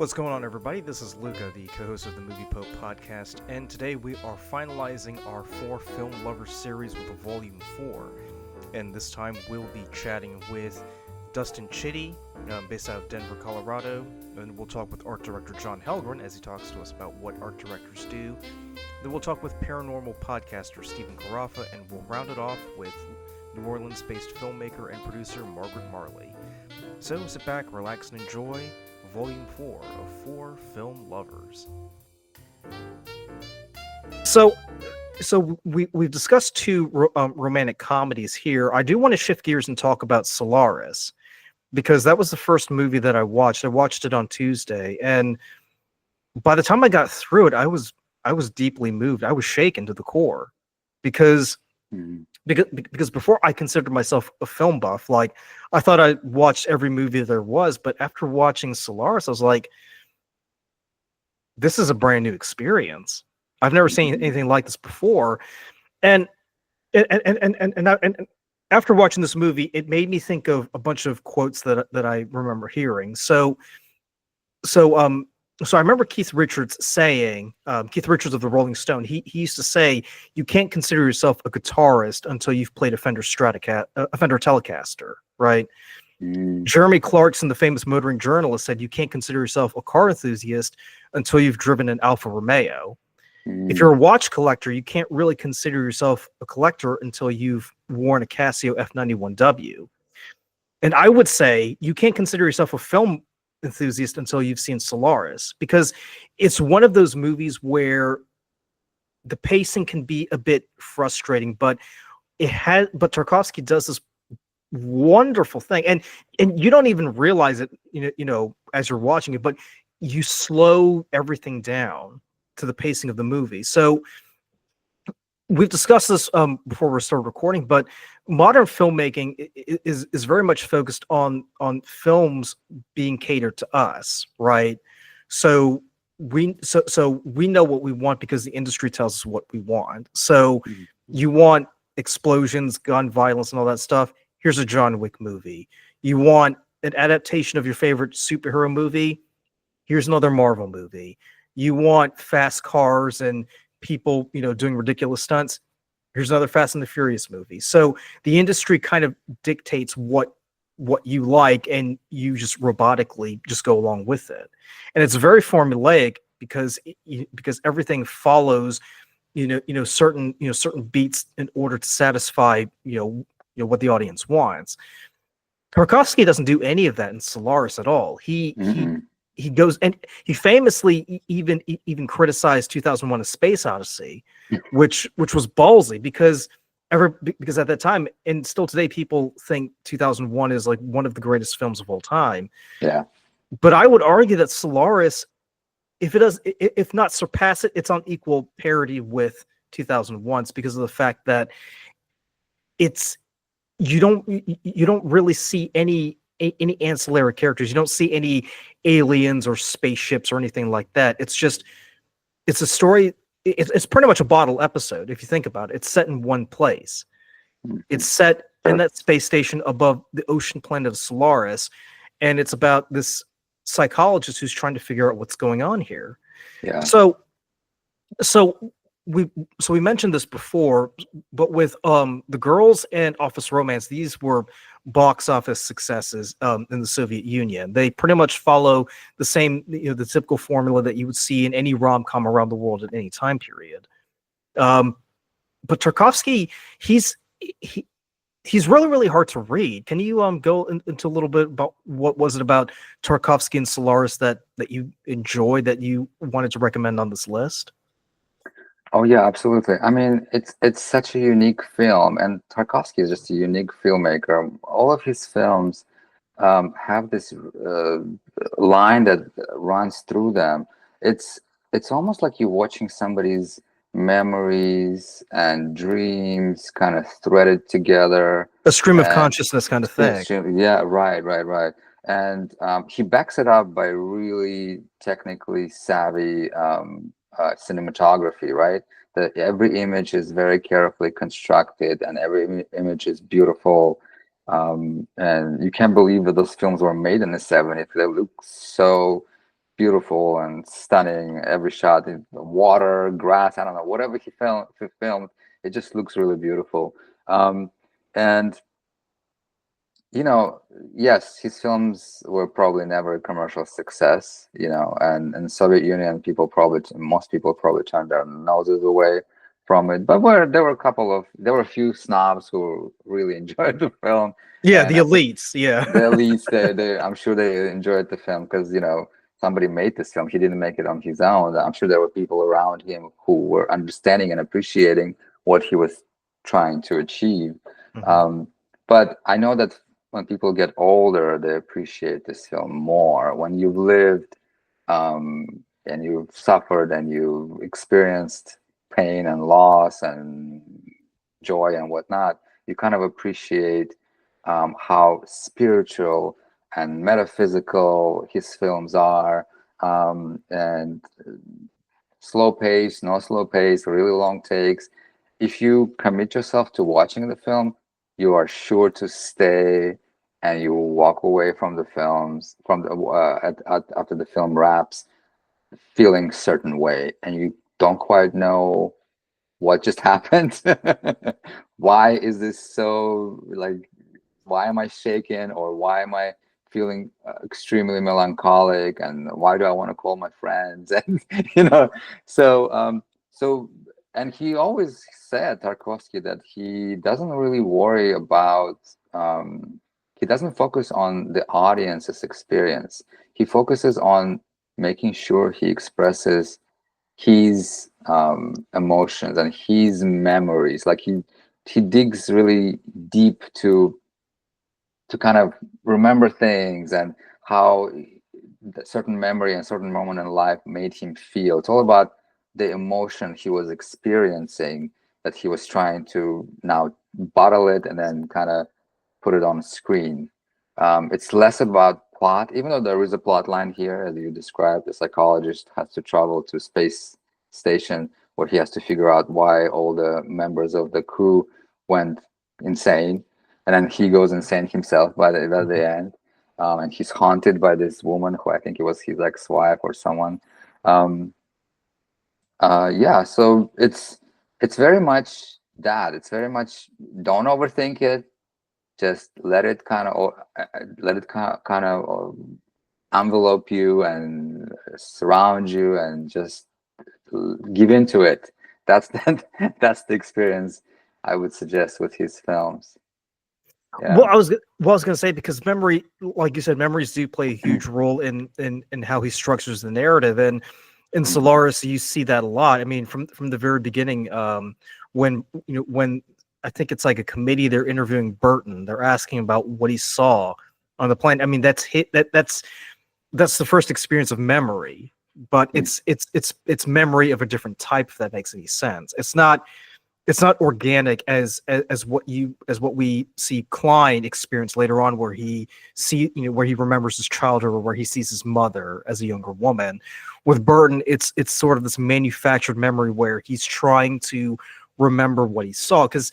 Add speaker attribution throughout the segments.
Speaker 1: What's going on, everybody? This is Luca, the co-host of the Movie Pope podcast, and today we are finalizing our 4 Film Lovers series with a Volume 4. And this time we'll be chatting with Dustin Chitty, based out of Denver, Colorado, and we'll talk with art director John Helgren as he talks to us about what art directors do. Then we'll talk with paranormal podcaster Stephen Carafa, and we'll round it off with New Orleans-based filmmaker and producer Margaret Marley. So sit back, relax, and enjoy Volume 4 of 4 Film Lovers. So we've discussed 2 romantic comedies here. I do want to shift gears and talk about Solaris, because that was the first movie that I watched. I watched it on Tuesday, and by the time I got through it, I was deeply moved. I was shaken to the core, because before I considered myself a film buff, like I thought I watched every movie there was, but after watching Solaris, I was like, this is a brand new experience. I've never seen anything like this before. And after watching this movie, it made me think of a bunch of quotes that I remember hearing. So I remember Keith Richards saying, Keith Richards of the Rolling Stone, he used to say, you can't consider yourself a guitarist until you've played a Fender Telecaster, right? Jeremy Clarkson, the famous motoring journalist, said you can't consider yourself a car enthusiast until you've driven an Alfa Romeo. If you're a watch collector, you can't really consider yourself a collector until you've worn a Casio F91W. And I would say you can't consider yourself a film enthusiast until you've seen Solaris, because it's one of those movies where the pacing can be a bit frustrating, but Tarkovsky does this wonderful thing, and you don't even realize it, as you're watching it, but you slow everything down to the pacing of the movie. So we've discussed this before we started recording, but modern filmmaking is very much focused on films being catered to us, right? So we know what we want because the industry tells us what we want. So you want explosions, gun violence, and all that stuff. Here's a John Wick movie. You want an adaptation of your favorite superhero movie. Here's another Marvel movie. You want fast cars and people, doing ridiculous stunts. Here's another Fast and the Furious movie. So the industry kind of dictates what you like, and you just robotically just go along with it. And it's very formulaic because everything follows, certain beats in order to satisfy, what the audience wants. Tarkovsky doesn't do any of that in Solaris at all. He goes, and he famously even criticized 2001: A Space Odyssey, which was ballsy, because at that time, and still today, people think 2001 is like one of the greatest films of all time.
Speaker 2: Yeah. But
Speaker 1: I would argue that Solaris, if not surpass it, it's on equal parity with 2001's, because of the fact that you don't really see any ancillary characters. You don't see any aliens or spaceships or anything like that. It's a story. It's pretty much a bottle episode, if you think about it. It's set in one place. It's set in that space station above the ocean planet of Solaris, and it's about this psychologist who's trying to figure out what's going on here.
Speaker 2: Yeah.
Speaker 1: So we mentioned this before, but with The Girls and Office Romance, these were box office successes in the Soviet Union. They pretty much follow the same, the typical formula that you would see in any rom-com around the world at any time period. But Tarkovsky, he's really, really hard to read. Can you go into a little bit about what was it about Tarkovsky and Solaris that you enjoyed, that you wanted to recommend on this list?
Speaker 2: Oh yeah, absolutely. I mean, it's such a unique film, and Tarkovsky is just a unique filmmaker. All of his films have this line that runs through them. It's almost like you're watching somebody's memories and dreams kind of threaded together.
Speaker 1: A stream of consciousness kind of thing.
Speaker 2: Yeah, right. And he backs it up by really technically savvy cinematography, right? That every image is very carefully constructed, and every image is beautiful, and you can't believe that those films were made in the 70s. They look so beautiful and stunning. Every shot, water, grass, I don't know, whatever he filmed, it just looks really beautiful. And you know, yes, his films were probably never a commercial success, you know, and in Soviet Union, most people probably turned their noses away from it. But there were a few snobs who really enjoyed the film,
Speaker 1: Yeah,
Speaker 2: and
Speaker 1: the
Speaker 2: I think
Speaker 1: elites. Yeah.
Speaker 2: the elites, I'm sure they enjoyed the film because, you know, somebody made this film. He didn't make it on his own. I'm sure there were people around him who were understanding and appreciating what he was trying to achieve.
Speaker 1: Mhm.
Speaker 2: But I know that when people get older, they appreciate this film more. When you've lived, and you've suffered and you've experienced pain and loss and joy and whatnot, you kind of appreciate how spiritual and metaphysical his films are, and slow pace, no slow pace, really long takes. If you commit yourself to watching the film, you are sure to stay, and you will walk away from the films from the after the film wraps, feeling certain way, and you don't quite know what just happened. Why is this so, like, why am I shaken, or why am I feeling extremely melancholic, and why do I want to call my friends? And you know, so so and he always said, Tarkovsky, that he doesn't really worry about, he doesn't focus on the audience's experience. He focuses on making sure he expresses his emotions and his memories. Like he digs really deep to kind of remember things, and how a certain memory and certain moment in life made him feel. It's all about the emotion he was experiencing, that he was trying to now bottle it and then kind of put it on screen. It's less about plot, even though there is a plot line here, as you described. The psychologist has to travel to space station where he has to figure out why all the members of the crew went insane, and then he goes insane himself by the end. And he's haunted by this woman who I think it was his ex-wife or someone. Um, yeah, so it's very much that. It's very much, don't overthink it. Just let it kind of envelope you and surround you, and just give into it. That's that's the experience I would suggest with his films. Yeah.
Speaker 1: Well, I was going to say, because memory, like you said, memories do play a huge role in how he structures the narrative, and in Solaris, you see that a lot. I mean, from the very beginning, when I think it's like a committee, they're interviewing Burton, they're asking about what he saw on the plane. I mean, that's the first experience of memory, but it's memory of a different type, if that makes any sense. It's not organic as what we see Klein experience later on, where where he remembers his childhood, or where he sees his mother as a younger woman. With Burton, it's sort of this manufactured memory where he's trying to remember what he saw, because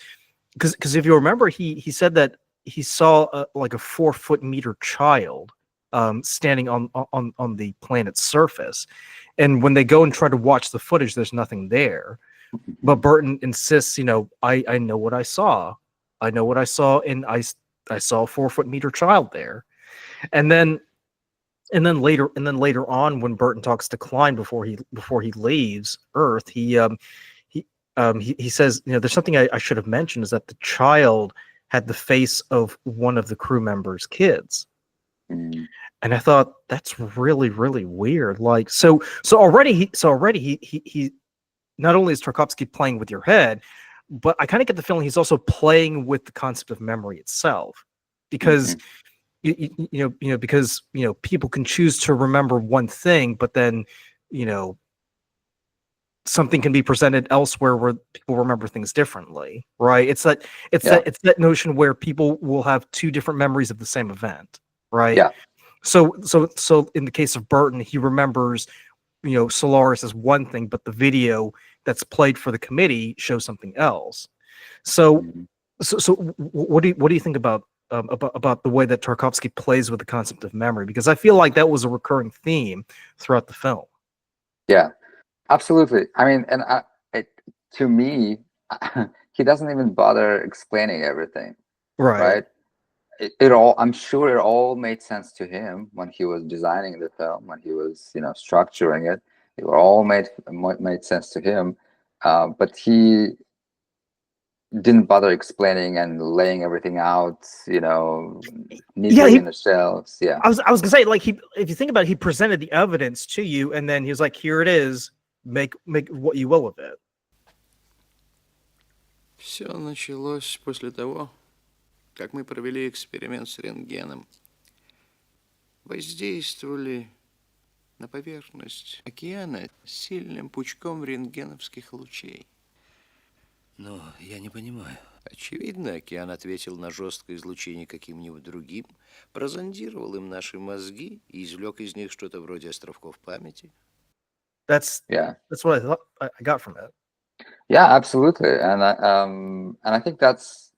Speaker 1: if you remember, he said that he saw like a 4 foot child standing on the planet's surface, and when they go and try to watch the footage, there's nothing there. But Burton insists, I know what I saw. I know what I saw, and I saw a 4 foot child there. And then later on, when Burton talks to Klein before he leaves Earth, he says, there's something I should have mentioned, is that the child had the face of one of the crew members' kids.
Speaker 2: Mm.
Speaker 1: And I thought, that's really, really weird. Like, so already he not only is Tarkovsky playing with your head, but I kind of get the feeling he's also playing with the concept of memory itself, because because people can choose to remember one thing, but then something can be presented elsewhere where people remember things differently, right? It's that notion where people will have two different memories of the same event, right?
Speaker 2: Yeah.
Speaker 1: So in the case of Burton, he remembers Solaris as one thing, but the video that's played for the committee shows something else. So
Speaker 2: Mhm.
Speaker 1: so what do you think about about the way that Tarkovsky plays with the concept of memory, because I feel like that was a recurring theme throughout the film.
Speaker 2: Yeah, absolutely. I mean, and to me, he doesn't even bother explaining everything, right? It all, I'm sure it all made sense to him when he was designing the film, when he was, structuring it. It all made sense to him, but he didn't bother explaining and laying everything out, neatly in the shelves. Yeah.
Speaker 1: I was gonna say, like, if you think about it, he presented the evidence to you, and then he was like, "Here it is. Make what you will of it."
Speaker 3: Все началось после того, как мы провели эксперимент с рентгеном. Воздействовали на поверхность океана сильным пучком рентгеновских лучей.
Speaker 4: Но я не понимаю.
Speaker 3: Очевидно, океан ответил на жесткое излучение каким-нибудь другим, прозондировал им наши мозги и извлек из них что-то вроде островков памяти.
Speaker 1: That's what I thought I got from it.
Speaker 2: Yeah, absolutely, and I think that's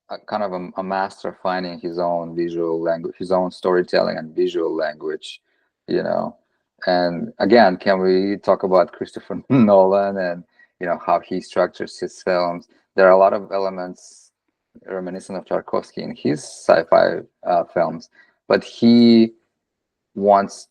Speaker 2: a kind of a master finding his own visual language, his own storytelling and visual language, And again, can we talk about Christopher Nolan and how he structures his films? There are a lot of elements reminiscent of Tarkovsky in his sci-fi films, but he wants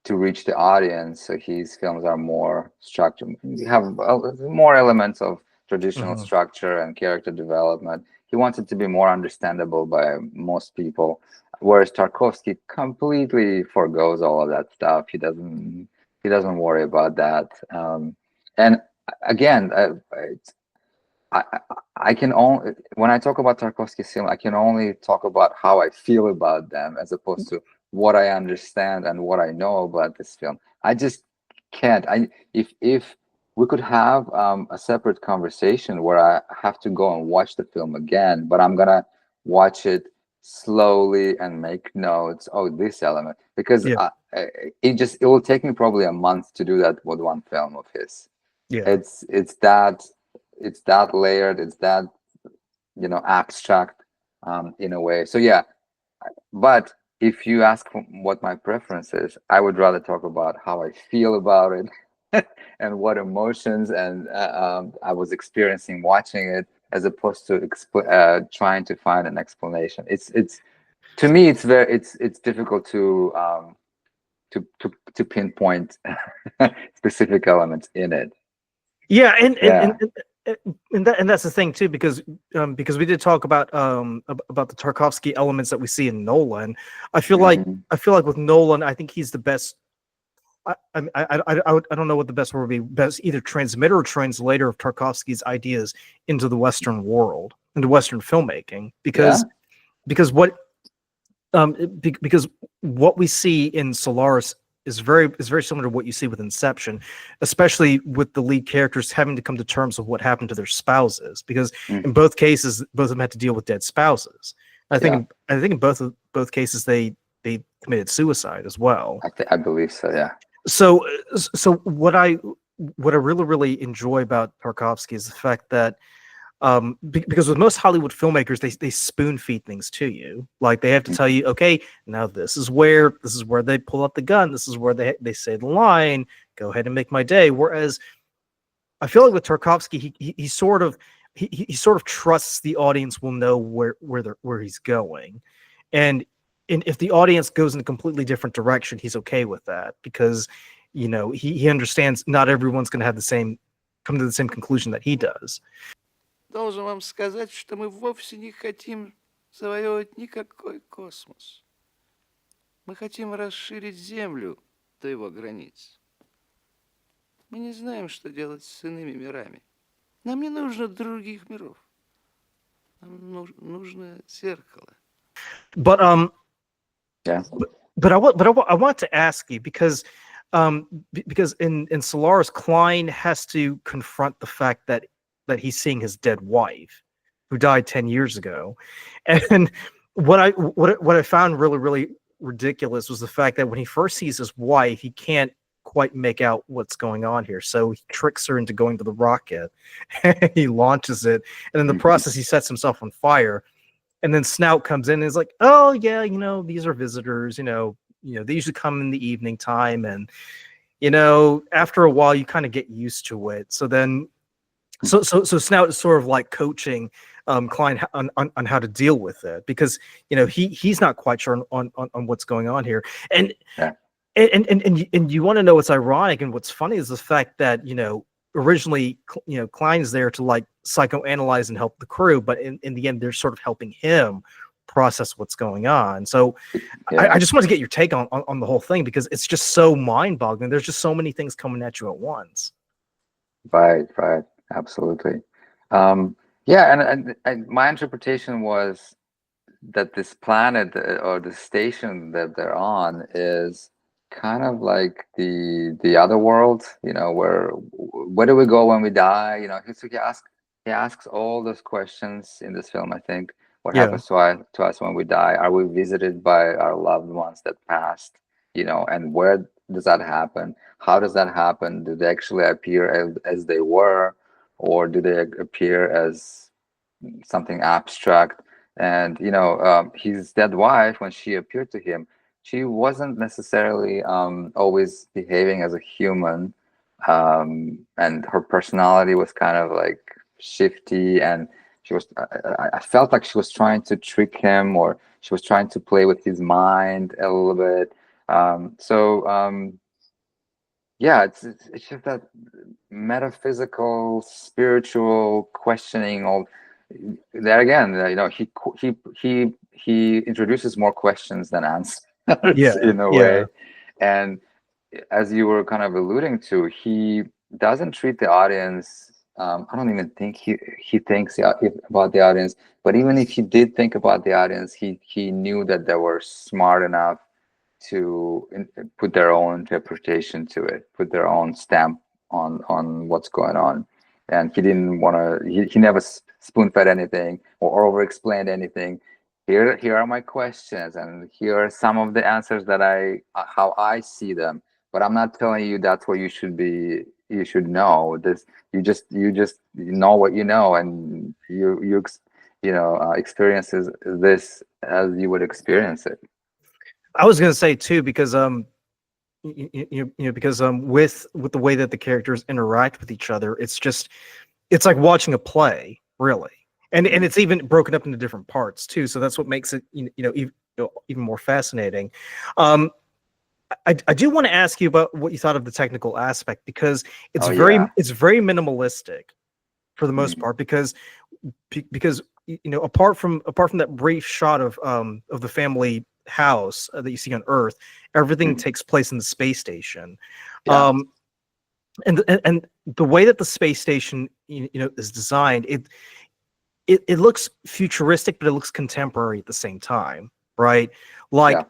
Speaker 2: to reach the audience, so his films are more structured. You have more elements of traditional structure and character development. He wants it to be more understandable by most people, whereas Tarkovsky completely forgoes all of that stuff. He doesn't worry about that. And again, I can only, when I talk about Tarkovsky's film, I can only talk about how I feel about them as opposed to what I understand and what I know about this film. I just can't. If we could have a separate conversation where I have to go and watch the film again, but I'm gonna watch it slowly and make notes. Oh, this element, because it will take me probably a month to do that with one film of his.
Speaker 1: Yeah,
Speaker 2: it's that layered, it's that abstract in a way. So yeah, but if you ask what my preference is, I would rather talk about how I feel about it and what emotions and I was experiencing watching it, as opposed to trying to find an explanation. It's to me, it's difficult to pinpoint specific elements in it.
Speaker 1: Yeah, and that's the thing too, because we did talk about the Tarkovsky elements that we see in Nolan. I feel like with Nolan, I think he's the best. I don't know what the best word would be. Best either transmitter or translator of Tarkovsky's ideas into the Western world, into Western filmmaking, because what we see in Solaris is very similar to what you see with Inception, especially with the lead characters having to come to terms with what happened to their spouses, because in both cases, both of them had to deal with dead spouses. I think in both cases they committed suicide as well.
Speaker 2: I believe so. Yeah.
Speaker 1: So what I really enjoy about Tarkovsky is the fact that because with most Hollywood filmmakers, they spoon feed things to you. Like they have to tell you, okay, now this is where they pull out the gun. This is where they say the line. Go ahead and make my day. Whereas I feel like with Tarkovsky, he sort of trusts the audience will know where he's going, and if the audience goes in a completely different direction, he's okay with that, because he understands not everyone's going to have come to the same conclusion that he does.
Speaker 3: Должен вам сказать, что мы вовсе не хотим завоевывать никакой космос. Мы хотим расширить Землю до его границ. Мы не знаем, что делать с иными мирами. Нам не нужно других миров. Нам нужно зеркало.
Speaker 1: But
Speaker 2: Yeah.
Speaker 1: But I want to ask you, because in Solaris, Klein has to confront the fact that he's seeing his dead wife, who died 10 years ago, and what I found really ridiculous was the fact that when he first sees his wife, he can't quite make out what's going on here, so he tricks her into going to the rocket. He launches it, and in the process, he sets himself on fire. And then Snout comes in and is like, oh yeah, these are visitors, they usually come in the evening time, and after a while you kind of get used to it. So then so Snout is sort of like coaching Klein on how to deal with it, because he's not quite sure on what's going on here. And
Speaker 2: Yeah.
Speaker 1: and you want to know what's ironic and what's funny is the fact that originally Klein's there to like psychoanalyze and help the crew, but in the end they're sort of helping him process what's going on. So
Speaker 2: Yeah.
Speaker 1: I just want to get your take on the whole thing, because it's just so mind-boggling. There's just so many things coming at you at once.
Speaker 2: Right, absolutely. Yeah, and my interpretation was that this planet or the station that they're on is kind of like the other world, where do we go when we die? So he asks all those questions in this film, I think. What
Speaker 1: Yeah.
Speaker 2: happens to us when we die? Are we visited by our loved ones that passed? And where does that happen? How does that happen? Do they actually appear as they were, or do they appear as something abstract? And his dead wife, when she appeared to him, she wasn't necessarily always behaving as a human, and her personality was kind of like shifty, and I felt like she was trying to trick him, or she was trying to play with his mind a little bit. Yeah, it's just that metaphysical, spiritual questioning. All there again, he introduces more questions than answers in a way. And as you were kind of alluding to, he doesn't treat the audience. I don't even think he thinks about the audience. But even if he did think about the audience, he knew that they were smart enough to put their own interpretation to it, put their own stamp on what's going on. And he didn't want to, he never spoon-fed anything or over-explained anything. Here are my questions, and here are some of the answers that how I see them. But I'm not telling you that's what you should know. You just know what you know, and you experiences this as you would experience it.
Speaker 1: I was gonna say too, because with the way that the characters interact with each other, it's like watching a play, really, and it's even broken up into different parts too. So that's what makes it even more fascinating. I do want to ask you about what you thought of the technical aspect, because it's very minimalistic for the most part, because apart from that brief shot of the family house that you see on Earth, everything takes place in the space station. And the way that the space station is designed, it looks futuristic, but it looks contemporary at the same time, right? Like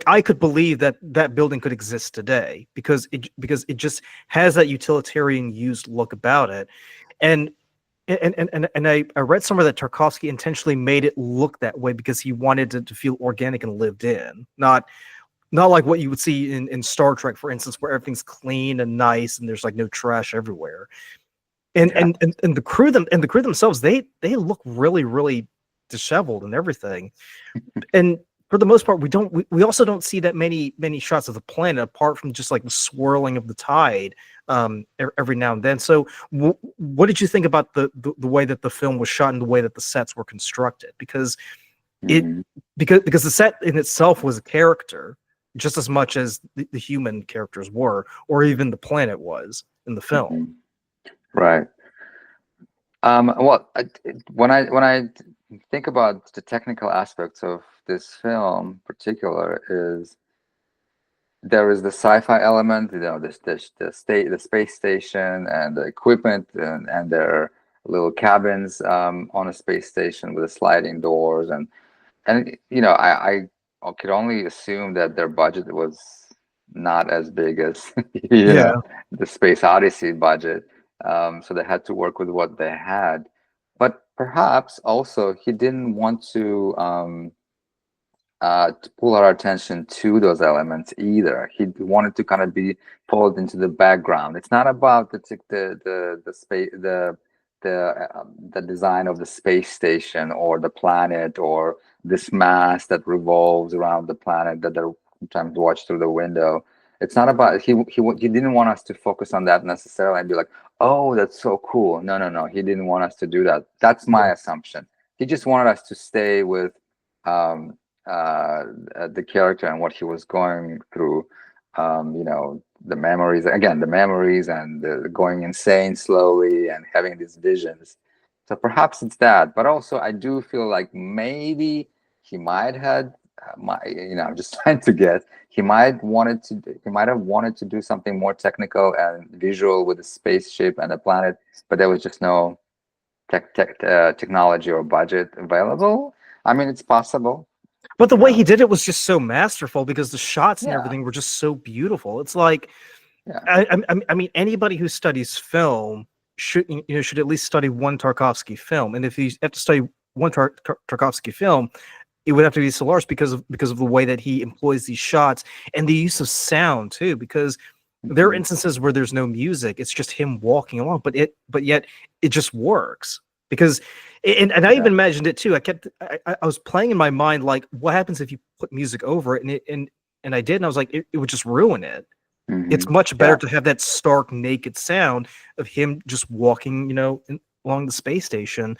Speaker 1: I could believe that building could exist today, because it just has that utilitarian used look about it. And I read somewhere that Tarkovsky intentionally made it look that way because he wanted it to feel organic and lived in, not like what you would see in Star Trek, for instance, where everything's clean and nice and there's like no trash everywhere. And the crew themselves, they look really, really disheveled and everything. And for the most part, we also don't see that many shots of the planet, apart from just like the swirling of the tide every now and then. So what did you think about the way that the film was shot and the way that the sets were constructed? Because because the set in itself was a character just as much as the human characters were, or even the planet was in the film.
Speaker 2: Right. Well, when I think about the technical aspects of this film in particular, is there is the sci-fi element, the space station and the equipment and their little cabins on a space station with the sliding doors, and I could only assume that their budget was not as big as the Space Odyssey budget, so they had to work with what they had. But perhaps also he didn't want to pull our attention to those elements either. He wanted to kind of be pulled into the background. It's not about the space, the design of the space station or the planet or this mass that revolves around the planet that they're trying to watch through the window. It's not about he didn't want us to focus on that necessarily and be like, oh, that's so cool. No, no, no. He didn't want us to do that. That's my assumption. He just wanted us to stay with um, the character and what he was going through. You know, the memories again, the memories and the going insane slowly and having these visions. So perhaps it's that, but also I do feel like maybe he might had you know, I'm just trying to guess. He might have wanted to do something more technical and visual with the spaceship and the planet, but there was just no technology or budget available. I mean, it's possible.
Speaker 1: But the way he did it was just so masterful because the shots and
Speaker 2: Yeah.
Speaker 1: everything were just so beautiful. It's like,
Speaker 2: Yeah.
Speaker 1: I mean, anybody who studies film should should at least study one Tarkovsky film. And if you have to study one Tarkovsky film, it would have to be Solaris because of the way that he employs these shots and the use of sound too. Because there are instances where there's no music; it's just him walking along, but yet it just works. Because and I even imagined it too. I was playing in my mind like, what happens if you put music over it, and I did, and I was like, it would just ruin it. It's much better to have that stark, naked sound of him just walking, along the space station.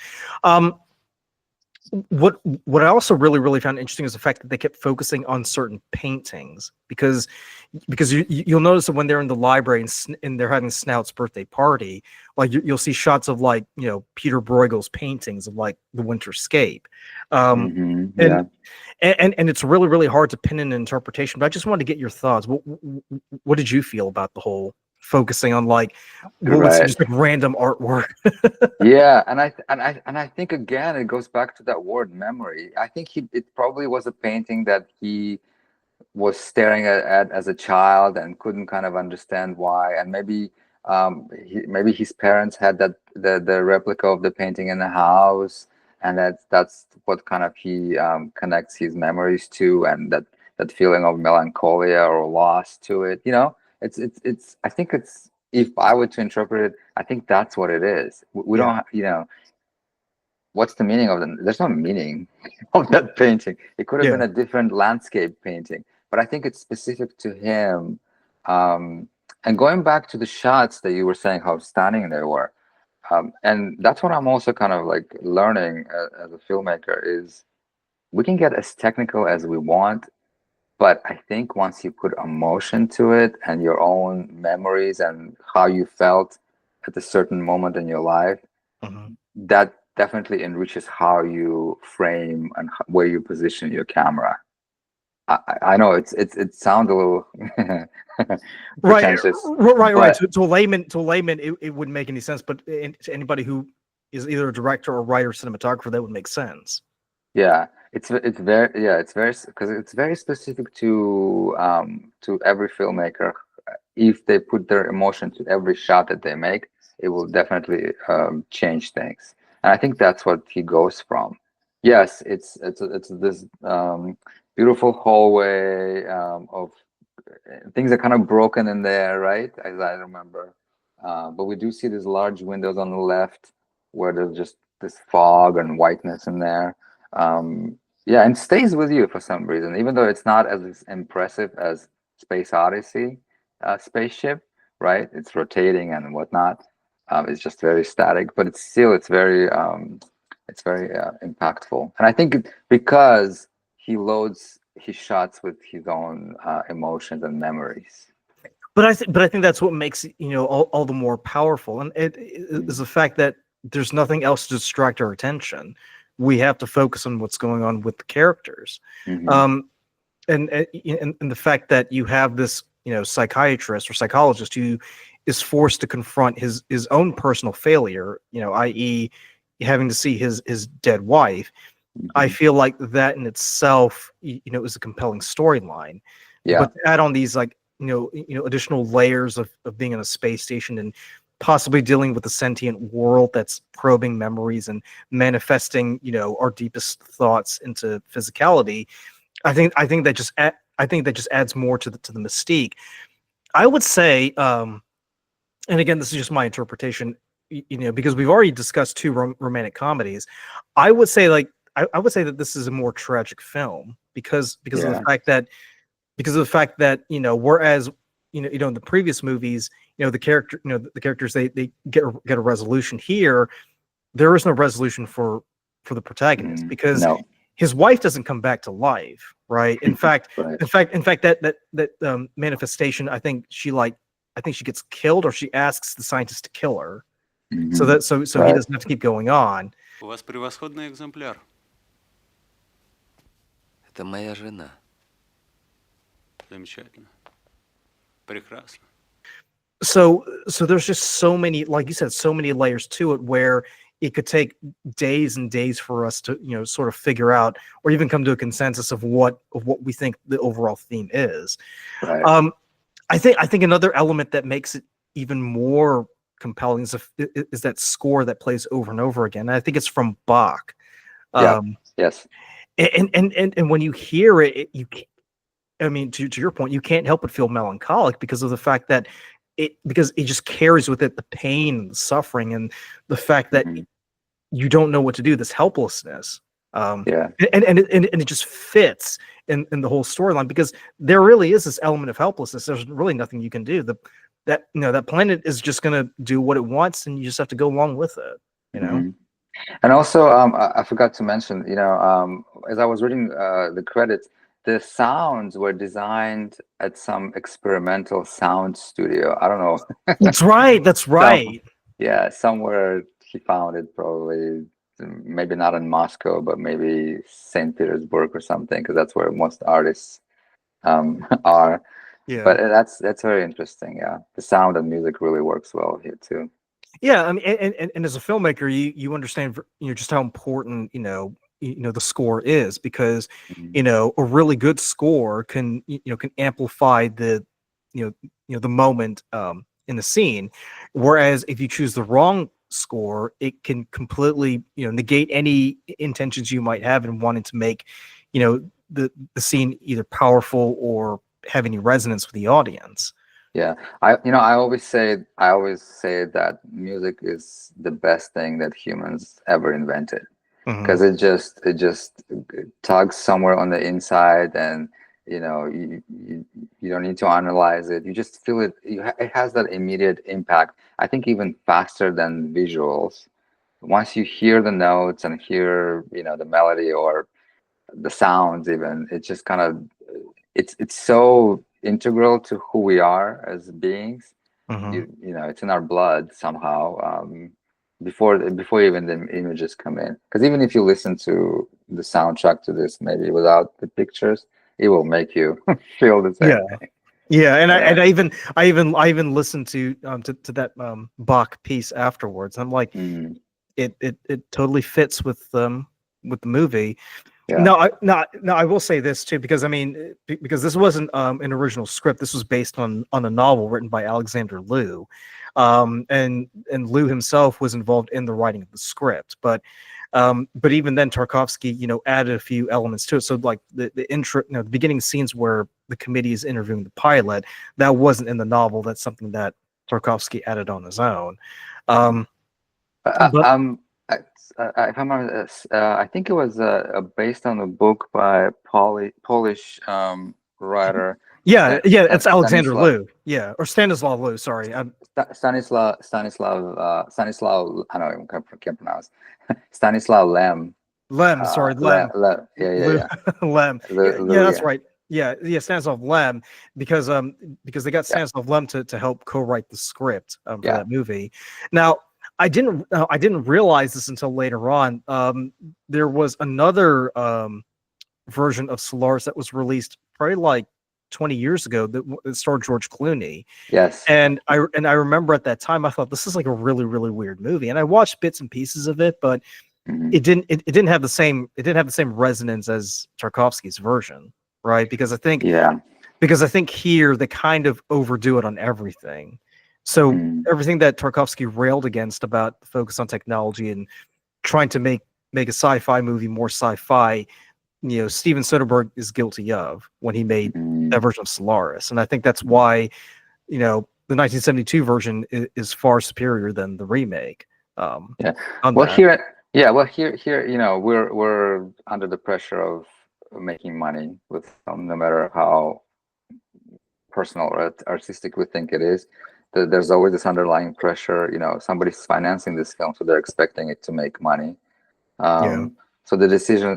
Speaker 1: What I also really found interesting is the fact that they kept focusing on certain paintings because you'll notice that when they're in the library and they're having Snout's birthday party, like you'll see shots of like Peter Bruegel's paintings of like the Winterscape, and it's really hard to pin in an interpretation. But I just wanted to get your thoughts. What did you feel about the whole focusing on like what was just like random artwork?
Speaker 2: Yeah, and I think again it goes back to that word memory. I think it probably was a painting that he was staring at as a child and couldn't kind of understand why, and maybe maybe his parents had the replica of the painting in the house, and that's what kind of he connects his memories to, and that feeling of melancholia or loss to it. It's I think it's, if I were to interpret it, I think that's what it is. We don't, what's the meaning of them? There's no meaning of that painting. It could have been a different landscape painting, but I think it's specific to him. And going back to the shots that you were saying, how stunning they were. And that's what I'm also kind of like learning as a filmmaker is we can get as technical as we want, but I think once you put emotion to it and your own memories and how you felt at a certain moment in your life, that definitely enriches how you frame and where you position your camera. I know it sounds a little pretentious,
Speaker 1: right. To a layman, it wouldn't make any sense. But to anybody who is either a director or writer, cinematographer, that would make sense.
Speaker 2: Yeah, it's very because it's very specific to every filmmaker. If they put their emotion to every shot that they make, it will definitely change things. And I think that's what he goes from. Yes, it's this beautiful hallway of things are kind of broken in there, right? As I remember, but we do see these large windows on the left where there's just this fog and whiteness in there. Yeah, and stays with you for some reason, even though it's not as impressive as Space Odyssey spaceship, right? It's rotating and whatnot. It's just very static, but it's very impactful. And I think because he loads his shots with his own emotions and memories.
Speaker 1: But I think that's what makes it, all the more powerful, and it is the fact that there's nothing else to distract our attention. We have to focus on what's going on with the characters, and the fact that you have this psychiatrist or psychologist who is forced to confront his own personal failure, i.e. having to see his dead wife. I feel like that in itself, is a compelling storyline.
Speaker 2: Yeah.
Speaker 1: But to add on these additional layers of being in a space station and possibly dealing with a sentient world that's probing memories and manifesting, our deepest thoughts into physicality. I think that just adds more to the mystique. I would say, and again, this is just my interpretation. because we've already discussed two romantic comedies, I would say like I would say that this is a more tragic film because of the fact that whereas in the previous movies, the characters they get a resolution. Here there is no resolution for the protagonist because
Speaker 2: No.
Speaker 1: his wife doesn't come back to life, right? In fact,
Speaker 2: Right.
Speaker 1: in fact, that manifestation, I think she gets killed, or she asks the scientist to kill her, so
Speaker 2: Mhm.
Speaker 1: he
Speaker 2: Right.
Speaker 1: doesn't have to keep going on.
Speaker 5: У вас превосходный экземпляр.
Speaker 4: Это моя жена.
Speaker 5: Замечательно. Прекрасно.
Speaker 1: So there's just so many, like you said, so many layers to it where it could take days and days for us to sort of figure out or even come to a consensus of what we think the overall theme is.
Speaker 2: Right.
Speaker 1: I think another element that makes it even more compelling is that score that plays over and over again. And I think it's from Bach.
Speaker 2: Yes.
Speaker 1: And when you hear it, to your point, you can't help but feel melancholic because of the fact that because it just carries with it the pain, the suffering, and the fact that you don't know what to do, this helplessness. And it just fits in the whole storyline because there really is this element of helplessness. There's really nothing you can do. That planet is just going to do what it wants, and you just have to go along with it.
Speaker 2: And also, I forgot to mention, as I was reading the credits, the sounds were designed at some experimental sound studio. I don't know.
Speaker 1: That's right.
Speaker 2: Somewhere he found it, probably, maybe not in Moscow, but maybe St. Petersburg or something, because that's where most artists are.
Speaker 1: Yeah.
Speaker 2: But that's very interesting. Yeah, the sound and music really works well here too.
Speaker 1: Yeah, I mean, and as a filmmaker, you understand just how important the score is because a really good score can amplify the the moment in the scene, whereas if you choose the wrong score, it can completely negate any intentions you might have in wanting to make the scene either powerful or have any resonance with the audience.
Speaker 2: Yeah, I always say that music is the best thing that humans ever invented because it just tugs somewhere on the inside, and you don't need to analyze it. You just feel it. It has that immediate impact. I think even faster than visuals. Once you hear the notes and hear the melody or the sounds, even it just kind of it's so integral to who we are as beings. It's in our blood somehow. Before even the images come in, because even if you listen to the soundtrack to this, maybe without the pictures, it will make you feel the same thing.
Speaker 1: Yeah, and I even listened to that Bach piece afterwards. I'm like, it totally fits with the movie.
Speaker 2: Yeah.
Speaker 1: No, I will say this too, because because this wasn't an original script. This was based on a novel written by Alexander Liu, and Liu himself was involved in the writing of the script. But even then, Tarkovsky, added a few elements to it. So like the intro, the beginning scenes where the committee is interviewing the pilot, that wasn't in the novel. That's something that Tarkovsky added on his own.
Speaker 2: If I'm honest, I think it was based on a book by a Polish writer.
Speaker 1: Yeah, it's Alexander Liu. Yeah, or Stanislaw Liu. Sorry,
Speaker 2: Stanislaw. I don't even can't pronounce. Stanislaw Lem.
Speaker 1: Lem. Sorry, Lem.
Speaker 2: Yeah.
Speaker 1: Lem. Yeah, that's right. Yeah, Stanislav Lem, because they got Stanislav Lem to help co-write the script for that movie. Now, I didn't realize this until later on. There was another version of Solaris that was released probably like 20 years ago that starred George Clooney.
Speaker 2: Yes.
Speaker 1: And I remember at that time I thought this is like a really, really weird movie. And I watched bits and pieces of it, but it didn't have the same resonance as Tarkovsky's version, right? Because I think here they kind of overdo it on everything. So everything that Tarkovsky railed against about the focus on technology and trying to make a sci-fi movie more sci-fi, Steven Soderbergh is guilty of when he made that version of Solaris. And I think that's why, the 1972 version is far superior than the remake.
Speaker 2: Yeah.
Speaker 1: On
Speaker 2: Well,
Speaker 1: that.
Speaker 2: here, we're under the pressure of making money with film, no matter how personal or artistic we think it is. There's always this underlying pressure. Somebody's financing this film, so they're expecting it to make money. So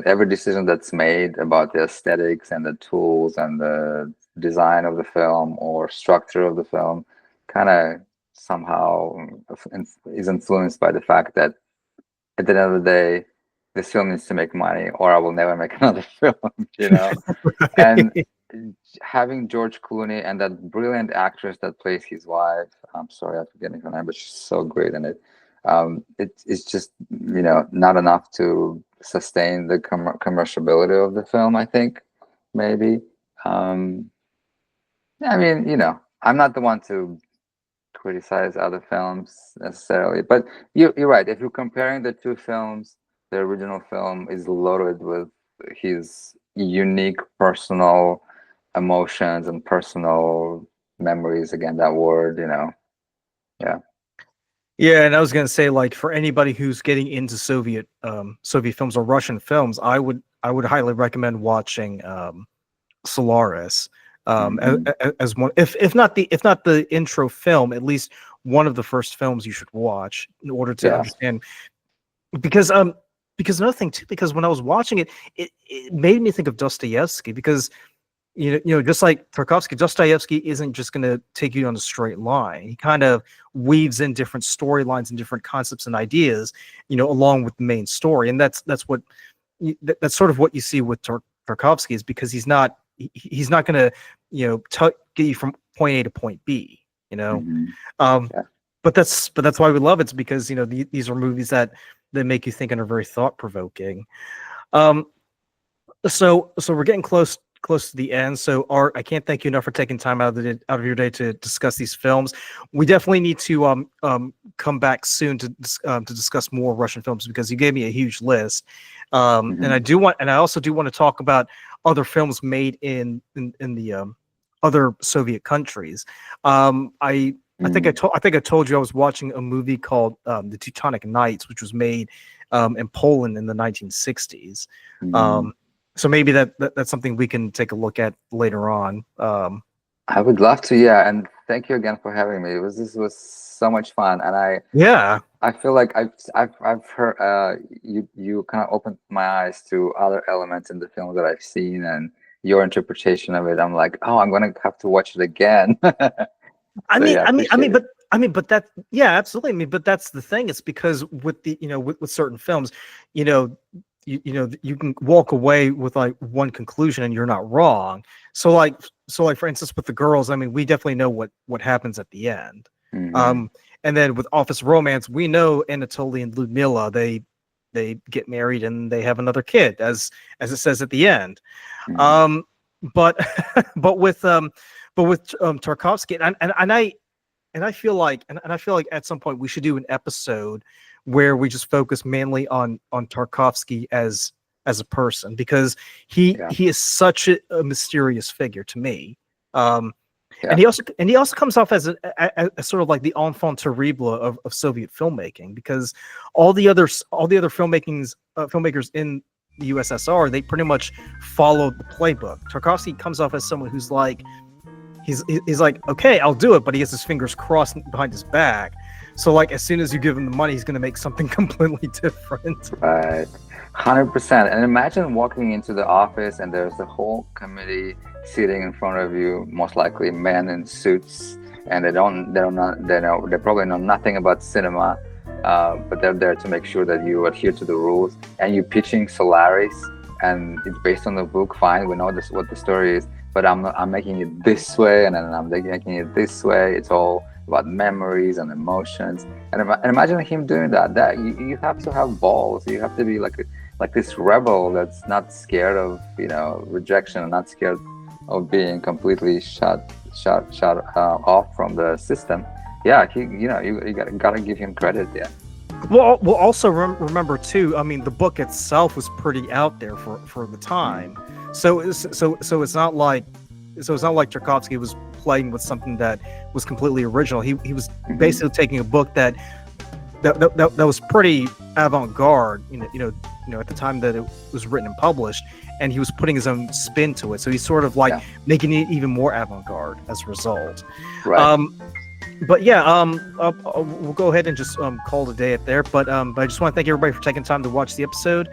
Speaker 2: every decision that's made about the aesthetics and the tools and the design of the film or structure of the film kind of somehow is influenced by the fact that at the end of the day, this film needs to make money or I will never make another film, And having George Clooney and that brilliant actress that plays his wife, I'm sorry, I'm forgetting her name, but she's so great in it. It's just, not enough to sustain the commerciality of the film, I think, maybe. I'm not the one to criticize other films necessarily, but you're right. If you're comparing the two films, the original film is loaded with his unique personal emotions and personal memories. Again, that word,
Speaker 1: Yeah, and I was gonna say, like, for anybody who's getting into Soviet films or Russian films, I would highly recommend watching Solaris as one, if not the intro film, at least one of the first films you should watch in order to understand. Because another thing too, because when I was watching it, it made me think of Dostoevsky, because just like Tarkovsky, Dostoevsky isn't just going to take you on a straight line. He kind of weaves in different storylines and different concepts and ideas, along with the main story. And that's sort of what you see with Tarkovsky, is because he's not going to, get you from point A to point B, but that's why we love it. It's because, these are movies that make you think and are very thought provoking. So we're getting close to the end. So Art, I can't thank you enough for taking time out of your day to discuss these films. We definitely need to come back soon to discuss more Russian films, because you gave me a huge list. And I also do want to talk about other films made in the other Soviet countries. I think I told you I was watching a movie called The Teutonic Knights, which was made in Poland in the 1960s. So maybe that's something we can take a look at later on.
Speaker 2: I would love to, yeah. And thank you again for having me. This was so much fun, and I feel like I've heard you kind of opened my eyes to other elements in the film that I've seen, and your interpretation of it. I'm like, oh, I'm gonna have to watch it again.
Speaker 1: But that, yeah, absolutely. But that's the thing. It's because with the with certain films, you can walk away with like one conclusion and you're not wrong. So like for instance, with The Girls, we definitely know what happens at the end. And then with Office Romance, we know Anatoly and Ludmila, they get married and they have another kid, as it says at the end. But with Tarkovsky, and I feel like at some point we should do an episode where we just focus mainly on Tarkovsky as a person, because he is such a mysterious figure to me. And he also comes off as a sort of like the enfant terrible of Soviet filmmaking, because all the other filmmakers in the USSR, they pretty much followed the playbook. Tarkovsky comes off as someone who's like, he's like, okay, I'll do it, but he has his fingers crossed behind his back. So like, as soon as you give him the money, he's going to make something completely different.
Speaker 2: Right. 100%. And imagine walking into the office and there's the whole committee sitting in front of you, most likely men in suits, and they probably know nothing about cinema, but they're there to make sure that you adhere to the rules. And you're pitching Solaris, and it's based on the book. Fine, we know what the story is, but I'm making it this way, and then I'm making it this way. It's all about memories and emotions. And imagine him doing that. That you have to have balls. You have to be like this rebel that's not scared of rejection, and not scared of being completely shut off from the system. Yeah, you gotta give him credit. Yeah.
Speaker 1: Well, also remember too. The book itself was pretty out there for the time. So it's not like Tarkovsky was playing with something that was completely original. He was basically taking a book that was pretty avant-garde, at the time that it was written and published, and he was putting his own spin to it. So he's sort of like making it even more avant-garde as a result.
Speaker 2: Right.
Speaker 1: But yeah, we'll go ahead and just call it a day at there. But I just want to thank everybody for taking time to watch the episode,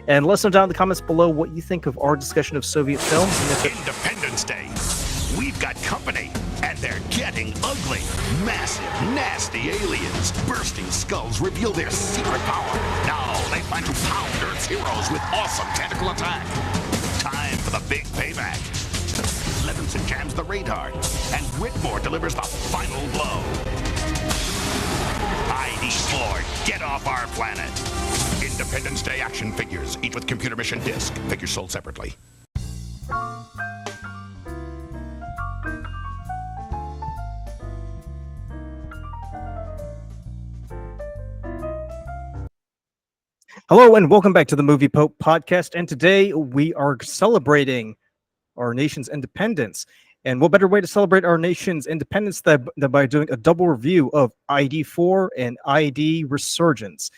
Speaker 1: and let us know down in the comments below what you think of our discussion of Soviet films.
Speaker 6: Independence Day. We've got company, and they're getting ugly. Massive, nasty aliens. Bursting skulls reveal their secret power. Now they plan to pound Earth's heroes with awesome tentacle attack. Time for the big payback. Levinson jams the radar, and Whitmore delivers the final blow. ID4, get off our planet. Independence Day action figures, each with computer mission disc. Figures sold separately.
Speaker 1: Hello and welcome back to the Movie Pope podcast. And today we are celebrating our nation's independence. And what better way to celebrate our nation's independence than by doing a double review of ID4 and ID Resurgence.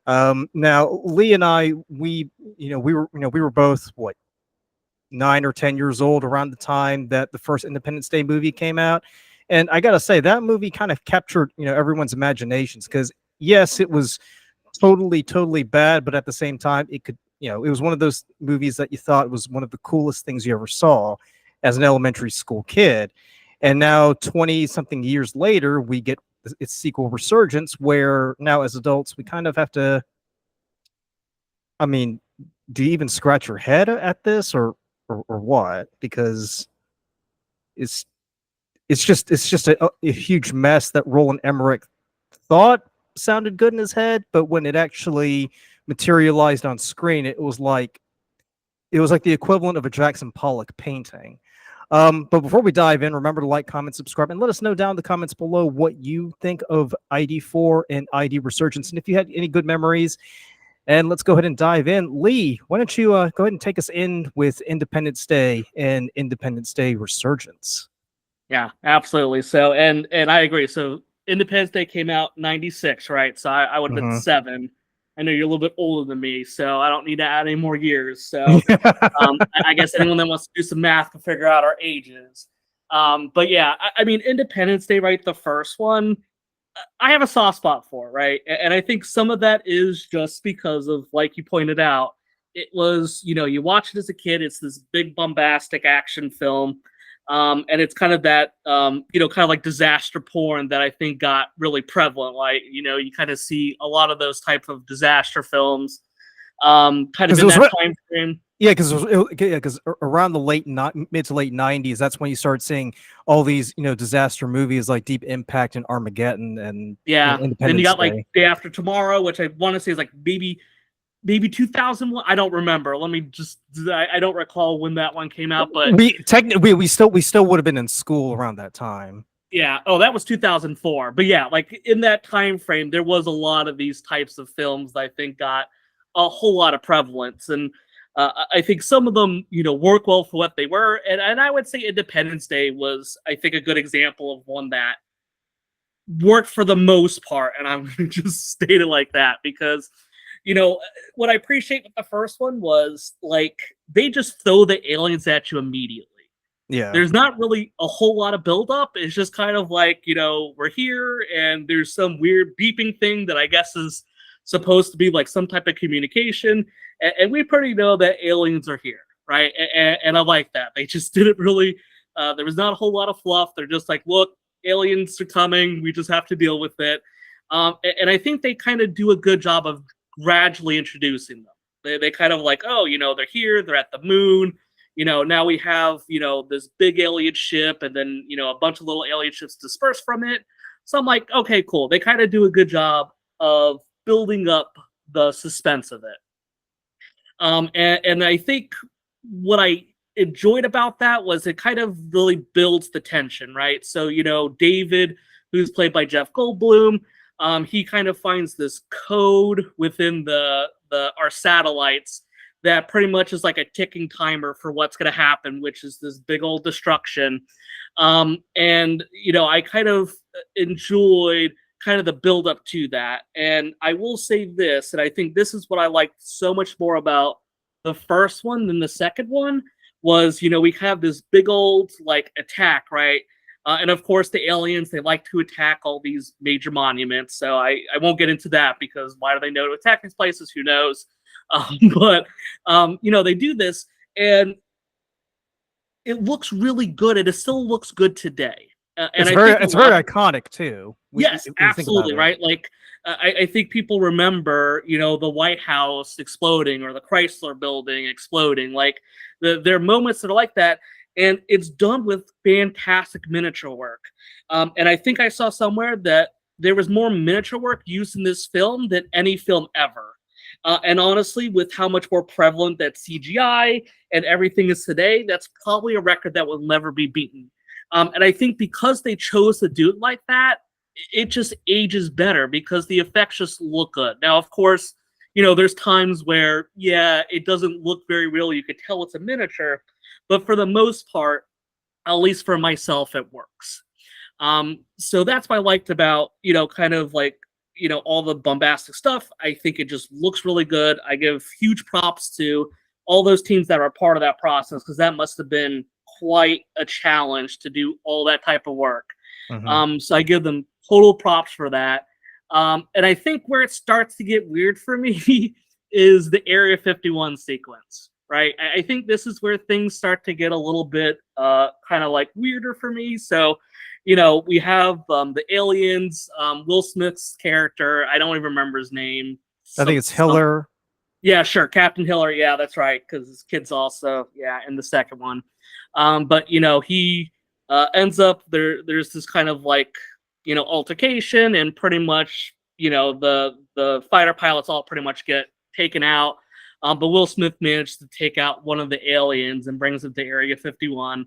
Speaker 1: Now, Lee and I, we were both 9 or 10 years old around the time that the first Independence Day movie came out, and I gotta say that movie kind of captured everyone's imaginations, because yes, it was totally bad, but at the same time, it was one of those movies that you thought was one of the coolest things you ever saw as an elementary school kid. And now 20 something years later, we get its sequel, Resurgence, where now as adults we kind of have to, do you even scratch your head at this or what? Because it's just a huge mess that Roland Emmerich thought sounded good in his head, but when it actually materialized on screen, it was like the equivalent of a Jackson Pollock painting. But before we dive in, remember to like, comment, subscribe, and let us know down in the comments below what you think of ID4 and ID Resurgence, and if you had any good memories. And let's go ahead and dive in. Lee, why don't you go ahead and take us in with Independence Day and Independence Day Resurgence?
Speaker 7: Yeah, absolutely. So, and I agree. So Independence Day came out 96, right? So I would have been 7. I know you're a little bit older than me, so I don't need to add any more years. So I guess anyone that wants to do some math can figure out our ages. But yeah, Independence Day, right? The first one, I have a soft spot for, right? And I think some of that is just because of, like you pointed out, it was, you watch it as a kid, it's this big bombastic action film. And it's kind of that, kind of like disaster porn that I think got really prevalent. Like, you kind of see a lot of those type of disaster films, kind of in that time frame.
Speaker 1: Yeah, because around the mid to late 90s, that's when you start seeing all these, disaster movies like Deep Impact and Armageddon and Independence
Speaker 7: Then you got
Speaker 1: Day.
Speaker 7: like Day After Tomorrow, which I want to say is like maybe 2001. I don't remember. I don't recall when that one came out, but
Speaker 1: we still would have been in school around that time.
Speaker 7: Yeah. Oh, that was 2004. But yeah, like in that time frame, there was a lot of these types of films that I think got a whole lot of prevalence, and I think some of them, work well for what they were. And I would say Independence Day was, I think, a good example of one that worked for the most part. And I'm going to just state it like that because, what I appreciate with the first one was like they just throw the aliens at you immediately.
Speaker 1: Yeah.
Speaker 7: There's not really a whole lot of buildup. It's just kind of like, we're here and there's some weird beeping thing that I guess is supposed to be like some type of communication. And we pretty know that aliens are here, right? And I like that. They just didn't really, there was not a whole lot of fluff. They're just like, look, aliens are coming. We just have to deal with it. And I think they kind of do a good job of gradually introducing them. They kind of like, oh, they're here. They're at the moon. Now we have, this big alien ship and then, a bunch of little alien ships dispersed from it. So I'm like, okay, cool. They kind of do a good job of building up the suspense of it. And I think what I enjoyed about that was it kind of really builds the tension, right? So, David, who's played by Jeff Goldblum, he kind of finds this code within our satellites that pretty much is like a ticking timer for what's going to happen, which is this big old destruction. And I kind of enjoyed kind of the build up to that. And I will say this, and I think this is what I liked so much more about the first one than the second one, was we have this big old like attack, right? And of course the aliens, they like to attack all these major monuments, so I won't get into that, because why do they know to attack these places? Who knows? But they do this, and it looks really good, and it still looks good today. And
Speaker 1: it's very iconic too.
Speaker 7: Yes, absolutely, right? Like, I think people remember, the White House exploding or the Chrysler Building exploding. Like, there are moments that are like that, and it's done with fantastic miniature work. And I think I saw somewhere that there was more miniature work used in this film than any film ever. And honestly, with how much more prevalent that CGI and everything is today, that's probably a record that will never be beaten. And I think because they chose to do it like that, it just ages better because the effects just look good. Now, of course, there's times where, it doesn't look very real. You could tell it's a miniature, but for the most part, at least for myself, it works. So that's what I liked about, kind of like, all the bombastic stuff. I think it just looks really good. I give huge props to all those teams that are part of that process, because that must have been quite a challenge to do all that type of work. So I give them total props for that. And I think where it starts to get weird for me is the Area 51 sequence, right? I think this is where things start to get a little bit kind of like weirder for me. So, we have the aliens, Will Smith's character. I don't even remember his name.
Speaker 1: I think it's Hiller.
Speaker 7: Yeah, sure. Captain Hiller. Yeah, that's right. Because his kid's also, in the second one. But, he ends up there's this kind of like, altercation, and pretty much, the fighter pilots all pretty much get taken out. But Will Smith managed to take out one of the aliens and brings it to Area 51.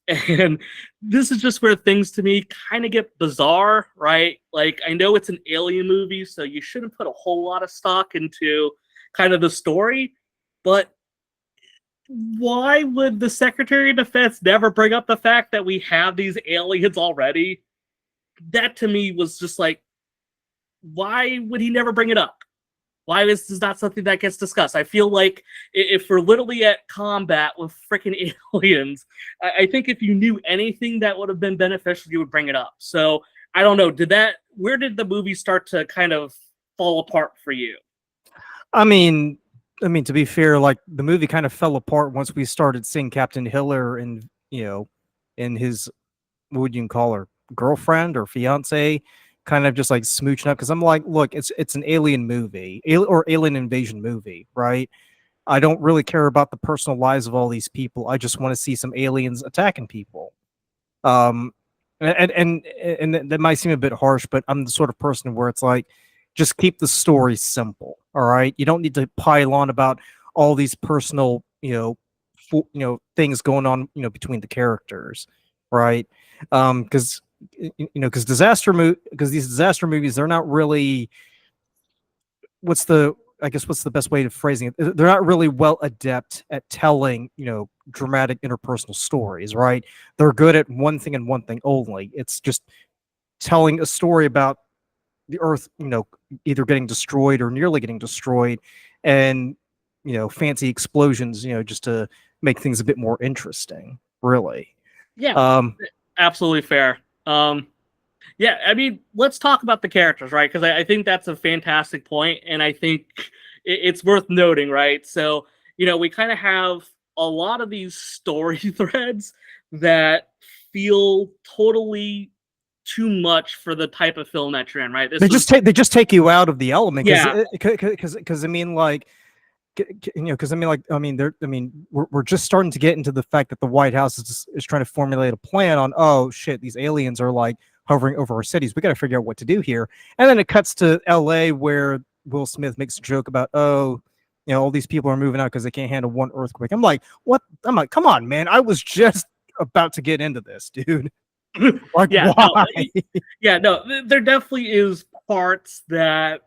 Speaker 7: And this is just where things to me kind of get bizarre, right? Like, I know it's an alien movie, so you shouldn't put a whole lot of stock into kind of the story, but why would the Secretary of Defense never bring up the fact that we have these aliens already? That to me was just like, why would he never bring it up? Why is this not something that gets discussed? I feel like if we're literally at combat with freaking aliens, I think if you knew anything that would have been beneficial, you would bring it up. So I don't know. Where did the movie start to kind of fall apart for you?
Speaker 1: I mean, to be fair, like, the movie kind of fell apart once we started seeing Captain Hiller and, and his, what would you call her, girlfriend or fiance, kind of just like smooching up. Because I'm like, look, it's an alien movie, or alien invasion movie, right? I don't really care about the personal lives of all these people. I just want to see some aliens attacking people. And that might seem a bit harsh, but I'm the sort of person where it's like, just keep the story simple. All right, you don't need to pile on about all these personal, things going on, between the characters, right? Because because these disaster movies, they're not really, what's the best way of phrasing it? They're not really well adept at telling, dramatic interpersonal stories, right? They're good at one thing and one thing only. It's just telling a story about the Earth, either getting destroyed or nearly getting destroyed, and fancy explosions, just to make things a bit more interesting, really.
Speaker 7: Yeah, absolutely fair. Yeah, I mean, let's talk about the characters, right? Because I think that's a fantastic point, and I think it's worth noting, right? So, we kind of have a lot of these story threads that feel totally too much for the type of film that you're in, right?
Speaker 1: They just take you out of the element.
Speaker 7: Yeah.
Speaker 1: Because I mean, like, we're just starting to get into the fact that the White House is trying to formulate a plan on, oh shit, these aliens are like hovering over our cities. We got to figure out what to do here. And then it cuts to LA, where Will Smith makes a joke about, oh, all these people are moving out because they can't handle one earthquake. I'm like, what? I'm like, come on, man. I was just about to get into this, dude. Like,
Speaker 7: yeah,
Speaker 1: why?
Speaker 7: no, there definitely is parts that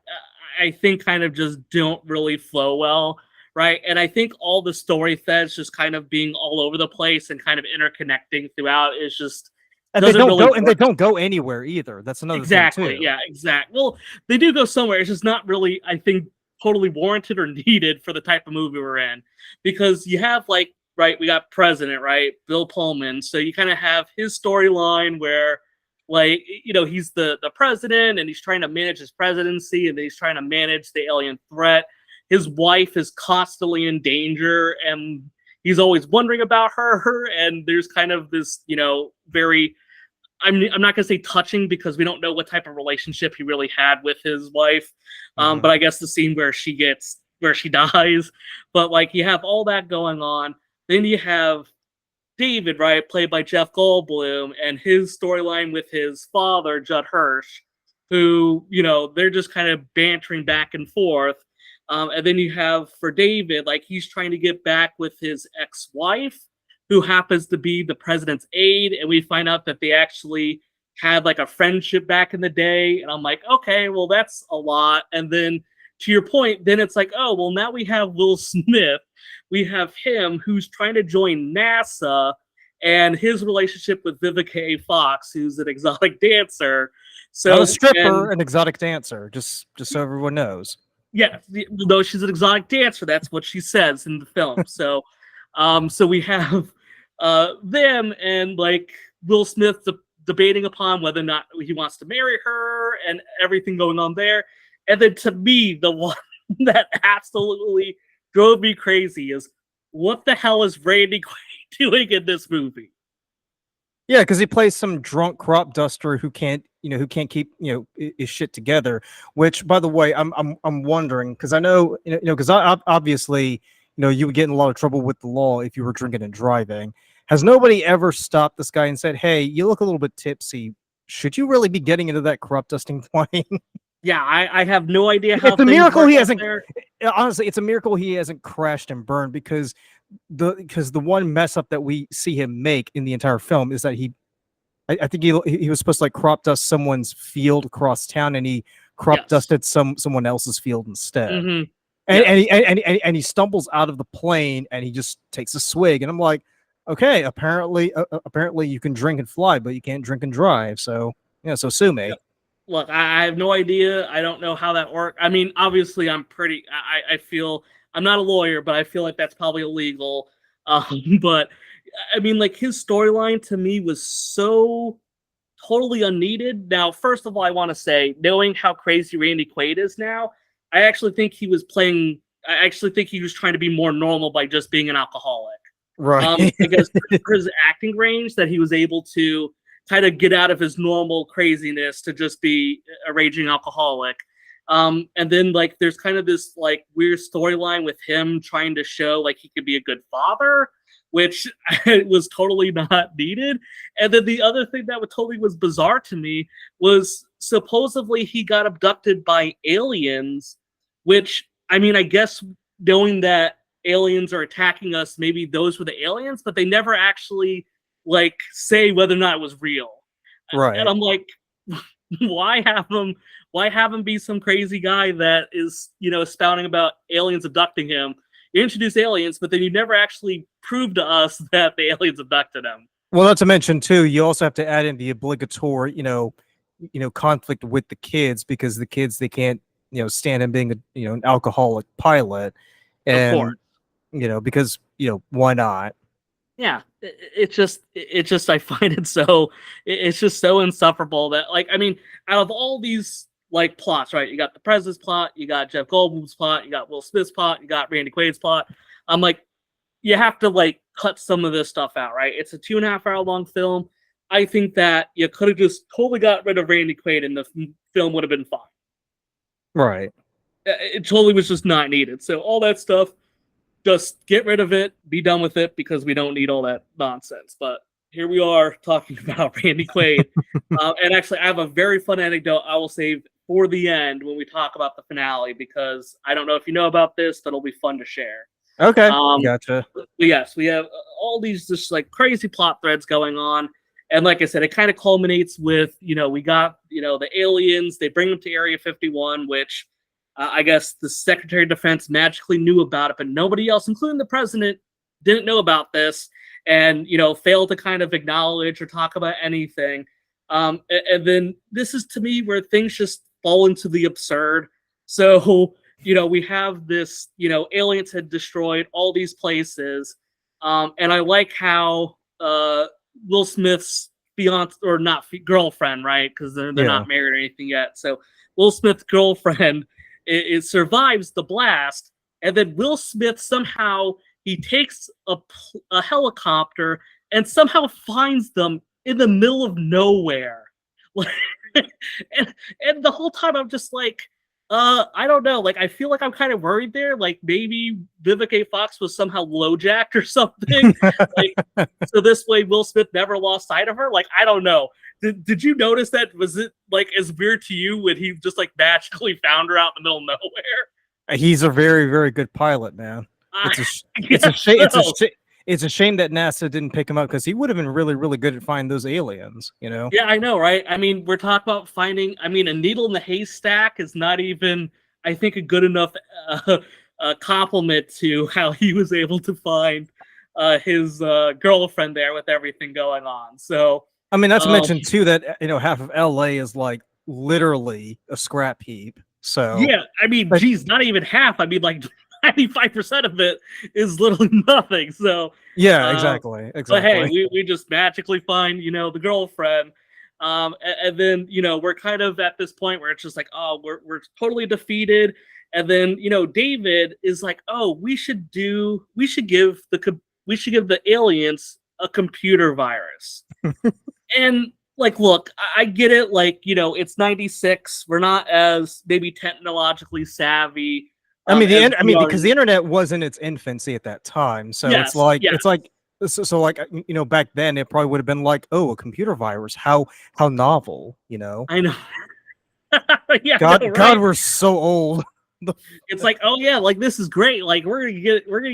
Speaker 7: I think kind of just don't really flow well, right? And I think all the story threads just kind of being all over the place and kind of interconnecting throughout is just
Speaker 1: And they
Speaker 7: doesn't
Speaker 1: don't
Speaker 7: really
Speaker 1: go and they
Speaker 7: work.
Speaker 1: don't go anywhere either. That's another
Speaker 7: Exactly.
Speaker 1: thing too.
Speaker 7: Yeah, exactly. Well, they do go somewhere. It's just not really, I think, totally warranted or needed for the type of movie we're in. Because you have, like, right, we got President, right? Bill Pullman. So you kind of have his storyline where, like, you know, he's the president and he's trying to manage his presidency and he's trying to manage the alien threat. His wife is constantly in danger and he's always wondering about her. And there's kind of this, you know, very, I'm not going to say touching because we don't know what type of relationship he really had with his wife. But I guess the scene where she dies. But, like, you have all that going on. Then you have David, right, played by Jeff Goldblum, and his storyline with his father, Judd Hirsch, who, you know, they're just kind of bantering back and forth. And then you have, for David, like, he's trying to get back with his ex-wife, who happens to be the president's aide, and we find out that they actually had, like, a friendship back in the day, and I'm like, okay, well, that's a lot. And then, to your point, then it's like, oh, well, now we have Will Smith. We have him who's trying to join NASA, and his relationship with Vivica A. Fox, who's an exotic dancer. So
Speaker 1: Not a stripper, an exotic dancer, just so everyone knows.
Speaker 7: Yeah, though she's an exotic dancer, that's what she says in the film. So, so we have them and, like, Will Smith debating upon whether or not he wants to marry her and everything going on there. And then, to me, the one that absolutely drove me crazy is, what the hell is Randy Quaid doing in this movie?
Speaker 1: Yeah, because he plays some drunk crop duster who can't keep his shit together. Which, by the way, I'm wondering, because I know because I obviously you would get in a lot of trouble with the law if you were drinking and driving. Has nobody ever stopped this guy and said, "Hey, you look a little bit tipsy. Should you really be getting into that crop dusting plane?"
Speaker 7: Yeah, I have no idea how.
Speaker 1: It's a miracle he hasn't.
Speaker 7: There.
Speaker 1: Honestly, it's a miracle he hasn't crashed and burned, because the one mess up that we see him make in the entire film is that I think he was supposed to, like, crop dust someone's field across town, and he crop dusted someone else's field instead.
Speaker 7: Mm-hmm.
Speaker 1: And he stumbles out of the plane and he just takes a swig, and I'm like, okay, apparently you can drink and fly, but you can't drink and drive. So so sue me.
Speaker 7: Yep. Look, I have no idea. I don't know how that works. I mean, obviously, I feel, I'm not a lawyer, but I feel like that's probably illegal. But I mean, like, his storyline to me was so totally unneeded. Now, first of all, I want to say, knowing how crazy Randy Quaid is now, I actually think he was trying to be more normal by just being an alcoholic.
Speaker 1: Right.
Speaker 7: Because for his acting range, that he was able to kind of get out of his normal craziness to just be a raging alcoholic. And then, like, there's kind of this, like, weird storyline with him trying to show, like, he could be a good father, which was totally not needed. And then the other thing that totally was bizarre to me was, supposedly he got abducted by aliens, which, I mean, I guess knowing that aliens are attacking us, maybe those were the aliens, but they never actually, like, say whether or not it was real.
Speaker 1: Right.
Speaker 7: And I'm like, why have him be some crazy guy that is, spouting about aliens abducting him? You introduce aliens, but then you never actually prove to us that the aliens abducted him.
Speaker 1: Well, not to mention too, you also have to add in the obligatory, conflict with the kids, because the kids, they can't, stand him being an alcoholic pilot, and
Speaker 7: Of course.
Speaker 1: Because why not?
Speaker 7: Yeah, it's just I find it so, it's just so insufferable that, like, I mean, out of all these, like, plots, right? You got the president's plot, you got Jeff Goldblum's plot, you got Will Smith's plot, you got Randy Quaid's plot. I'm like, you have to, like, cut some of this stuff out, right? It's a 2.5 hour long film. I think that you could have just totally got rid of Randy Quaid and the film would have been fine.
Speaker 1: Right.
Speaker 7: It totally was just not needed. So all that stuff, just get rid of it, be done with it, because we don't need all that nonsense. But here we are talking about Randy Quaid. And actually, I have a very fun anecdote I will save for the end when we talk about the finale, because I don't know if you know about this, but it'll be fun to share.
Speaker 1: Okay, gotcha.
Speaker 7: But yes, we have all these just, like, crazy plot threads going on. And like I said, it kind of culminates with, we got, the aliens, they bring them to Area 51, which I guess the Secretary of Defense magically knew about it, but nobody else, including the president, didn't know about this, and failed to kind of acknowledge or talk about anything. And then this is to me where things just fall into the absurd. So we have this, aliens had destroyed all these places, and I like how Will Smith's fiance or not girlfriend, right? Because they're not married or anything yet. So Will Smith's girlfriend it survives the blast, and then Will Smith somehow he takes a helicopter and somehow finds them in the middle of nowhere. and the whole time I'm just like, I don't know. Like, I feel like I'm kind of worried there. Like, maybe Vivica A. Fox was somehow lowjacked or something. So this way Will Smith never lost sight of her. Like, I don't know. Did you notice that? Was it like as weird to you when he just like magically found her out in the middle of nowhere?
Speaker 1: He's a very, very good pilot, man. It's a shame that NASA didn't pick him up, because he would have been really, really good at finding those aliens,
Speaker 7: Yeah, I know, right? I mean, we're talking about finding, a needle in the haystack is not even, I think, a good enough compliment to how he was able to find his girlfriend there with everything going on. So,
Speaker 1: not to mention too that half of LA is like literally a scrap heap. So
Speaker 7: yeah, geez, not even half. Like 95% of it is literally nothing. So
Speaker 1: yeah, exactly.
Speaker 7: But hey, we just magically find the girlfriend, and then we're kind of at this point where it's just like, oh, we're totally defeated, and then David is like, oh, we should give the aliens a computer virus. And like, look, I get it. Like, it's 96. We're not as maybe technologically savvy.
Speaker 1: Because the internet was in its infancy at that time. So it's like back then it probably would have been like, oh, a computer virus. How novel,
Speaker 7: I know. Yeah.
Speaker 1: God,
Speaker 7: no, right?
Speaker 1: God, we're so old.
Speaker 7: It's like, oh yeah, like this is great. Like we're gonna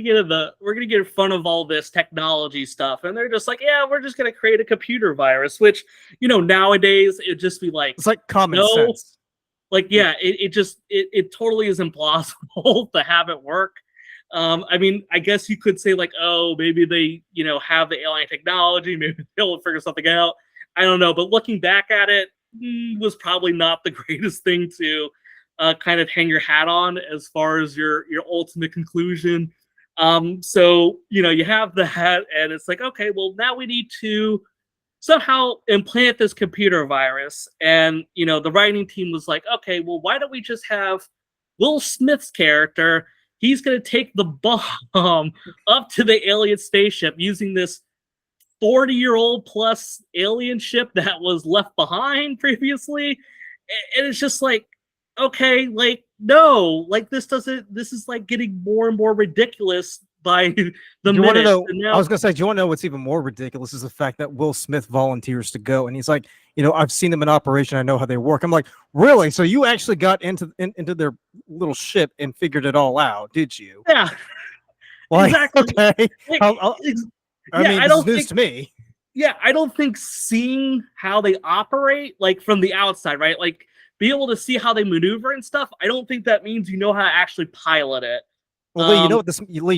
Speaker 7: get in front of all this technology stuff, and they're just like, yeah, we're just gonna create a computer virus, which nowadays it'd just be like,
Speaker 1: it's like common sense.
Speaker 7: Like, yeah, it totally is implausible to have it work. I guess you could say like, oh, maybe they have the alien technology, maybe they'll figure something out. I don't know, but looking back at it, was probably not the greatest thing to kind of hang your hat on as far as your ultimate conclusion. So you have that, and it's like, okay, well, now we need to somehow implant this computer virus. And the writing team was like, okay, well, why don't we just have Will Smith's character? He's going to take the bomb up to the alien spaceship using this 40-year-old plus alien ship that was left behind previously. And it's just like, okay, like, no, like this is like getting more and more ridiculous by the minute.
Speaker 1: I was gonna say, do you want to know what's even more ridiculous is the fact that Will Smith volunteers to go, and he's like, I've seen them in operation, I know how they work. I'm like, really? So you actually got into their little ship and figured it all out, did you?
Speaker 7: Yeah,
Speaker 1: like,
Speaker 7: exactly.
Speaker 1: Okay. I don't think, to me.
Speaker 7: Yeah, I don't think seeing how they operate, like from the outside, right? Like be able to see how they maneuver and stuff. I don't think that means you know how to actually pilot it.
Speaker 1: Well, Lee, you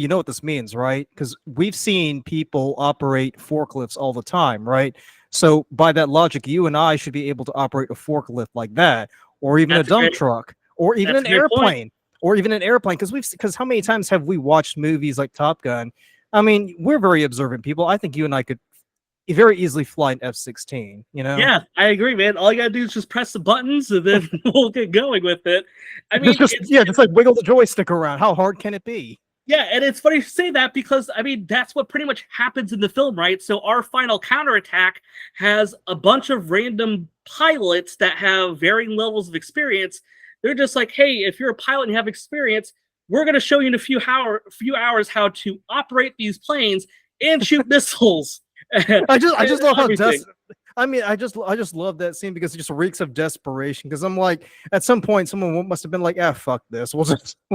Speaker 1: know what this means, right? Because we've seen people operate forklifts all the time, right? So by that logic, you and I should be able to operate a forklift like that, or even a dump truck, or even an airplane, because how many times have we watched movies like Top Gun? We're very observant people. I think you and I could very easily fly an F-16,
Speaker 7: Yeah, I agree, man. All you gotta do is just press the buttons, and then we'll get going with it.
Speaker 1: Just like wiggle the joystick around. How hard can it be?
Speaker 7: Yeah, and it's funny to say that because that's what pretty much happens in the film, right? So our final counterattack has a bunch of random pilots that have varying levels of experience. They're just like, hey, if you're a pilot and you have experience, we're gonna show you in a few hours how to operate these planes and shoot missiles.
Speaker 1: I just love how I just love that scene because it just reeks of desperation. Because I'm like, at some point, someone must have been like, "Ah, fuck this. We'll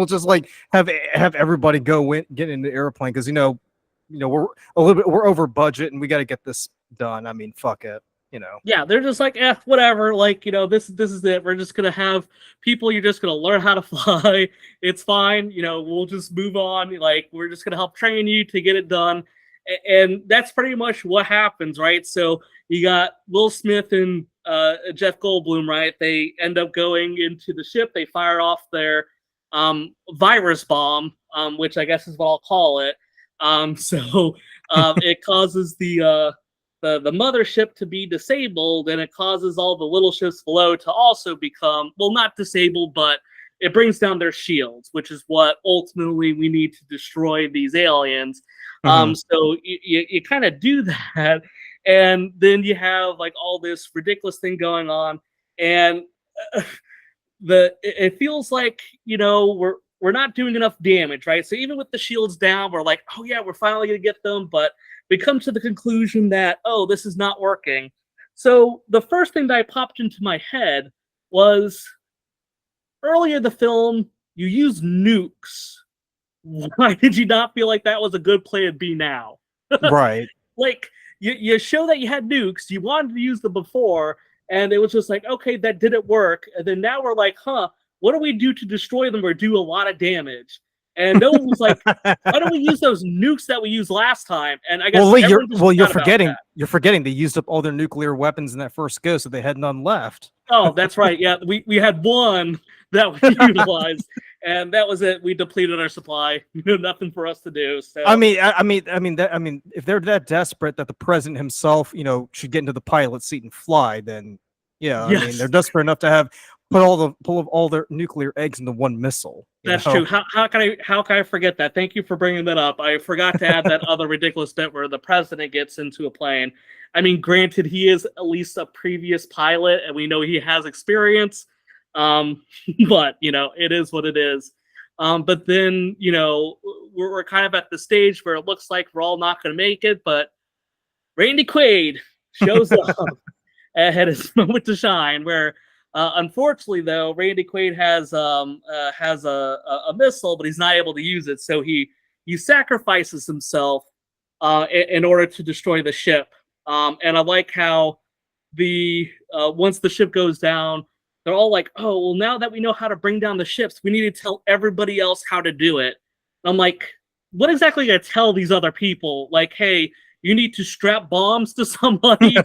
Speaker 1: just like have everybody get in the airplane because we're over budget and we got to get this done. Fuck it." you know.
Speaker 7: Yeah, they're just like, whatever. Like, this is it. We're just gonna have people. You're just gonna learn how to fly. It's fine. We'll just move on. Like, we're just gonna help train you to get it done. And that's pretty much what happens, right? So you got Will Smith and Jeff Goldblum, right? They end up going into the ship. They fire off their virus bomb, which I guess is what I'll call it. So it causes the mothership to be disabled, and it causes all the little ships below to also become, well, not disabled, but it brings down their shields, which is what ultimately we need to destroy these aliens. So you kind of do that, and then you have like all this ridiculous thing going on, and it feels like we're not doing enough damage, right? So even with the shields down, we're like, oh yeah, we're finally gonna get them, but we come to the conclusion that, oh, this is not working. So the first thing that popped into my head was, earlier in the film, you used nukes. Why did you not feel like that was a good plan B now?
Speaker 1: Right.
Speaker 7: Like, you show that you had nukes, you wanted to use them before, and it was just like, okay, that didn't work. And then now we're like, what do we do to destroy them or do a lot of damage? And no one was like, why don't we use those nukes that we used last time? And I guess
Speaker 1: you're forgetting they used up all their nuclear weapons in that first go, so they had none left.
Speaker 7: Oh, that's right. Yeah, we had one that we utilized, and that was it. We depleted our supply. Nothing for us to do. So
Speaker 1: I mean, if they're that desperate that the president himself, should get into the pilot seat and fly, then yeah,
Speaker 7: yes.
Speaker 1: I mean, they're desperate enough to have put all their nuclear eggs into one missile.
Speaker 7: That's true. How can I forget that? Thank you for bringing that up. I forgot to add that other ridiculous bit where the president gets into a plane. I mean, granted, he is at least a previous pilot, and we know he has experience. But it is what it is. But then we're kind of at the stage where it looks like we're all not going to make it. But Randy Quaid shows up and had his moment to shine. Where unfortunately, though, Randy Quaid has a missile, but he's not able to use it. So he sacrifices himself in order to destroy the ship. And I like how once the ship goes down, they're all like, oh, well, now that we know how to bring down the ships, we need to tell everybody else how to do it. And I'm like, what exactly are you going to tell these other people? Like, hey, you need to strap bombs to somebody,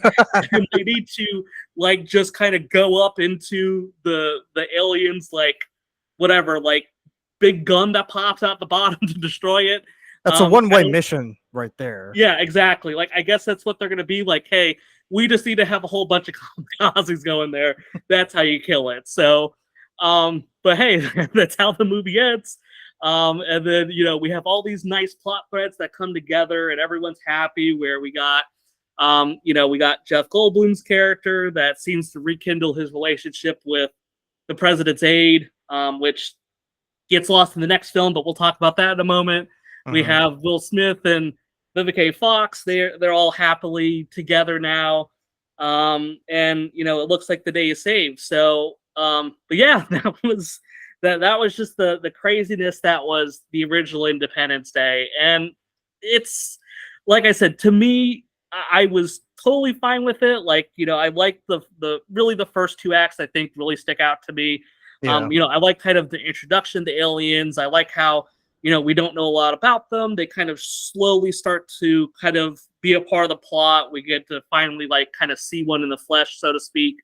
Speaker 7: and they need to like just kind of go up into the aliens, like whatever, like big gun that pops out the bottom to destroy it.
Speaker 1: That's a one-way mission right there.
Speaker 7: Yeah, exactly. Like, I guess that's what they're going to be like. Hey, we just need to have a whole bunch of kamikazes going there. That's how you kill it. So, but hey, that's how the movie ends. And then, we have all these nice plot threads that come together and everyone's happy, where we got Jeff Goldblum's character that seems to rekindle his relationship with the president's aide, which gets lost in the next film, but we'll talk about that in a moment. We have Will Smith and Vivica Fox. They're all happily together now. And it looks like the day is saved. So, but yeah, that was just the craziness that was the original Independence Day. And it's, like I said, to me, I was totally fine with it. Like, I like the first two acts, I think, really stick out to me.
Speaker 1: Yeah.
Speaker 7: I like kind of the introduction to aliens. I like how, we don't know a lot about them. They kind of slowly start to kind of be a part of the plot. We get to finally like kind of see one in the flesh, so to speak.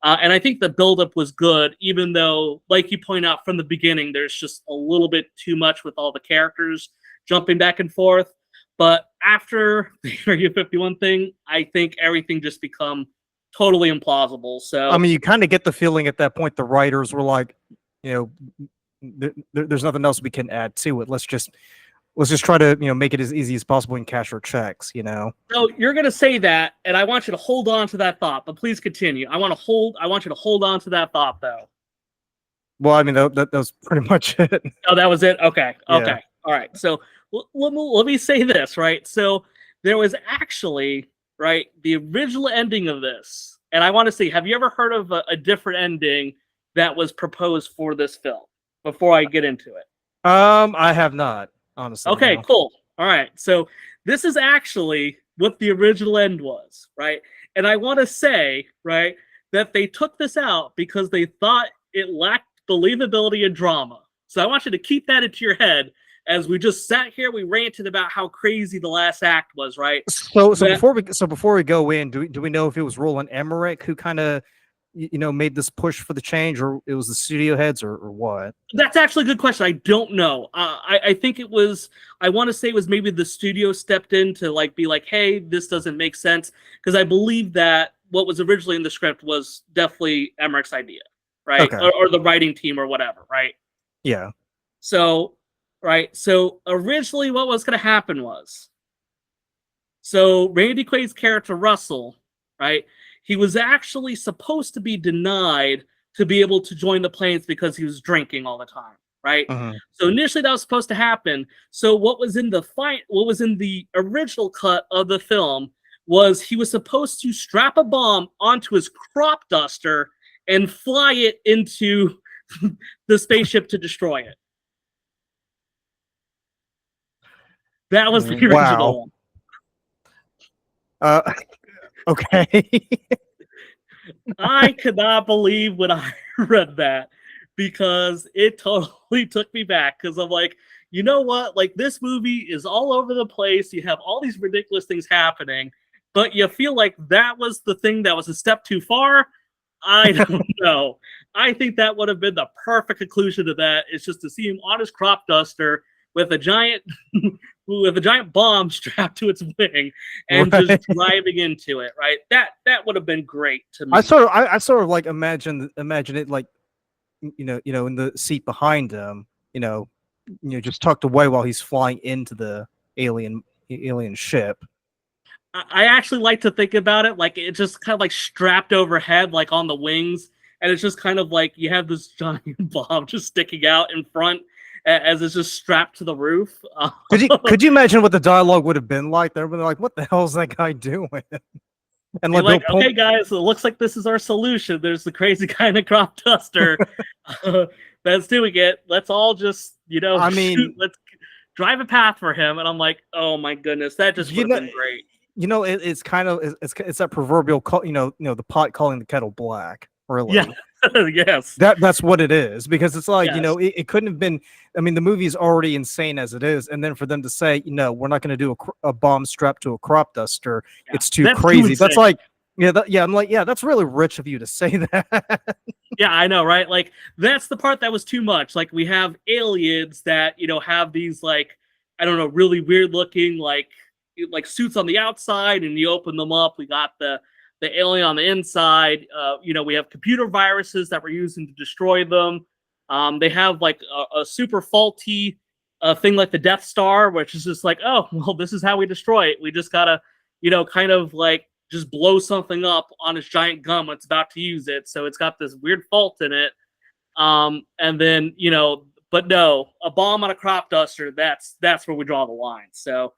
Speaker 7: And I think the buildup was good, even though, like you point out from the beginning, there's just a little bit too much with all the characters jumping back and forth. But after the Area 51 thing, I think everything just become totally implausible. So
Speaker 1: I mean, you kind of get the feeling at that point the writers were like, there's nothing else we can add to it. Let's just try to make it as easy as possible and cash our checks.
Speaker 7: So you're gonna say that, and I want you to hold on to that thought. But please continue. I want you to hold on to that thought, though.
Speaker 1: Well, I mean that was pretty much it.
Speaker 7: Oh, that was it. Okay.
Speaker 1: Yeah.
Speaker 7: All right. So let me say this, right? So there was actually, right, the original ending of this, and I want to see, have you ever heard of a different ending that was proposed for this film? Before I get into it,
Speaker 1: I have not, honestly.
Speaker 7: Okay,
Speaker 1: no.
Speaker 7: cool. All right, so this is actually what the original end was, right? And I want to say, right, that they took this out because they thought it lacked believability and drama. So I want you to keep that into your head as we just sat here, we ranted about how crazy the last act was, right?
Speaker 1: So before we go in, do we know if it was Roland Emmerich who kind of made this push for the change, or it was the studio heads, or what?
Speaker 7: That's actually a good question. I don't know. I think it was. I want to say it was maybe the studio stepped in to like be like, "Hey, this doesn't make sense," because I believe that what was originally in the script was definitely Emmerich's idea, right?
Speaker 1: Okay.
Speaker 7: Or the writing team or whatever, right?
Speaker 1: Yeah.
Speaker 7: So, right. So originally, what was going to happen was, so Randy Quaid's character Russell, right? He was actually supposed to be denied to be able to join the planes because he was drinking all the time, right? So initially that was supposed to happen. So what was in the original cut of the film was he was supposed to strap a bomb onto his crop duster and fly it into the spaceship to destroy it. That was the original one.
Speaker 1: Okay.
Speaker 7: I could not believe when I read that because it totally took me back because I'm like, you know what? Like, this movie is all over the place. You have all these ridiculous things happening, but you feel like that was the thing that was a step too far. I don't know. I think that would have been the perfect conclusion to that. Is just to see him on his crop duster with a giant bomb strapped to its wing and just driving into it, right? That would have been great to me.
Speaker 1: I sort of like imagine it like in the seat behind him, just tucked away while he's flying into the alien ship.
Speaker 7: I actually like to think about it like it's just kind of like strapped overhead, like on the wings, and it's just kind of like you have this giant bomb just sticking out in front as it's just strapped to the roof.
Speaker 1: Could you imagine what the dialogue would have been like? They're like, "What the hell is that guy doing?" And
Speaker 7: like, okay, guys, it looks like this is our solution. There's the crazy kind of crop duster that's doing it. Let's all just, let's drive a path for him. And I'm like, oh my goodness, that just would have been great.
Speaker 1: It's kind of it's that proverbial the pot calling the kettle black. Really?
Speaker 7: Yeah. Yes.
Speaker 1: That's what it is, because it's like, it couldn't have been. I mean, the movie is already insane as it is, and then for them to say, we're not going to do a bomb strapped to a crop duster, it's too crazy. That's like, I'm like, that's really rich of you to say that.
Speaker 7: Yeah, I know, right? Like, that's the part that was too much. Like, we have aliens that have these like, I don't know, really weird looking like suits on the outside, and you open them up, we got the alien on the inside. We have computer viruses that we're using to destroy them. They have like a super faulty thing like the Death Star, which is just like, oh, well, this is how we destroy it. We just gotta, kind of like just blow something up on its giant gun when it's about to use it. So it's got this weird fault in it. And then, but no, a bomb on a crop duster, that's where we draw the line. So,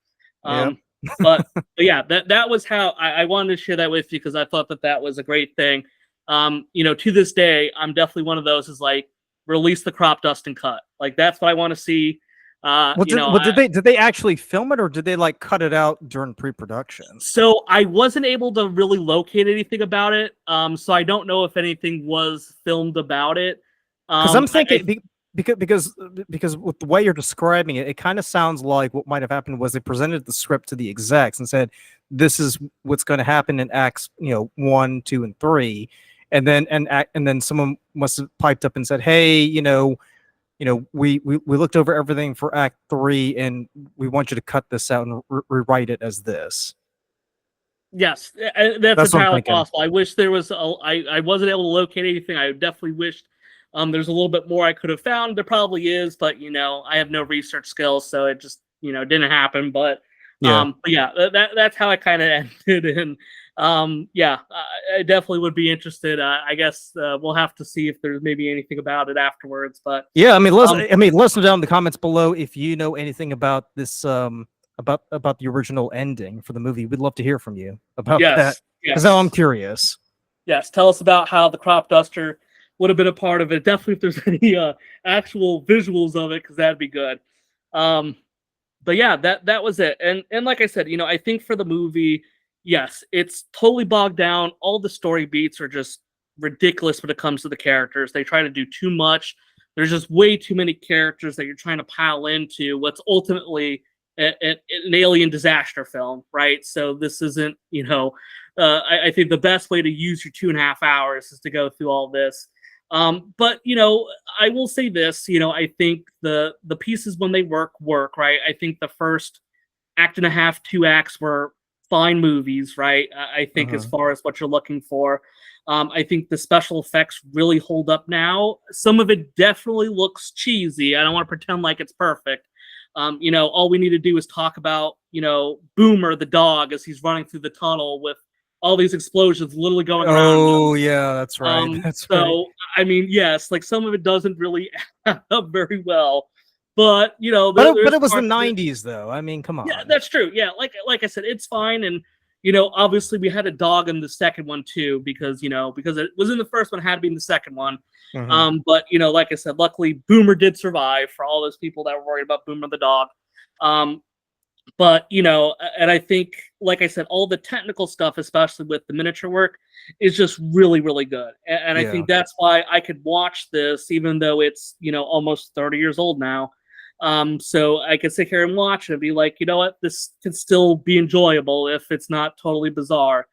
Speaker 7: but yeah, that was how I wanted to share that with you, because I thought that was a great thing. To this day, I'm definitely one of those is like, release the crop dust and cut. Like, that's what I want to see.
Speaker 1: Did they actually film it, or did they like cut it out during pre-production?
Speaker 7: So I wasn't able to really locate anything about it. So I don't know if anything was filmed about it.
Speaker 1: Because I'm thinking, because with the way you're describing it, it kind of sounds like what might have happened was they presented the script to the execs and said, "This is what's going to happen in acts, 1, 2, and 3," and then someone must have piped up and said, "Hey, we looked over everything for Act 3, and we want you to cut this out and rewrite it as this."
Speaker 7: Yes, that's entirely possible. I wish there was. I wasn't able to locate anything. I definitely wished there's a little bit more I could have found. There probably is, but I have no research skills, so it just didn't happen. But that's how it kind of ended. And I definitely would be interested. I guess we'll have to see if there's maybe anything about it afterwards. But
Speaker 1: yeah, let us know down in the comments below if you know anything about this, about the original ending for the movie. We'd love to hear from you about that, because now I'm curious.
Speaker 7: Yes, tell us about how the crop duster would have been a part of it. Definitely, if there's any actual visuals of it, because that'd be good. But yeah, that was it. And like I said, I think for the movie, yes, it's totally bogged down. All the story beats are just ridiculous when it comes to the characters. They try to do too much. There's just way too many characters that you're trying to pile into what's ultimately an alien disaster film, right? So this isn't, I think the best way to use your 2.5 hours is to go through all this. But I will say this, I think the pieces when they work, right? I think the first act and a half, 2 acts were fine movies, right? I think as far as what you're looking for. I think the special effects really hold up now. Some of it definitely looks cheesy. I don't want to pretend like it's perfect. All we need to do is talk about, Boomer the dog as he's running through the tunnel with all these explosions literally going around.
Speaker 1: Oh, yeah, that's right. That's right.
Speaker 7: So, I mean, yes, like some of it doesn't really add up very well. But,
Speaker 1: but it was the 90s, though. I mean, come on.
Speaker 7: Yeah, that's true. Yeah, like I said, it's fine. And, obviously we had a dog in the second one, too, because it was in the first one, had to be in the second one. But, like I said, luckily Boomer did survive for all those people that were worried about Boomer the dog. But, and I think, like I said, all the technical stuff, especially with the miniature work, is just really, really good. And I think that's why I could watch this, even though it's, almost 30 years old now. So I could sit here and watch it and be like, you know what, this can still be enjoyable if it's not totally bizarre.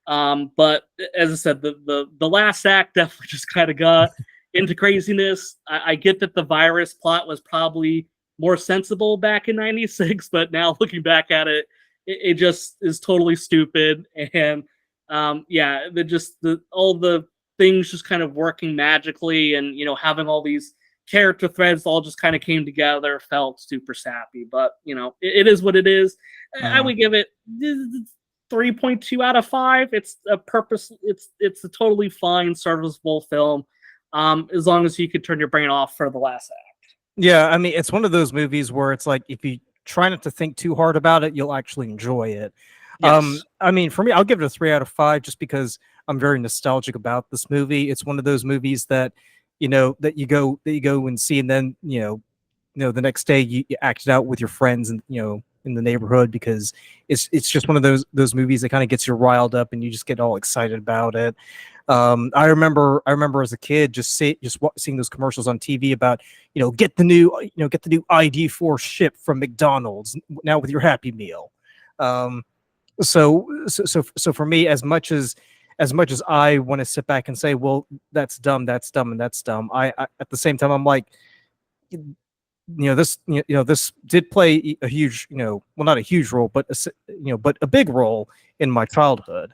Speaker 7: But as I said, the last act definitely just kind of got into craziness. I get that the virus plot was probably more sensible back in 96, but now looking back at it, it just is totally stupid. And all the things just kind of working magically and, having all these character threads all just kind of came together, felt super sappy. But, it is what it is. I would give it 3.2 out of 5. It's a totally fine, serviceable film, as long as you could turn your brain off for the last act.
Speaker 1: Yeah, I mean, it's one of those movies where it's like, if you try not to think too hard about it, you'll actually enjoy it.
Speaker 7: Yes.
Speaker 1: I mean, for me, I'll give it a 3 out of 5 just because I'm very nostalgic about this movie. It's one of those movies that, that you go and see, and then, the next day you act it out with your friends and, in the neighborhood, because it's just one of those movies that kind of gets you riled up and you just get all excited about it. I remember as a kid seeing those commercials on TV about, get the new ID4 ship from McDonald's now with your Happy Meal. So for me, as much as I want to sit back and say, well, that's dumb, and that's dumb, I at the same time, I'm like, this did play a huge, well, not a huge role, but a big role in my childhood.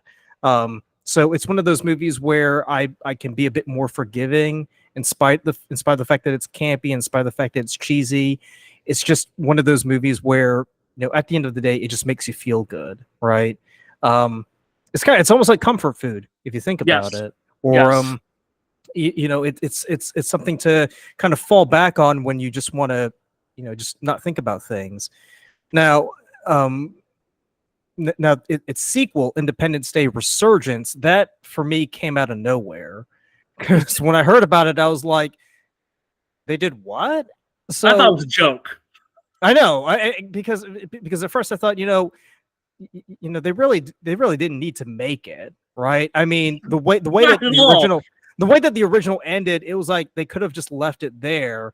Speaker 1: So it's one of those movies where I can be a bit more forgiving in spite of the fact that it's campy, in spite of the fact that it's cheesy. It's just one of those movies where, at the end of the day, it just makes you feel good, right? It's almost like comfort food if you think about it, or it's something to kind of fall back on when you just want to, just not think about things. Now, its sequel, Independence Day: Resurgence, that for me came out of nowhere, because when I heard about it, I was like, "They did what?" So
Speaker 7: I thought it was a joke.
Speaker 1: I know, because at first I thought, they really didn't need to make it, right? I mean, the way that the original ended, it was like they could have just left it there,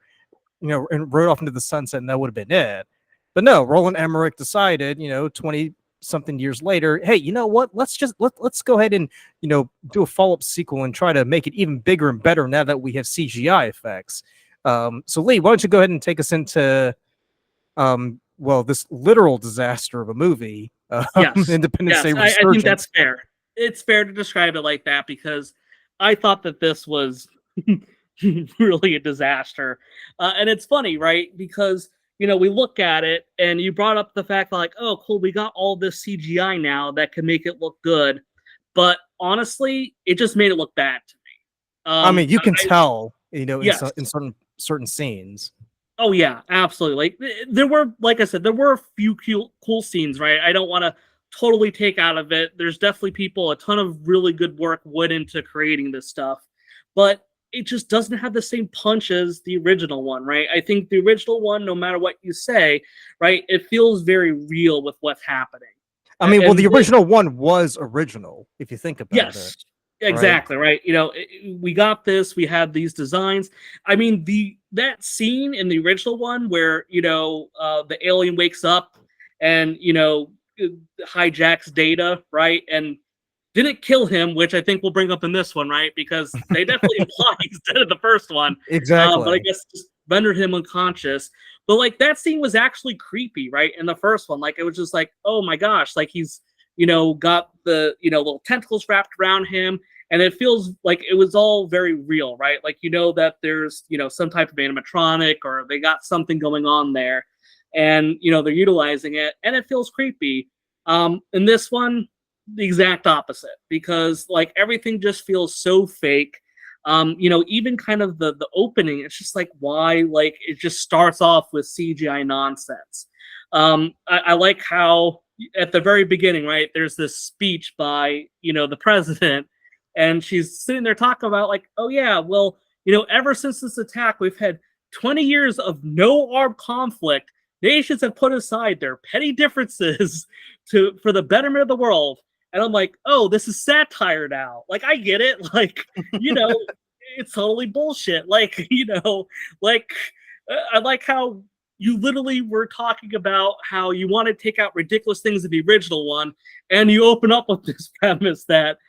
Speaker 1: and rode off into the sunset, and that would have been it. But no, Roland Emmerich decided, 20-something years later, hey, you know what? Let's go ahead and, do a follow-up sequel and try to make it even bigger and better now that we have CGI effects. So Lee, why don't you go ahead and take us into, this literal disaster of a movie, Independence Day: Resurgence.
Speaker 7: I think that's fair. It's fair to describe it like that, because I thought that this was really a disaster. And it's funny, right? Because, we look at it, and you brought up the fact that, like, oh, cool, we got all this CGI now that can make it look good. But honestly, it just made it look bad to me.
Speaker 1: I mean, you can tell, in certain scenes.
Speaker 7: Oh, yeah, absolutely. Like, there were, like I said, there were a few cool scenes, right? I don't want to totally take out of it. There's definitely a ton of really good work went into creating this stuff. But it just doesn't have the same punch as the original one, right? I think the original one, no matter what you say, right, it feels very real with what's happening.
Speaker 1: I mean, well,
Speaker 7: And
Speaker 1: the original one was original, if you think about
Speaker 7: yes,
Speaker 1: it.
Speaker 7: exactly right. You know, we got this. We had these designs. I mean, that scene in the original one where the alien wakes up and hijacks Data, right, and didn't kill him, which I think we'll bring up in this one, right, because they definitely imply he's dead in the first one.
Speaker 1: Exactly.
Speaker 7: But I guess just rendered him unconscious. But like that scene was actually creepy, right? In the first one, like it was just like, oh my gosh, like he's got the little tentacles wrapped around him, and it feels like it was all very real, right? Like that there's some type of animatronic or they got something going on there, and they're utilizing it, and it feels creepy. In this one, the exact opposite, because like everything just feels so fake. Even kind of the opening, it's just like, why? Like it just starts off with CGI nonsense. I like how at the very beginning, right, there's this speech by the president, and she's sitting there talking about like, oh yeah, well, ever since this attack, we've had 20 years of no armed conflict. Nations have put aside their petty differences for the betterment of the world. And I'm like, oh, this is satire now. Like, I get it. Like, it's totally bullshit. Like, I like how you literally were talking about how you want to take out ridiculous things in the original one, and you open up with this premise that,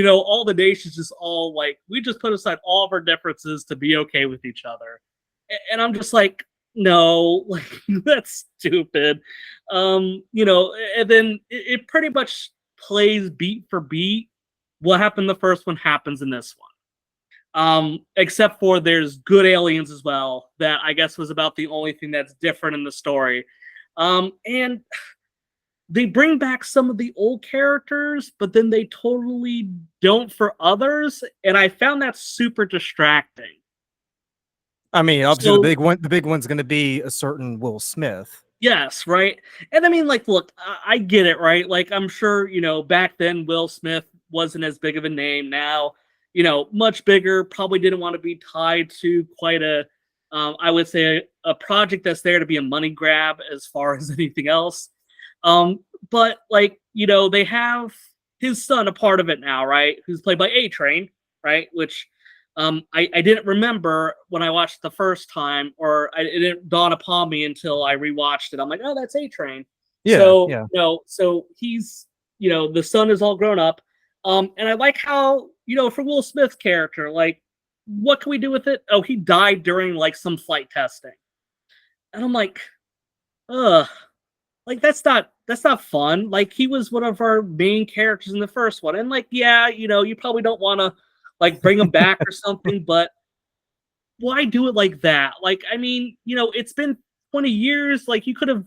Speaker 7: all the nations just all like, we just put aside all of our differences to be okay with each other. And I'm just like, no, like, that's stupid. And then it pretty much plays beat for beat. What happened in the first one happens in this one. Except for there's good aliens as well. That I guess was about the only thing that's different in the story. And they bring back some of the old characters, but then they totally don't for others. And I found that super distracting.
Speaker 1: I mean, obviously the big one's going to be a certain Will Smith.
Speaker 7: Yes, right. And I mean, like, look, I get it, right? Like, I'm sure, back then Will Smith wasn't as big of a name. Now, much bigger, probably didn't want to be tied to quite I would say a project that's there to be a money grab as far as anything else. But like, they have his son a part of it now, right? Who's played by A-Train, right? Which I didn't remember when I watched the first time, or it didn't dawn upon me until I rewatched it. I'm like, oh, that's A-Train.
Speaker 1: Yeah.
Speaker 7: So,
Speaker 1: yeah.
Speaker 7: So he's, the son is all grown up. And I like how, for Will Smith's character, like, what can we do with it? Oh, he died during like some flight testing. And I'm like, like that's not fun. Like he was one of our main characters in the first one. And like, yeah, you probably don't want to like bring him back or something, but why do it like that? Like, I mean, it's been 20 years. Like you could have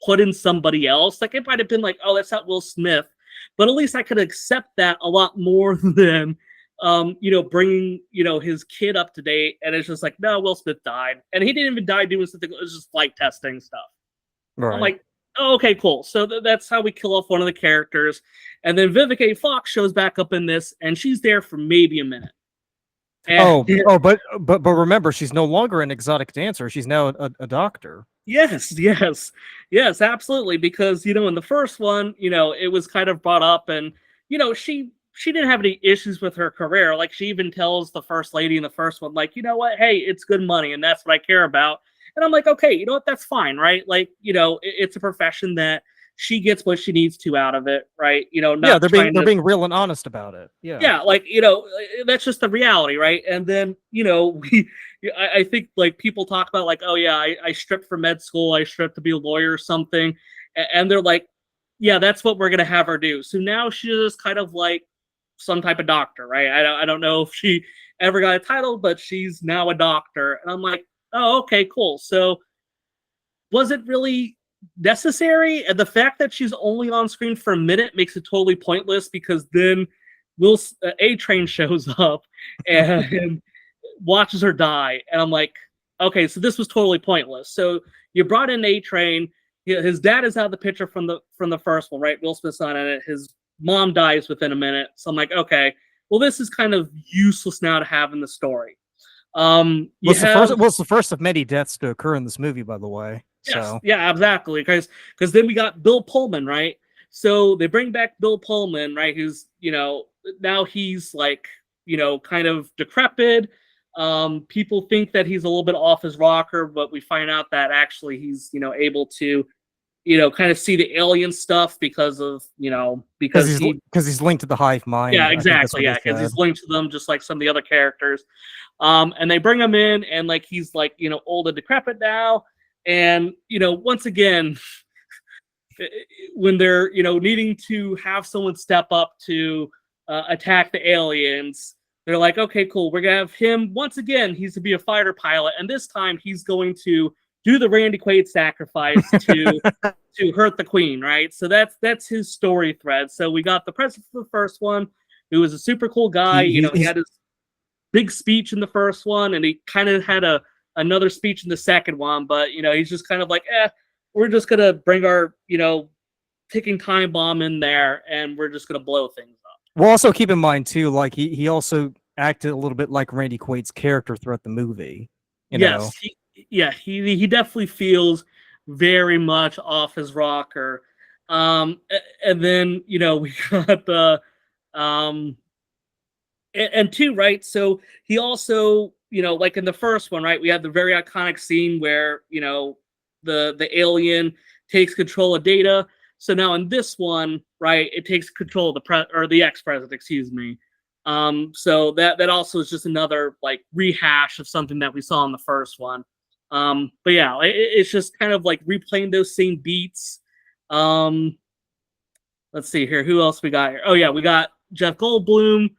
Speaker 7: put in somebody else. Like it might have been like, oh, that's not Will Smith, but at least I could accept that a lot more than, bringing, his kid up to date. And it's just like, no, Will Smith died. And he didn't even die doing something. It was just flight testing stuff.
Speaker 1: Right.
Speaker 7: I'm like, oh, okay, cool. So that's how we kill off one of the characters. And then Vivica A. Fox shows back up in this, and she's there for maybe a minute. And,
Speaker 1: but remember, she's no longer an exotic dancer. She's now a doctor.
Speaker 7: Yes, absolutely. Because, in the first one, it was kind of brought up, and, she didn't have any issues with her career. Like, she even tells the first lady in the first one, like, you know what? Hey, it's good money, and that's what I care about. And I'm like, okay, you know what? That's fine, right? Like, it's a profession that she gets what she needs to out of it, right?
Speaker 1: They're being real and honest about it.
Speaker 7: Yeah, like, that's just the reality, right? And then, I think like people talk about like, oh yeah, I stripped for med school, I stripped to be a lawyer or something, and they're like, yeah, that's what we're gonna have her do. So now she's just kind of like some type of doctor, right? I don't know if she ever got a title, but she's now a doctor, and I'm like, oh, okay, cool. So was it really necessary? And the fact that she's only on screen for a minute makes it totally pointless, because then A-Train shows up and watches her die, and I'm like, okay, so this was totally pointless. So you brought in A-Train, his dad is out of the picture from the first one, right? Will Smith's not in it. His mom dies within a minute, so I'm like, okay, well, this is kind of useless now to have in the story.
Speaker 1: It's the first of many deaths to occur in this movie, by the way.
Speaker 7: Yes,
Speaker 1: so
Speaker 7: yeah, exactly. Because then we got Bill Pullman, right? So they bring back Bill Pullman, right? Who's, now he's like, kind of decrepit. People think that he's a little bit off his rocker, but we find out that actually he's, able to, kind of see the alien stuff because of, because
Speaker 1: he's linked to the hive mind.
Speaker 7: Yeah, exactly. Yeah, because he's linked to them just like some of the other characters. And they bring him in, and like he's like, old and decrepit now. And, once again, when they're, needing to have someone step up to attack the aliens, they're like, okay, cool. We're gonna have him once again. He's to be a fighter pilot, and this time he's going to do the Randy Quaid sacrifice to hurt the Queen, right? So that's his story thread. So we got the president for the first one, who was a super cool guy. He had his big speech in the first one, and he kind of had another speech in the second one, but he's just kind of like, we're just gonna bring our ticking time bomb in there, and we're just gonna blow things up.
Speaker 1: Well, also keep in mind too, like he also acted a little bit like Randy Quaid's character throughout the movie.
Speaker 7: Yes, he definitely feels very much off his rocker. And then we got the and two, right? So he also, like in the first one, right? We had the very iconic scene where the alien takes control of Data. So now in this one, right, it takes control of the ex-president, excuse me. So that also is just another like rehash of something that we saw in the first one. But yeah, it's just kind of like replaying those same beats. Let's see here, who else we got here? Oh yeah, we got Jeff Goldblum.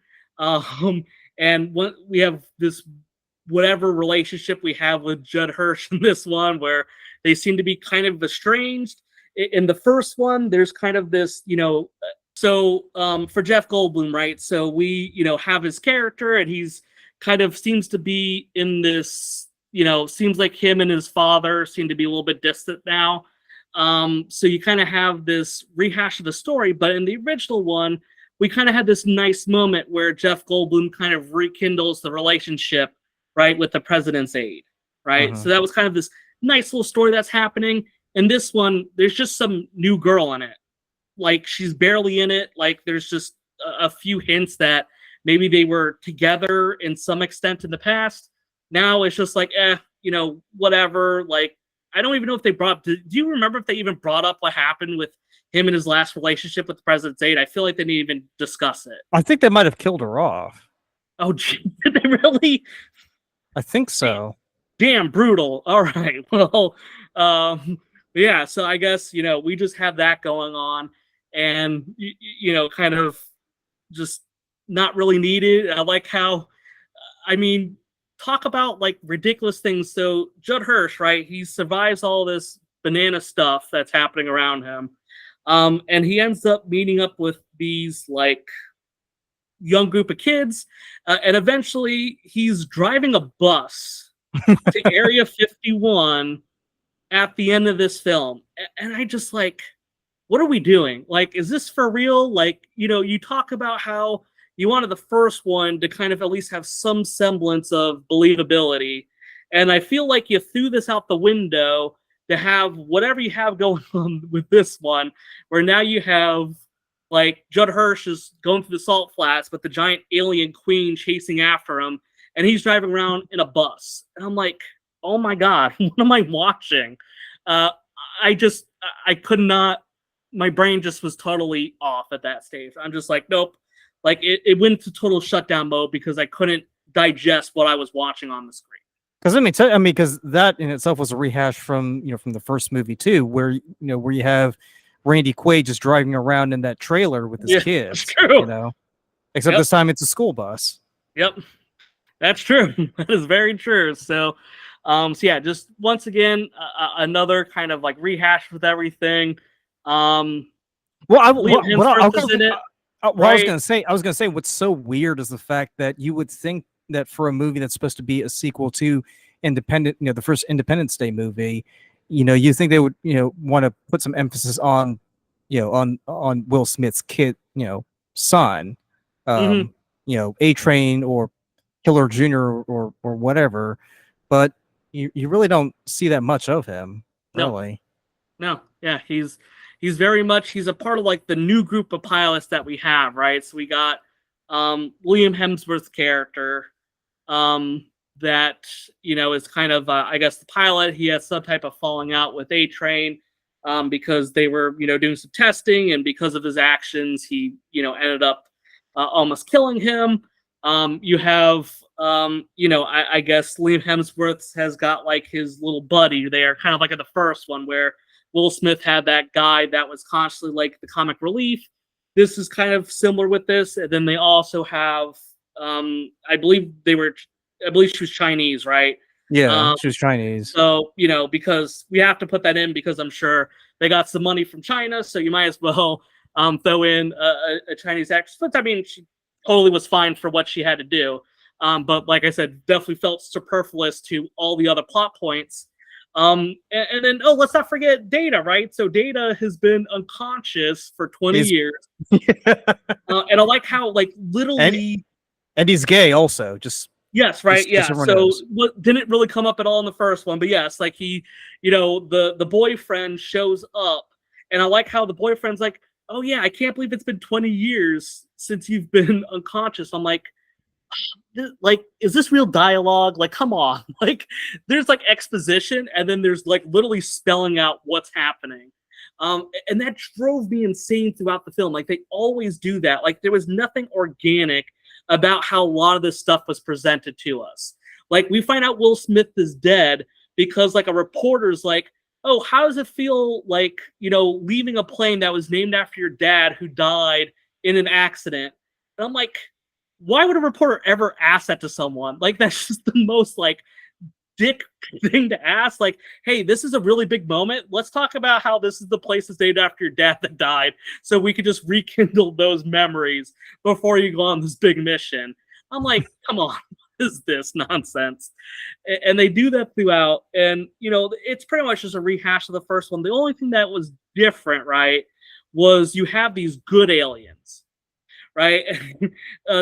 Speaker 7: And we have this whatever relationship we have with Judd Hirsch in this one, where they seem to be kind of estranged. In the first one, there's kind of this, so for Jeff Goldblum, right? So we, have his character, and he's kind of seems to be in this, seems like him and his father seem to be a little bit distant now. So you kind of have this rehash of the story, but in the original one, we kind of had this nice moment where Jeff Goldblum kind of rekindles the relationship, right, with the president's aide, right?
Speaker 1: Uh-huh.
Speaker 7: So that was kind of this nice little story that's happening. In this one, there's just some new girl in it. Like, she's barely in it. Like, there's just a few hints that maybe they were together in some extent in the past. Now it's just like, whatever. Like, I don't even know if they do you remember if they even brought up what happened with him and his last relationship with the president's aide? I feel like they didn't even discuss it.
Speaker 1: I think they might have killed her off.
Speaker 7: Oh, gee, did they really?
Speaker 1: I think so.
Speaker 7: Damn brutal. All right. Well, yeah, so I guess, we just have that going on, and, kind of just not really needed. I like how, talk about like ridiculous things. So Judd Hirsch, right? He survives all this banana stuff that's happening around him. And he ends up meeting up with these like young group of kids. And eventually he's driving a bus to Area 51 at the end of this film. And I just like, what are we doing? Like, is this for real? Like, you talk about how you wanted the first one to kind of at least have some semblance of believability. And I feel like you threw this out the window to have whatever you have going on with this one, where now you have like Judd Hirsch is going through the salt flats with the giant alien queen chasing after him, and he's driving around in a bus. And I'm like, oh my God, what am I watching? I could not, my brain just was totally off at that stage. I'm just like, nope. Like it went to total shutdown mode because I couldn't digest what I was watching on the screen.
Speaker 1: Because because that in itself was a rehash from from the first movie too, where where you have Randy Quaid just driving around in that trailer with his kids.
Speaker 7: That's true.
Speaker 1: Except this time it's a school bus.
Speaker 7: Yep, that's true. That is very true. So yeah, just once again another kind of like rehash with everything. I was gonna say, what's so weird is the fact that you would think that for a movie that's supposed to be a sequel to the first Independence Day movie, you think they would, want to put some emphasis on, on Will Smith's kid, son, A-Train or Killer Jr. or whatever, but you really don't see that much of him, really. No, yeah, he's very much he's a part of like the new group of pilots that we have, right? So we got Liam Hemsworth's character, that is kind of I guess the pilot. He has some type of falling out with A Train, because they were doing some testing, and because of his actions, he ended up almost killing him. You have I guess Liam Hemsworth has got like his little buddy there, kind of like in the first one where Will Smith had that guy that was constantly like the comic relief. This is kind of similar with this. And then they also have, I believe she was Chinese, right?
Speaker 1: Yeah, she was Chinese.
Speaker 7: So, because we have to put that in because I'm sure they got some money from China. So you might as well throw in a Chinese actress. But I mean, she totally was fine for what she had to do. But like I said, definitely felt superfluous to all the other plot points. And then, let's not forget Data, right? So Data has been unconscious for 20 years. And I like how, like, literally...
Speaker 1: And he's gay also, just...
Speaker 7: Yes, right, yeah. So what didn't really come up at all in the first one, but yes, like he, the boyfriend shows up, and I like how the boyfriend's like, oh yeah, I can't believe it's been 20 years since you've been unconscious. I'm like, is this real dialogue? Like, come on. Like, there's like exposition, and then there's like literally spelling out what's happening. And that drove me insane throughout the film. Like, they always do that. Like, there was nothing organic about how a lot of this stuff was presented to us. Like, we find out Will Smith is dead because like a reporter's like, oh, how does it feel like, leaving a plane that was named after your dad who died in an accident? And I'm like, why would a reporter ever ask that to someone? Like, that's just the most like dick thing to ask. Like, hey, this is a really big moment. Let's talk about how this is the place that's named after your dad that died, so we could just rekindle those memories before you go on this big mission. I'm like, come on, what is this nonsense? And they do that throughout, and it's pretty much just a rehash of the first one. The only thing that was different, right, was you have these good aliens. Right.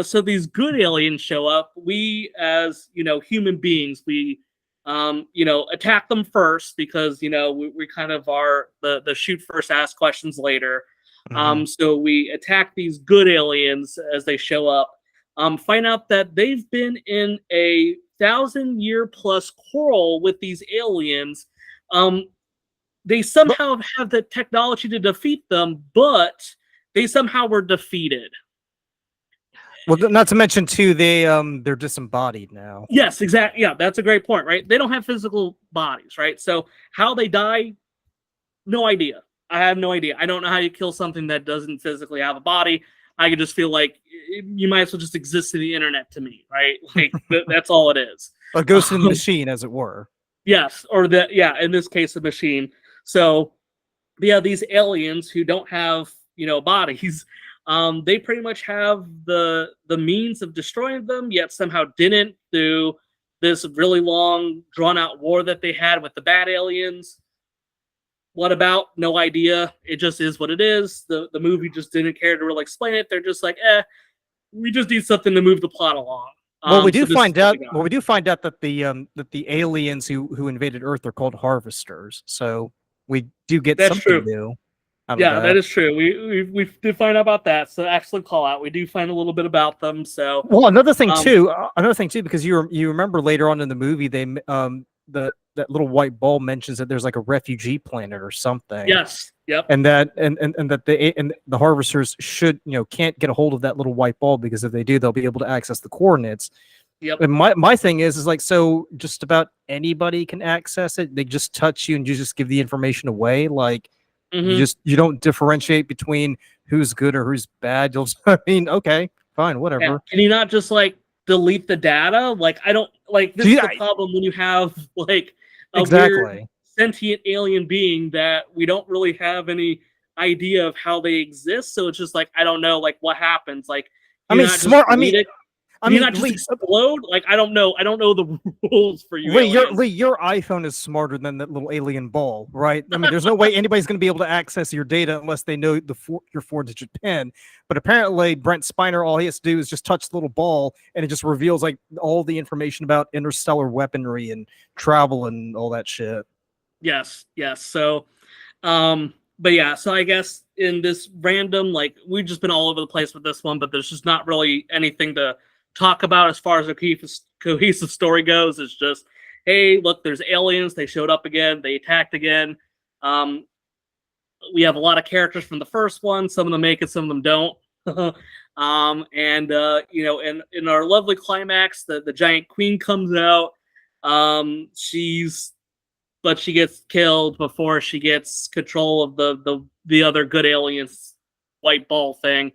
Speaker 7: So these good aliens show up. We, as human beings, we attack them first because we kind of are the shoot first, ask questions later. So we attack these good aliens as they show up. Find out that they've been in a 1,000-year+ quarrel with these aliens. They somehow have the technology to defeat them, but they somehow were defeated.
Speaker 1: Well, not to mention too, they're disembodied now.
Speaker 7: Yes, exactly. Yeah, that's a great point, right? They don't have physical bodies, right? So how they die, no idea. I have no idea. I don't know how you kill something that doesn't physically have a body. I could just feel like you might as well just exist in the internet to me, right? Like that's all it is.
Speaker 1: A ghost in the machine, as it were.
Speaker 7: Yes, or in this case, a machine. So, yeah, these aliens who don't have bodies. They pretty much have the means of destroying them, yet somehow didn't through this really long, drawn-out war that they had with the bad aliens. What about? No idea. It just is what it is. The movie just didn't care to really explain it. They're just like, we just need something to move the plot along.
Speaker 1: Well, we do find out. Well, we do find out that the aliens who invaded Earth are called harvesters. So we do get something new.
Speaker 7: Yeah, that is true. We did find out about that. So excellent call out. We do find a little bit about them. So
Speaker 1: another thing too, because you remember later on in the movie they that little white ball mentions that there's like a refugee planet or something.
Speaker 7: Yes. Yep.
Speaker 1: And that the harvesters can't get a hold of that little white ball, because if they do, they'll be able to access the coordinates.
Speaker 7: Yep.
Speaker 1: And my thing is like, so just about anybody can access it. They just touch you and you just give the information away. Like, you don't differentiate between who's good or who's bad. Okay, fine, whatever.
Speaker 7: Yeah. Can you not just like delete the data? Like, I don't like this is the problem when you have like a weird sentient alien being that we don't really have any idea of how they exist. So it's just like, I don't know, like what happens. Like, just explode? Like, I don't know. I don't know the rules for you.
Speaker 1: Lee, your iPhone is smarter than that little alien ball, right? I mean, there's no way anybody's going to be able to access your data unless they know your 4-digit PIN. But apparently, Brent Spiner, all he has to do is just touch the little ball, and it just reveals like all the information about interstellar weaponry and travel and all that shit.
Speaker 7: Yes. So, But yeah, so I guess in this random, like, we've just been all over the place with this one, but there's just not really anything to talk about as far as a cohesive story goes. It's just, hey, look, there's aliens. They showed up again. They attacked again. We have a lot of characters from the first one. Some of them make it, some of them don't. You know, in our lovely climax, the giant queen comes out. But she gets killed before she gets control of the other good aliens white ball thing.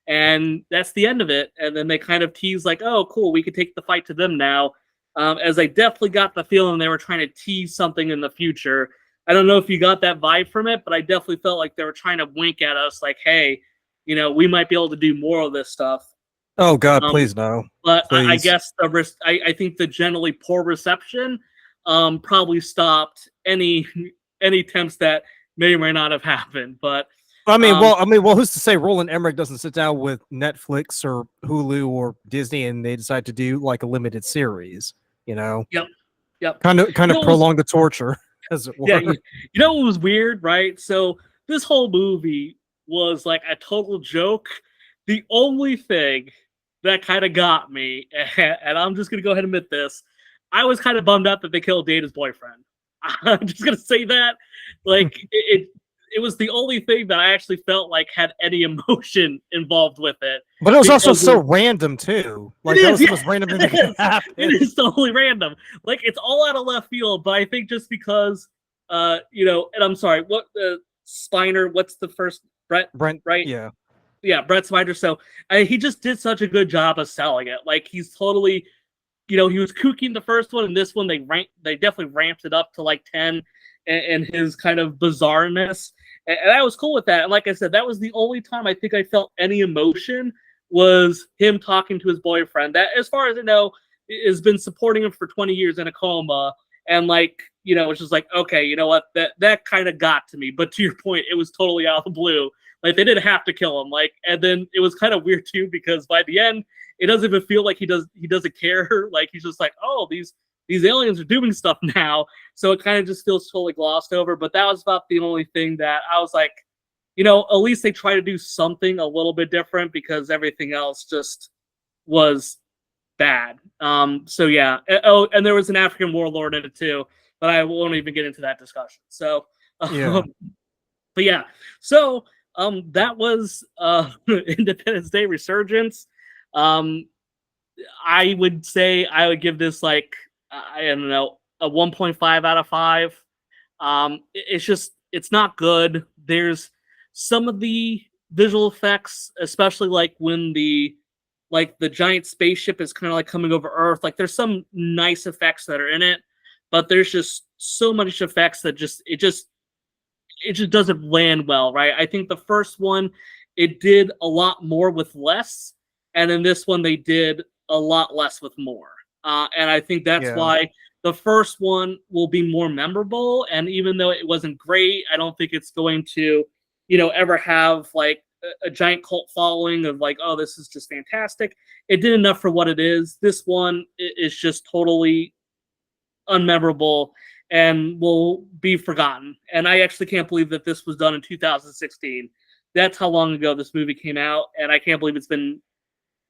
Speaker 7: And that's the end of it. And then they kind of tease like, oh, cool, we could take the fight to them now. As I definitely got the feeling they were trying to tease something in the future. I don't know if you got that vibe from it, but I definitely felt like they were trying to wink at us like, hey, you know, we might be able to do more of this stuff.
Speaker 1: Oh God, please no.
Speaker 7: But
Speaker 1: Please.
Speaker 7: I guess I think the generally poor reception probably stopped any attempts that may or may not have happened. But
Speaker 1: well, who's to say Roland Emmerich doesn't sit down with Netflix or Hulu or Disney and they decide to do like a limited series? You know.
Speaker 7: Yep.
Speaker 1: Kind of prolong the torture, as it were.
Speaker 7: Yeah, you know what was weird, right? So this whole movie was like a total joke. The only thing that kind of got me, and I'm just gonna go ahead and admit this, I was kind of bummed out that they killed Data's boyfriend. I'm just gonna say that, like it was the only thing that I actually felt like had any emotion involved with it.
Speaker 1: But it was also so random too. Like that was the most random thing that could happen.
Speaker 7: It is totally random. Like it's all out of left field. But I think just because, you know, and I'm sorry, what Spiner? What's the first Brent? Right? Yeah, Brett Spiner. So he just did such a good job of selling it. Like he's totally. You know, he was kooky in the first one, and this one they definitely ramped it up to like 10 and his kind of bizarreness. And I was cool with that. And like I said, that was the only time I think I felt any emotion was him talking to his boyfriend. That, as far as I know, has been supporting him for 20 years in a coma. And like, you know, it's just like, okay, you know what? That kind of got to me. But to your point, it was totally out of the blue. Like they didn't have to kill him. Like, and then it was kind of weird too, because by the end, it doesn't even feel like he doesn't care. Like he's just like, oh, these aliens are doing stuff now. So it kind of just feels totally glossed over. But that was about the only thing that I was like, you know, at least they try to do something a little bit different, because everything else just was bad. So yeah. Oh, and there was an African warlord in it too, but I won't even get into that discussion. So
Speaker 1: Yeah.
Speaker 7: But yeah. So that was Independence Day Resurgence. I would say I would give this like I don't know, a 1.5 out of 5. It's not good. There's some of the visual effects, especially like when the giant spaceship is kind of like coming over Earth. Like there's some nice effects that are in it, but there's just so much effects that it just doesn't land well, right? I think the first one, it did a lot more with less. And in this one, they did a lot less with more. And I think that's why the first one will be more memorable. And even though it wasn't great, I don't think it's going to, you know, ever have like a giant cult following of like, oh, this is just fantastic. It did enough for what it is. This one is just totally unmemorable and will be forgotten. And I actually can't believe that this was done in 2016. That's how long ago this movie came out. And I can't believe it's been,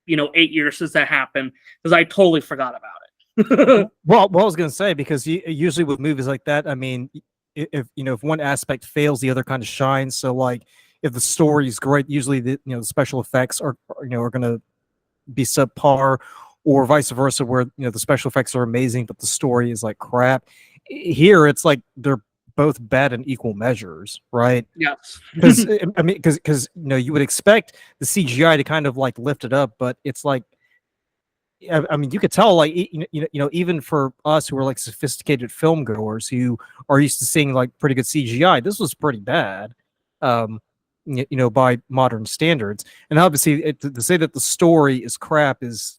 Speaker 7: you know, 8 years since that happened, because I totally forgot about it.
Speaker 1: Well, I was going to say, because usually with movies like that, I mean, if one aspect fails, the other kind of shines. So like if the story is great, usually the special effects are going to be subpar, or vice versa, where the special effects are amazing but the story is like crap. Here it's like they're both bad in equal measures, right?
Speaker 7: Yes.
Speaker 1: Because I mean, because you would expect the CGI to kind of like lift it up, but it's like, I mean, you could tell, like, even for us who are like sophisticated film goers who are used to seeing like pretty good CGI, this was pretty bad, by modern standards. And obviously, to say that the story is crap is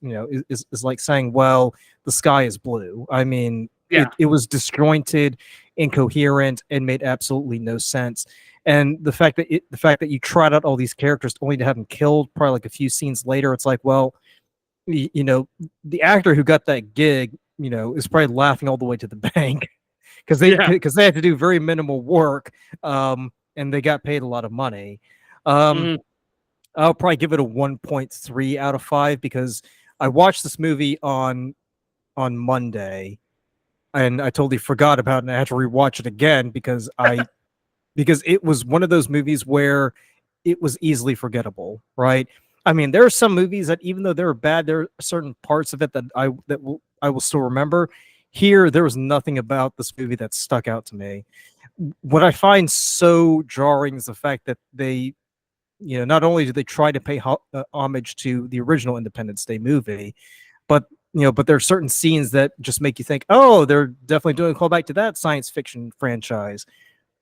Speaker 1: like saying, well, the sky is blue. I mean, it was disjointed, incoherent, and made absolutely no sense. And the fact that you tried out all these characters only to have them killed probably like a few scenes later, it's like, well, the actor who got that gig, is probably laughing all the way to the bank, because they had to do very minimal work, and they got paid a lot of money. I'll probably give it a 1.3 out of 5 because I watched this movie on Monday, and I totally forgot about it, and I had to rewatch it again because because it was one of those movies where it was easily forgettable, right? I mean, there are some movies that even though they're bad, there are certain parts of it that I will still remember. Here, there was nothing about this movie that stuck out to me. What I find so jarring is the fact that they, not only do they try to pay homage to the original Independence Day movie, but but there are certain scenes that just make you think, oh, they're definitely doing a callback to that science fiction franchise.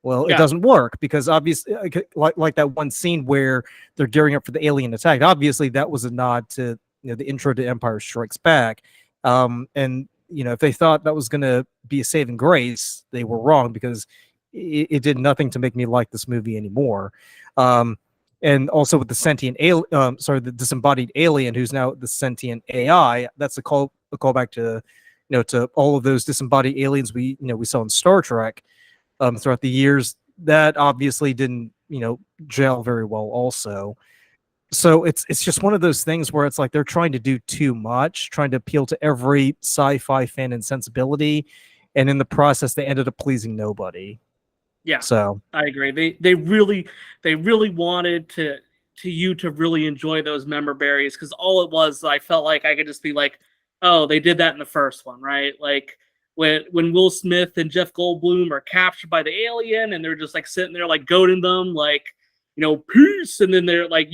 Speaker 1: Well, it doesn't work because obviously, like that one scene where they're gearing up for the alien attack. Obviously, that was a nod to the intro to Empire Strikes Back. And if they thought that was going to be a saving grace, they were wrong because it did nothing to make me like this movie anymore. And also with the the disembodied alien who's now the sentient AI. That's a callback to to all of those disembodied aliens we saw in Star Trek. Throughout the years, that obviously didn't, gel very well also. So it's just one of those things where it's like they're trying to do too much, trying to appeal to every sci-fi fan and sensibility, and in the process, they ended up pleasing nobody.
Speaker 7: Yeah,
Speaker 1: so
Speaker 7: I agree. They really wanted you to really enjoy those member berries because all it was, I felt like I could just be like, oh, they did that in the first one, right? Like when Will Smith and Jeff Goldblum are captured by the alien and they're just like sitting there like goading them like peace, and then they're like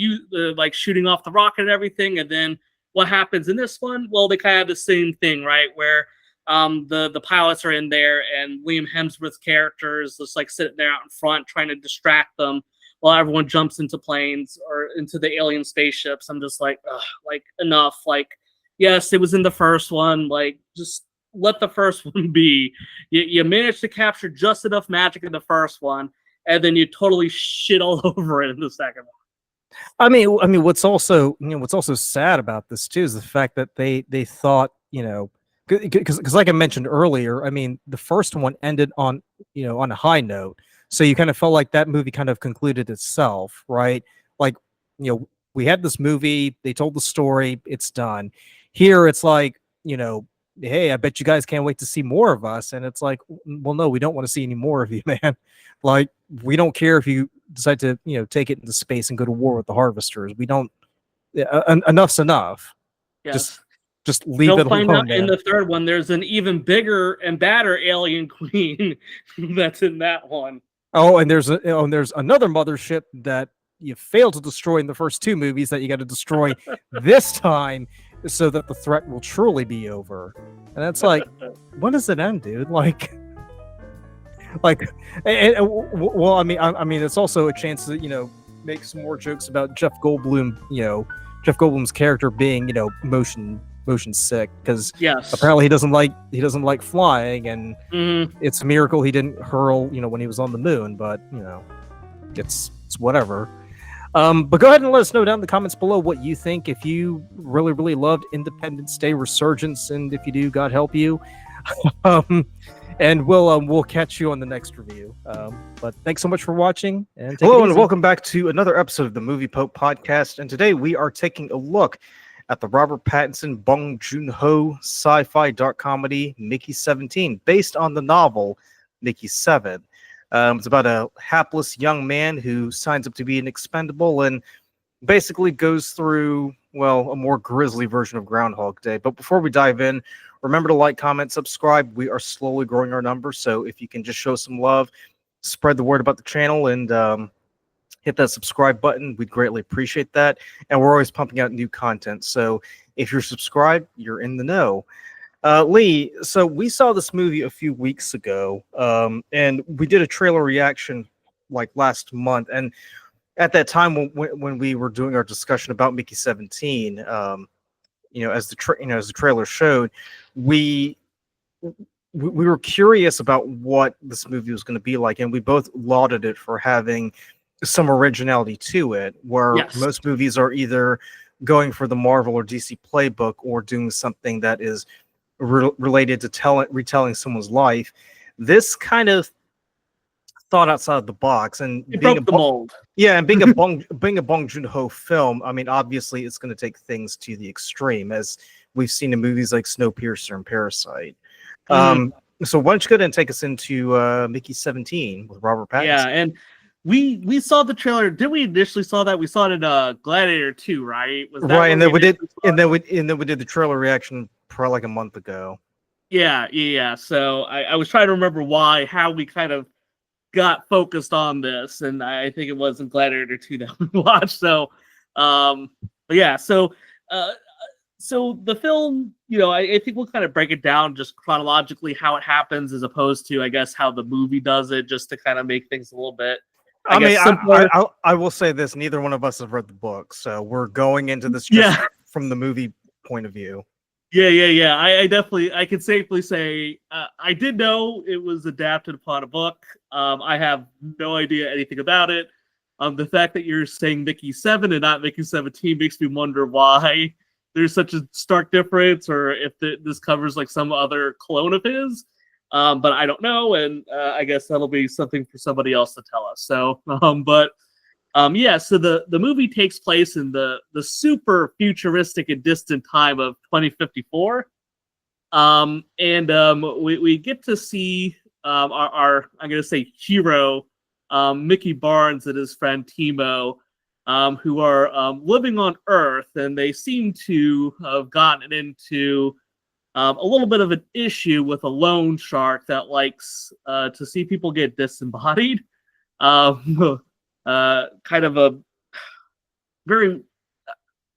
Speaker 7: like shooting off the rocket and everything, and then what happens in this one? Well, they kind of have the same thing, right? Where the pilots are in there and Liam Hemsworth's character is just like sitting there out in front trying to distract them while everyone jumps into planes or into the alien spaceships. I'm just like, ugh, like enough. Like, yes, it was in the first one. Like, just let the first one be. You managed to capture just enough magic in the first one, and then you totally shit all over it in the second one.
Speaker 1: I mean, what's also sad about this too is the fact that they thought because like I mentioned earlier, I mean, the first one ended on on a high note, so you kind of felt like that movie kind of concluded itself, right? Like we had this movie, they told the story, it's done. Here, it's like hey, I bet you guys can't wait to see more of us. And it's like, well, no, we don't want to see any more of you, man. Like, we don't care if you decide to, take it into space and go to war with the harvesters. We don't, enough's enough.
Speaker 7: Yes.
Speaker 1: Just leave
Speaker 7: They'll
Speaker 1: it
Speaker 7: find
Speaker 1: alone.
Speaker 7: out in the third one, there's an even bigger and badder alien queen that's in that one.
Speaker 1: Oh, and there's another mothership that you failed to destroy in the first two movies that you got to destroy this time, so that the threat will truly be over. And that's like, when does it end, dude? Well, I mean, it's also a chance to make some more jokes about Jeff Goldblum. Jeff Goldblum's character being motion sick because apparently he doesn't like flying, and it's a miracle he didn't hurl when he was on the moon. But it's whatever. But go ahead and let us know down in the comments below what you think. If you really, really loved Independence Day Resurgence, and if you do, God help you. And we'll catch you on the next review. But thanks so much for watching. And hello, and welcome back to another episode of the Movie Pope Podcast. And today we are taking a look at the Robert Pattinson, Bong Joon-ho sci-fi dark comedy Mickey 17, based on the novel Mickey 7. It's about a hapless young man who signs up to be an expendable and basically goes through, well, a more grisly version of Groundhog Day. But before we dive in, remember to like, comment, subscribe. We are slowly growing our numbers, so if you can just show some love, spread the word about the channel, and hit that subscribe button, we'd greatly appreciate that. And we're always pumping out new content, so if you're subscribed, you're in the know. Lee, so we saw this movie a few weeks ago, and we did a trailer reaction like last month. And at that time, when we were doing our discussion about Mickey 17, as the trailer showed, we were curious about what this movie was going to be like, and we both lauded it for having some originality to it, where most movies are either going for the Marvel or DC playbook or doing something that is related to retelling someone's life. This kind of thought outside the box, and
Speaker 7: It
Speaker 1: being
Speaker 7: broke the mold.
Speaker 1: yeah, and being a Bong Joon-ho film, I mean, obviously it's going to take things to the extreme, as we've seen in movies like Snowpiercer and Parasite. So why don't you go ahead and take us into Mickey 17 with Robert Pattinson?
Speaker 7: Yeah, and we saw the trailer. Did we initially saw that? We saw it in Gladiator 2, right? Was that
Speaker 1: Right, and
Speaker 7: when
Speaker 1: then we did,
Speaker 7: initially saw it?
Speaker 1: and then we did the trailer reaction probably like a month ago.
Speaker 7: Yeah. So I was trying to remember how we kind of got focused on this, and I think it was in Gladiator 2 that we watched. So, but yeah, so the film, I think we'll kind of break it down just chronologically how it happens, as opposed to, I guess, how the movie does it, just to kind of make things a little bit.
Speaker 1: I mean,
Speaker 7: simpler.
Speaker 1: I will say this: neither one of us have read the book, so we're going into this just from the movie point of view.
Speaker 7: Yeah. I can safely say I did know it was adapted upon a book. I have no idea anything about it. The fact that you're saying Mickey 7 and not Mickey 17 makes me wonder why there's such a stark difference, or if this covers like some other clone of his. But I don't know, and I guess that'll be something for somebody else to tell us. So, yeah, so the movie takes place in the super futuristic and distant time of 2054. We get to see our I'm going to say hero, Mickey Barnes and his friend Timo, who are living on Earth, and they seem to have gotten into a little bit of an issue with a loan shark that likes to see people get disembodied. Kind of a very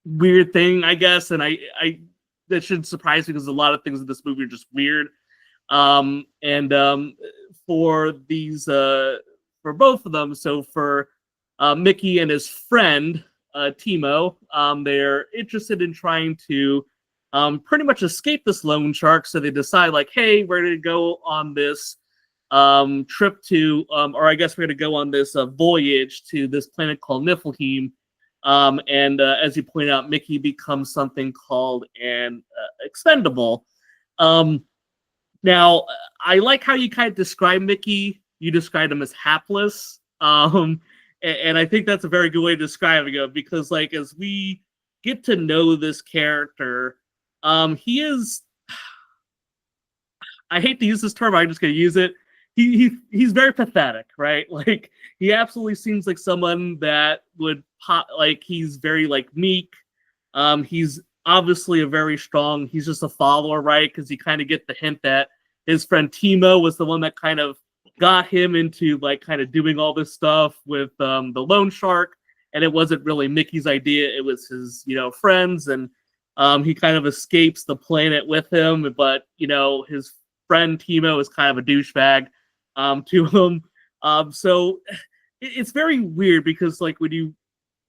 Speaker 7: weird thing, I guess, and I that shouldn't surprise me, because a lot of things in this movie are just weird. For these for both of them, so for Mickey and his friend Timo, they're interested in trying to pretty much escape this loan shark. So they decide, like, hey, we're going to go on this trip to, or I guess we're going to go on this voyage to this planet called Niflheim. As you point out, Mickey becomes something called an expendable. Now, I like how you kind of describe Mickey. You described him as hapless. And I think that's a very good way of describing him, because, like, as we get to know this character, he is, I hate to use this term, I'm just going to use it. He's very pathetic, right? Like, he absolutely seems like someone that would like, he's very, like, meek. He's obviously he's just a follower, right? Because you kind of get the hint that his friend Timo was the one that kind of got him into, like, kind of doing all this stuff with the loan shark, and it wasn't really Mickey's idea. It was his, friends, and he kind of escapes the planet with him, but, his friend Timo is kind of a douchebag to him. So it's very weird, because, like, when you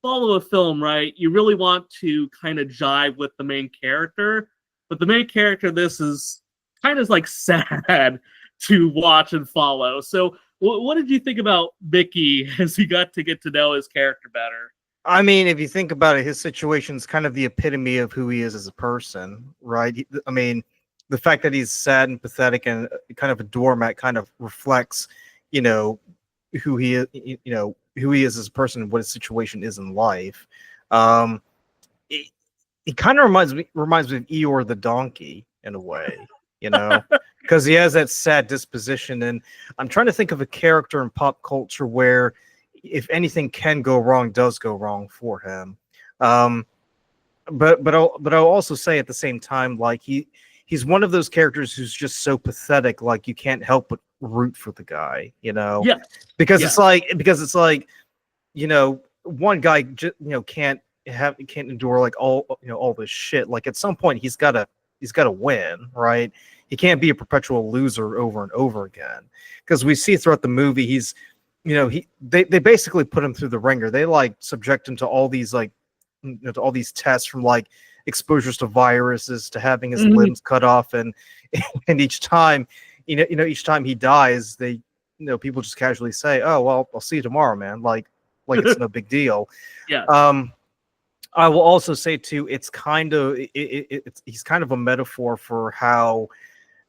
Speaker 7: follow a film, right, you really want to kind of jive with the main character, but the main character, this is kind of like sad to watch and follow. So what did you think about Mickey as you got to get to know his character better?
Speaker 1: I mean, if you think about it, his situation is kind of the epitome of who he is as a person, right? I mean, the fact that he's sad and pathetic and kind of a doormat kind of reflects, who he is, who he is as a person and what his situation is in life. It kind of reminds me of Eeyore the donkey in a way, because he has that sad disposition. And I'm trying to think of a character in pop culture where, if anything can go wrong, does go wrong for him. But I'll also say at the same time, like, he's one of those characters who's just so pathetic, like, you can't help but root for the guy,
Speaker 7: Yeah.
Speaker 1: because it's like, one guy just, can't endure, like, all this shit. Like, at some point he's got to win, right? He can't be a perpetual loser over and over again, because we see throughout the movie they basically put him through the ringer. They, like, subject him to all these, like, to all these tests, from, like, exposures to viruses to having his limbs cut off, and each time each time he dies, they people just casually say, oh, well, I'll see you tomorrow, man, like it's no big deal.
Speaker 7: Yeah.
Speaker 1: I will also say too, it's kind of he's kind of a metaphor for how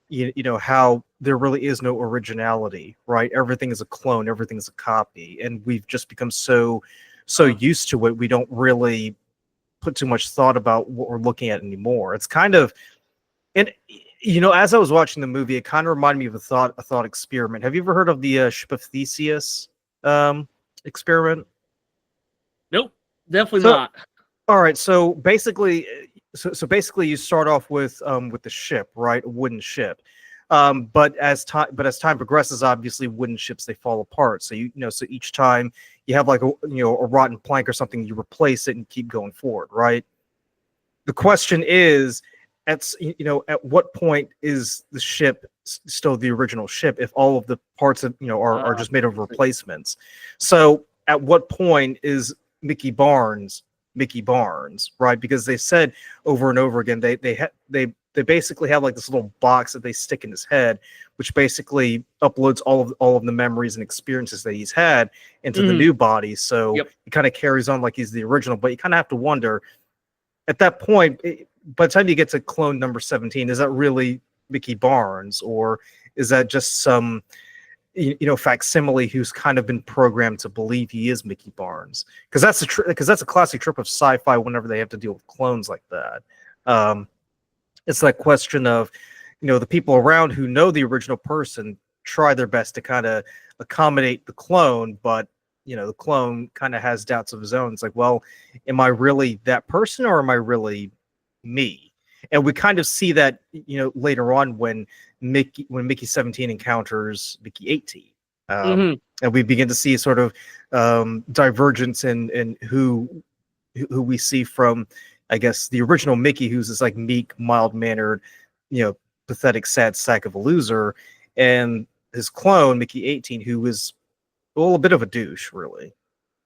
Speaker 1: you know how there really is no originality, right? Everything is a clone, everything is a copy, and we've just become so used to it, we don't really put too much thought about what we're looking at anymore. It's kind of, and you know, as I was watching the movie, it kind of reminded me of a thought experiment. Have you ever heard of the Ship of Theseus experiment?
Speaker 7: Nope, definitely
Speaker 1: So,
Speaker 7: not.
Speaker 1: all right, so basically, basically, you start off with the ship, right? A wooden ship. But as time progresses, obviously, wooden ships they fall apart. So you know, so each time you have like a rotten plank or something, you replace it and keep going forward, right? The question is, at what point is the ship still the original ship if all of the parts of are just made of replacements? So at what point is Mickey Barnes, right? Because they said over and over again they basically have like this little box that they stick in his head, which basically uploads all of the memories and experiences that he's had into the new body. So he kind of carries on like he's the original, but you kind of have to wonder at that point, by the time you get to clone number 17, is that really Mickey Barnes, or is that just some facsimile who's kind of been programmed to believe he is Mickey Barnes? Because that's a classic trope of sci-fi whenever they have to deal with clones like that. It's that question of the people around who know the original person try their best to kind of accommodate the clone, but the clone kind of has doubts of his own. It's like, well, am I really that person, or am I really me? And we kind of see that later on when Mickey 17 encounters Mickey 18, and we begin to see sort of divergence in who we see from, I guess, the original Mickey, who's this like meek, mild-mannered, pathetic, sad sack of a loser, and his clone Mickey 18, who is a bit of a douche, really.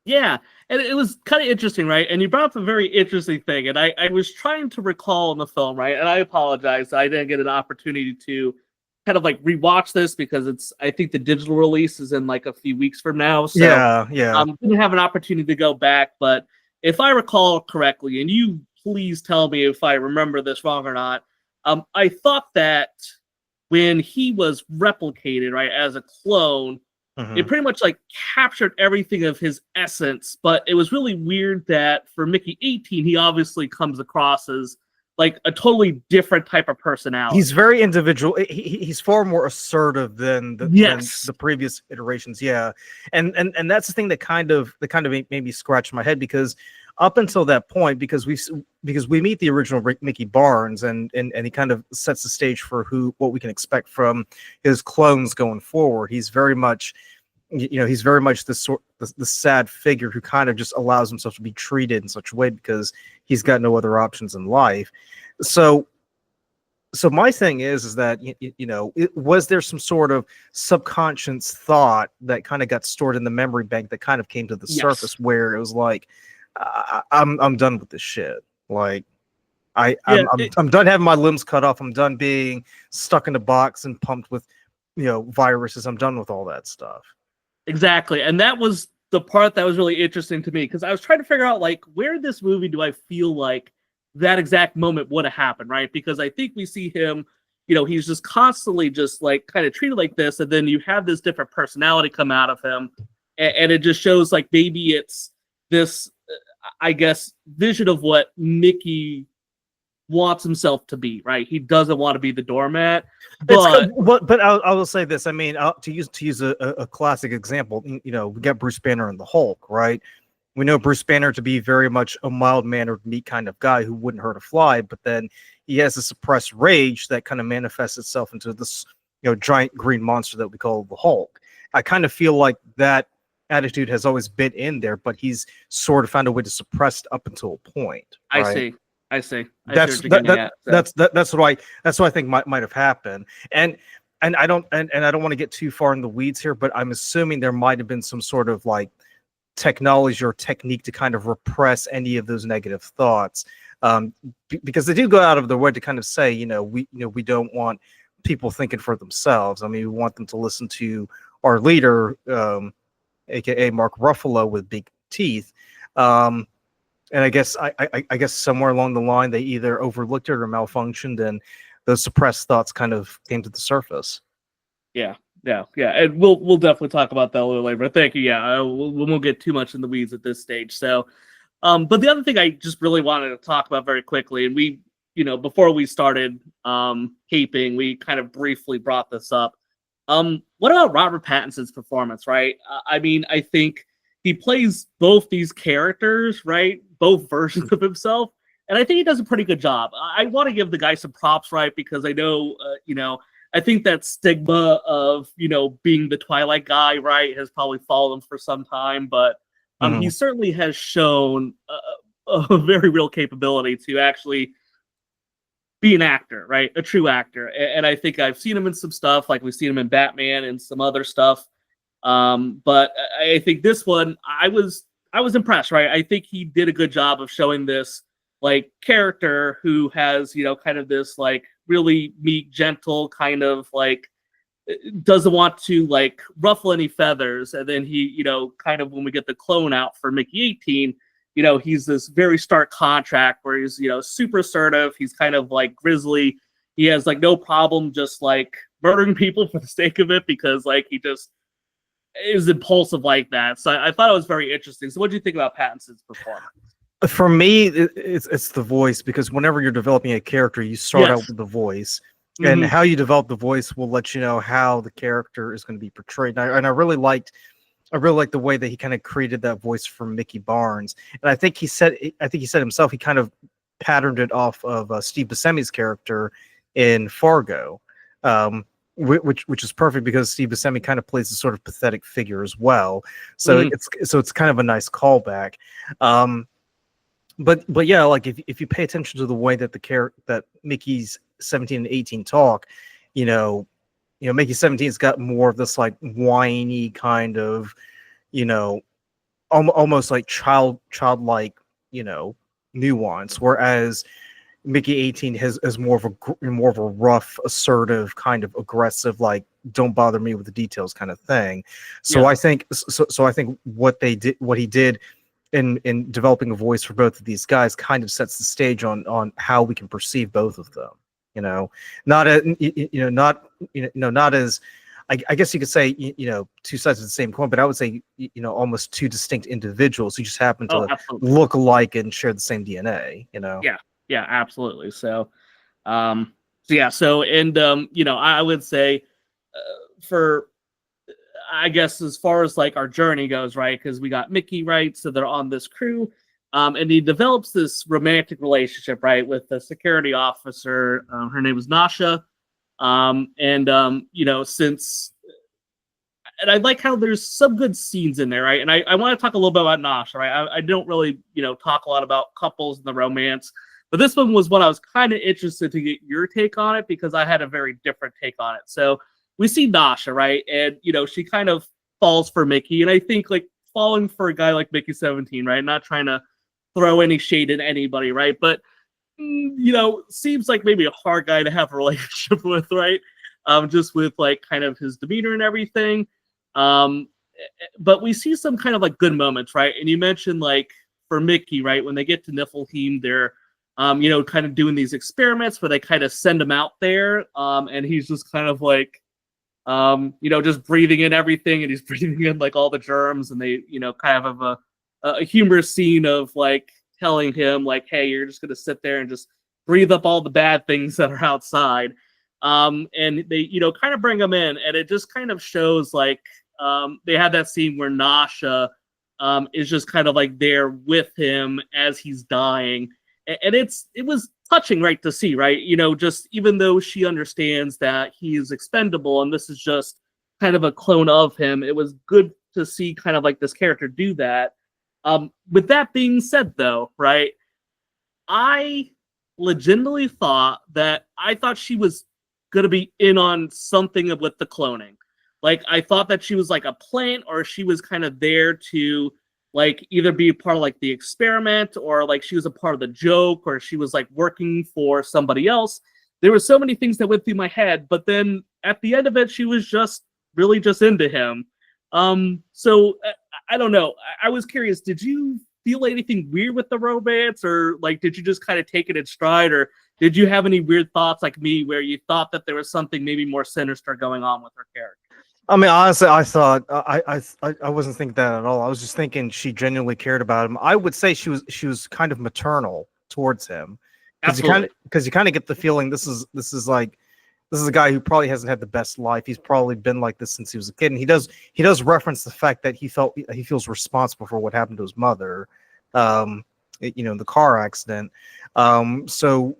Speaker 7: Yeah, and it was kind of interesting, right? And you brought up a very interesting thing, and I was trying to recall in the film, right? And I apologize, I didn't get an opportunity to kind of like rewatch this because I think the digital release is in like a few weeks from now. So
Speaker 1: yeah.
Speaker 7: Didn't have an opportunity to go back, but if I recall correctly, and you please tell me if I remember this wrong or not, I thought that when he was replicated, right, as a clone, it pretty much like captured everything of his essence, but it was really weird that for Mickey 18, he obviously comes across as like a totally different type of personality.
Speaker 1: He's very individual. He's far more assertive than the previous iterations. Yeah, and that's the thing that kind of made me scratch my head, because up until that point, because we meet the original Mickey Barnes, and he kind of sets the stage for what we can expect from his clones going forward. He's very much the sad figure who kind of just allows himself to be treated in such a way because he's got no other options in life. So my thing is that was there some sort of subconscious thought that kind of got stored in the memory bank that kind of came to the surface, where it was like, I'm done with this shit. Like, I'm done having my limbs cut off. I'm done being stuck in a box and pumped with viruses. I'm done with all that stuff.
Speaker 7: Exactly. And that was the part that was really interesting to me, because I was trying to figure out like where in this movie do I feel like that exact moment would have happened, right? Because I think we see him, he's just constantly just like kind of treated like this, and then you have this different personality come out of him, and it just shows like maybe it's this I guess vision of what Mickey wants himself to be, right? He doesn't want to be the doormat. But
Speaker 1: I will say this. I mean, to use a classic example, we get Bruce Banner and the Hulk, right? We know Bruce Banner to be very much a mild-mannered, meek kind of guy who wouldn't hurt a fly, but then he has a suppressed rage that kind of manifests itself into this, giant green monster that we call the Hulk. I kind of feel like that attitude has always been in there, but he's sort of found a way to suppress it up until a point. Right?
Speaker 7: I see.
Speaker 1: That's what I think might have happened. And I don't want to get too far in the weeds here, but I'm assuming there might have been some sort of like technology or technique to kind of repress any of those negative thoughts, because they do go out of their way to kind of say, we don't want people thinking for themselves. I mean, we want them to listen to our leader, aka Mark Ruffalo with big teeth. And I guess somewhere along the line they either overlooked it or malfunctioned, and those suppressed thoughts kind of came to the surface.
Speaker 7: Yeah, and we'll definitely talk about that a little later. But thank you. Yeah, we won't get too much in the weeds at this stage. So, but the other thing I just really wanted to talk about very quickly, and we, before we started taping, we kind of briefly brought this up. What about Robert Pattinson's performance? Right? I mean, I think he plays both these characters, right? Both versions of himself, and I think he does a pretty good job. I want to give the guy some props, right? Because I know, I think that stigma of, being the Twilight guy, right, has probably followed him for some time, but he certainly has shown a very real capability to actually be an actor, right, a true actor. And I think I've seen him in some stuff, like we've seen him in Batman and some other stuff. But I think this one, I was impressed, right? I think he did a good job of showing this like character who has, kind of this like really meek, gentle kind of like doesn't want to like ruffle any feathers. And then he, kind of when we get the clone out for Mickey 18, he's this very stark contract where he's, super assertive. He's kind of like grizzly. He has like no problem just like murdering people for the sake of it because like he just is impulsive like that. So I thought it was very interesting. So what do you think about Pattinson's performance?
Speaker 1: For me, it's the voice, because whenever you're developing a character, you start out with the voice, and how you develop the voice will let you know how the character is going to be portrayed. And I really liked the way that he kind of created that voice for Mickey Barnes. And I think he said himself, he kind of patterned it off of Steve Buscemi's character in Fargo, which is perfect because Steve Buscemi kind of plays a sort of pathetic figure as well. So it's kind of a nice callback. But yeah, like if you pay attention to the way that that Mickey's 17 and 18 talk, Mickey 17's got more of this like whiny kind of, almost like childlike, nuance, whereas Mickey 18 has more of a rough, assertive, kind of aggressive, like don't bother me with the details kind of thing. So I think what he did in developing a voice for both of these guys kind of sets the stage on how we can perceive both of them. Not as I guess you could say two sides of the same coin, but I would say almost two distinct individuals who just happen to look alike and share the same DNA.
Speaker 7: Yeah, absolutely. So, I would say for, I guess, as far as like our journey goes, right? Because we got Mickey, right? So they're on this crew, and he develops this romantic relationship, right, with the security officer. Her name was Nasha, and I like how there's some good scenes in there, right? And I want to talk a little bit about Nasha, right? I don't really, talk a lot about couples and the romance, but this one was what I was kind of interested to get your take on it, because I had a very different take on it. So we see Nasha, right? And, she kind of falls for Mickey. And I think like falling for a guy like Mickey 17, right? Not trying to throw any shade at anybody, right? But, seems like maybe a hard guy to have a relationship with, right? Just with like kind of his demeanor and everything. But we see some kind of like good moments, right? And you mentioned like for Mickey, right? When they get to Niflheim, they're, kind of doing these experiments where they kind of send him out there. And he's just kind of like, just breathing in everything, and he's breathing in like all the germs, and they, kind of have a humorous scene of like telling him like, hey, you're just going to sit there and just breathe up all the bad things that are outside. And they, kind of bring him in, and it just kind of shows like, they had that scene where Nasha, is just kind of like there with him as he's dying. And it was touching, right, to see, right? Just even though she understands that he is expendable and this is just kind of a clone of him, it was good to see kind of like this character do that. With that being said, though, right, I legitimately thought she was going to be in on something with the cloning. Like, I thought that she was like a plant, or she was kind of there to like either be a part of like the experiment, or like she was a part of the joke, or she was like working for somebody else. There were so many things that went through my head, but then at the end of it, she was just really just into him. So I don't know. I was curious, did you feel anything weird with the romance, or like did you just kind of take it in stride, or did you have any weird thoughts like me where you thought that there was something maybe more sinister going on with her character?
Speaker 1: I mean, honestly, I thought I wasn't thinking that at all. I was just thinking she genuinely cared about him. I would say she was kind of maternal towards him, because you kind of get the feeling this is a guy who probably hasn't had the best life. He's probably been like this since he was a kid, and he does reference the fact that he feels responsible for what happened to his mother, the car accident. So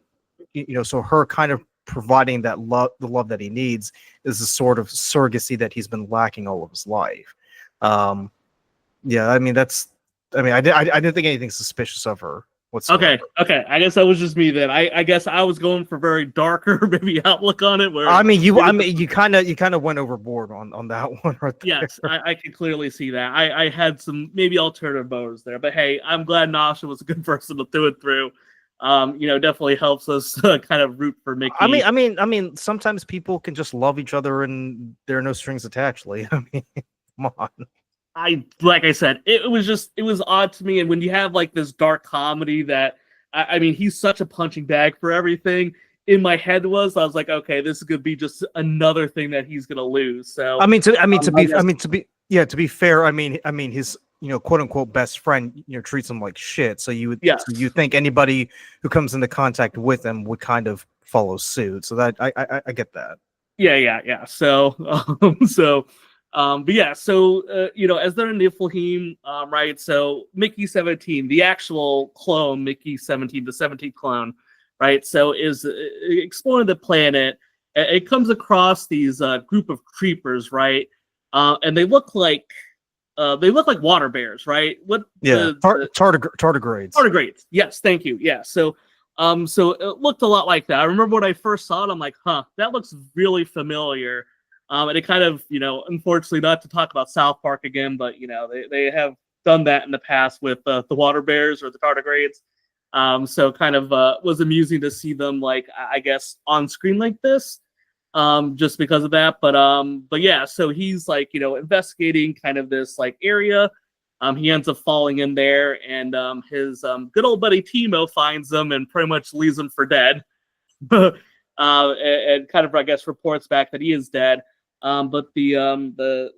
Speaker 1: her kind of providing the love that he needs is a sort of surrogacy that he's been lacking all of his life. Yeah, I mean I didn't think anything suspicious of her whatsoever.
Speaker 7: Okay. I guess that was just me then. I guess I was going for very darker maybe outlook on it. Where
Speaker 1: you kind of went overboard on that one right there.
Speaker 7: Yes, I can clearly see that. I had some maybe alternative motives there, but hey, I'm glad Nasha was a good person to do it through. Definitely helps us kind of root for Mickey.
Speaker 1: I mean, sometimes people can just love each other and there are no strings attached, Lee. I mean, come on.
Speaker 7: Like I said, it was odd to me. And when you have like this dark comedy that, I mean, he's such a punching bag for everything. In my head I was like, okay, this is gonna be just another thing that he's gonna lose. So to be fair, I mean his quote unquote best friend treats him like shit. So you think anybody who comes into contact with him would kind of follow suit. So that I get that. Yeah. So as they're in Niflheim, right? So Mickey 17, the actual clone, Mickey 17, the 17th clone, right? So is exploring the planet. It comes across these group of creepers, right? And they look like water bears, right?
Speaker 1: Tardigrades.
Speaker 7: Tardigrades. Yes, thank you. Yeah. So it looked a lot like that. I remember when I first saw it, I'm like, that looks really familiar. And it kind of, unfortunately, not to talk about South Park again, but they have done that in the past with the water bears or the tardigrades. So kind of was amusing to see them, like, I guess, on screen like this, just because of that. But yeah, so he's like, investigating kind of this like area. He ends up falling in there, and his good old buddy Timo finds him and pretty much leaves him for dead. And kind of, I guess, reports back that he is dead. But the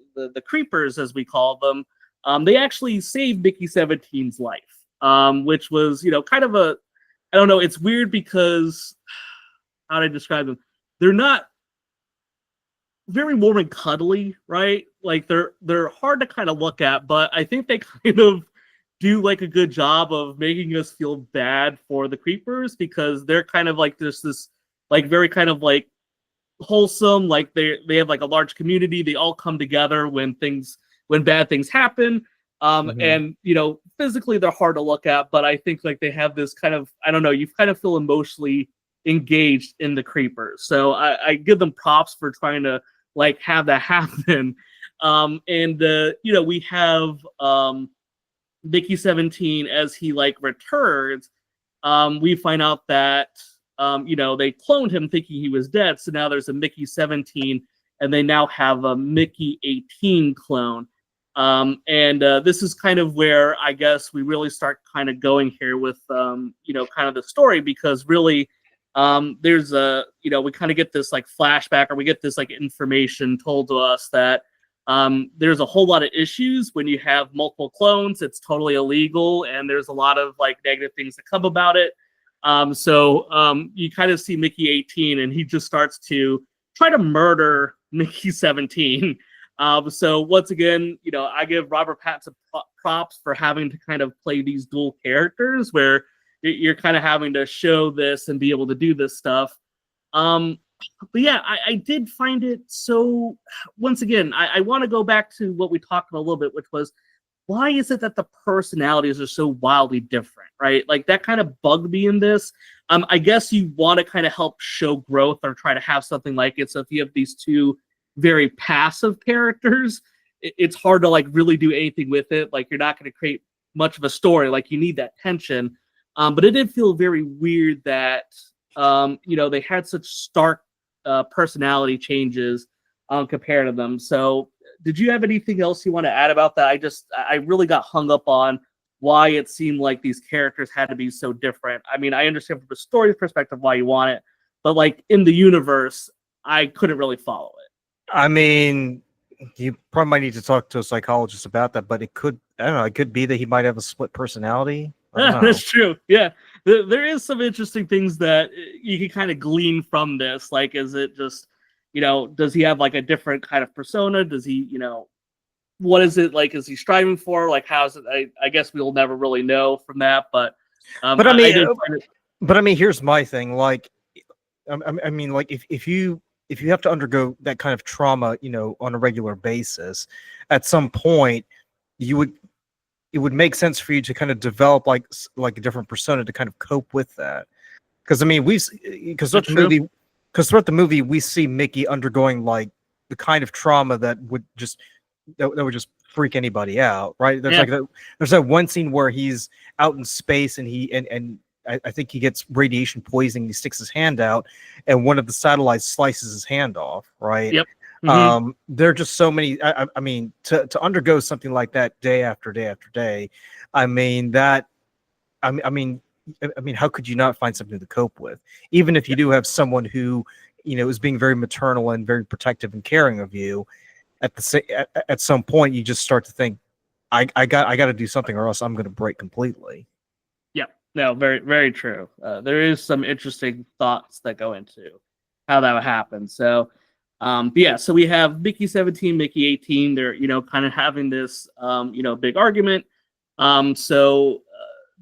Speaker 7: creepers, as we call them, they actually saved Mickey 17's life, which was, kind of I don't know, it's weird because, how do I describe them? They're not very warm and cuddly, right? Like they're hard to kind of look at, but I think they kind of do like a good job of making us feel bad for the creepers, because they're kind of like this like very kind of like wholesome, like they have like a large community. They all come together when bad things happen. And physically they're hard to look at, but I think like they have this kind of, I don't know, you kind of feel emotionally engaged in the creepers. So I give them props for trying to like have that happen. We have Mickey 17 as he like returns. We find out that they cloned him thinking he was dead. So now there's a Mickey 17, and they now have a Mickey 18 clone. This is kind of where I guess we really start kind of going here with, kind of the story, because really, there's we kind of get this like flashback, or we get this like information told to us that there's a whole lot of issues when you have multiple clones. It's totally illegal, and there's a lot of like negative things that come about it. You kind of see Mickey 18, and he just starts to try to murder Mickey 17. So once again, I give Robert Pattinson props for having to kind of play these dual characters where you're kind of having to show this and be able to do this stuff. But yeah, I did find it so, once again, I want to go back to what we talked about a little bit, which was, why is it that the personalities are so wildly different, right? Like that kind of bugged me in this. I guess you want to kind of help show growth or try to have something like it. So if you have these two very passive characters, it's hard to like really do anything with it. Like you're not going to create much of a story. Like you need that tension. But it did feel very weird that, they had such stark personality changes compared to them. So did you have anything else you want to add about that? I really got hung up on why it seemed like these characters had to be so different. I mean, I understand from a story perspective why you want it, but like in the universe, I couldn't really follow it.
Speaker 1: I mean, you probably might need to talk to a psychologist about that, but it could, I don't know, it could be that he might have a split personality. I don't know.
Speaker 7: That's true. Yeah, there is some interesting things that you can kind of glean from this. Like, is it just, does he have like a different kind of persona? Does he, what is it like? Is he striving for? Like, how's it? I guess we'll never really know from that. But
Speaker 1: But I mean, here's my thing. Like, I mean, like if you have to undergo that kind of trauma, on a regular basis, at some point, it would make sense for you to kind of develop like a different persona to kind of cope with that. Because I mean, throughout the movie, we see Mickey undergoing like the kind of trauma that would just freak anybody out, right? There's that one scene where he's out in space and I think he gets radiation poisoning. He sticks his hand out, and one of the satellites slices his hand off. Right.
Speaker 7: Yep. Mm-hmm.
Speaker 1: There are just so many. I mean, to undergo something like that day after day after day. I mean, how could you not find something to cope with? Even if you do have someone who, is being very maternal and very protective and caring of you, at some point you just start to think, I got to do something or else I'm going to break completely.
Speaker 7: No, very, very true. There is some interesting thoughts that go into how that would happen. So, so we have Mickey 17, Mickey 18. They're, kind of having this, big argument. So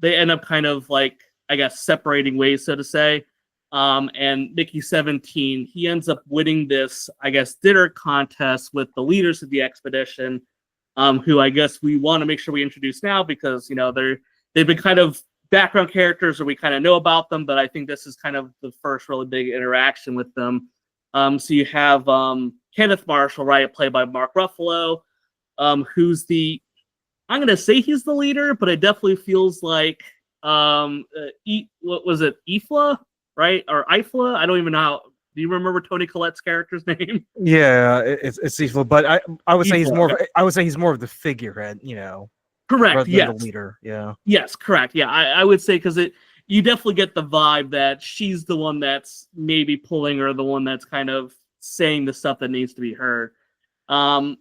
Speaker 7: they end up kind of like, I guess, separating ways, so to say. And Mickey 17, he ends up winning this, I guess, dinner contest with the leaders of the expedition, who I guess we want to make sure we introduce now because, they've been kind of background characters or we kind of know about them, but I think this is kind of the first really big interaction with them. So you have Kenneth Marshall, right, played by Mark Ruffalo, who's I'm going to say he's the leader, but it definitely feels like, what was it, Ifla, right? Or Ifla? I don't even know how. Do you remember Toni Collette's character's name?
Speaker 1: Yeah, it's Ifla, but I would say he's more of the figurehead,
Speaker 7: Correct.
Speaker 1: rather than
Speaker 7: Yes.
Speaker 1: the leader. Yeah.
Speaker 7: Yes. Correct. Yeah. I would say because you definitely get the vibe that she's the one that's maybe pulling or the one that's kind of saying the stuff that needs to be heard. So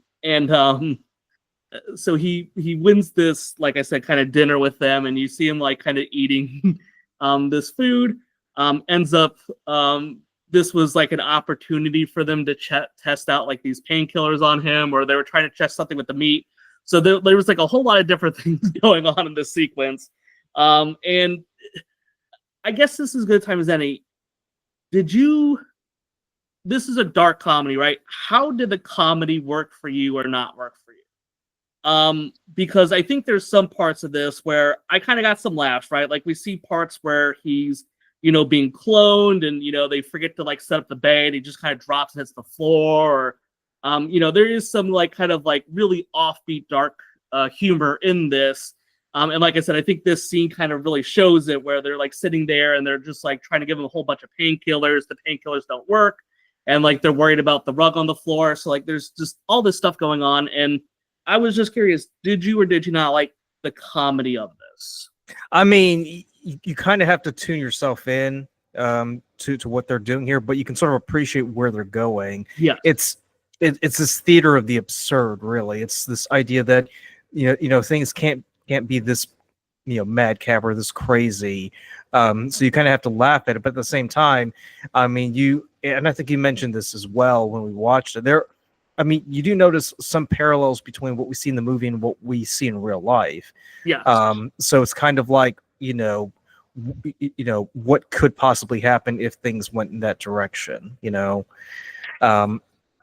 Speaker 7: he wins this, like I said, kind of dinner with them, and you see him like kind of eating this food. Ends up this was like an opportunity for them to test out like these painkillers on him, or they were trying to test something with the meat. So there was like a whole lot of different things going on in this sequence. And I guess this is as good a time as any. This is a dark comedy, right? How did the comedy work for you or not work for you? Because I think there's some parts of this where I kind of got some laughs, right? Like we see parts where he's, being cloned and, they forget to like set up the bed. He just kind of drops and hits the floor, or there is some like kind of like really offbeat dark humor in this. And like I said, I think this scene kind of really shows it where they're like sitting there and they're just like trying to give him a whole bunch of painkillers. The painkillers don't work. And like they're worried about the rug on the floor. So like there's just all this stuff going on. And I was just curious, did you or did you not like the comedy of this?
Speaker 1: I mean, you kind of have to tune yourself in to what they're doing here, but you can sort of appreciate where they're going.
Speaker 7: Yeah.
Speaker 1: It's this theater of the absurd, really. It's this idea that things can't be this madcap or this crazy. So you kind of have to laugh at it, but at the same time, I mean, and I think you mentioned this as well when we watched it. You do notice some parallels between what we see in the movie and what we see in real life.
Speaker 7: Yeah.
Speaker 1: So it's kind of like what could possibly happen if things went in that direction.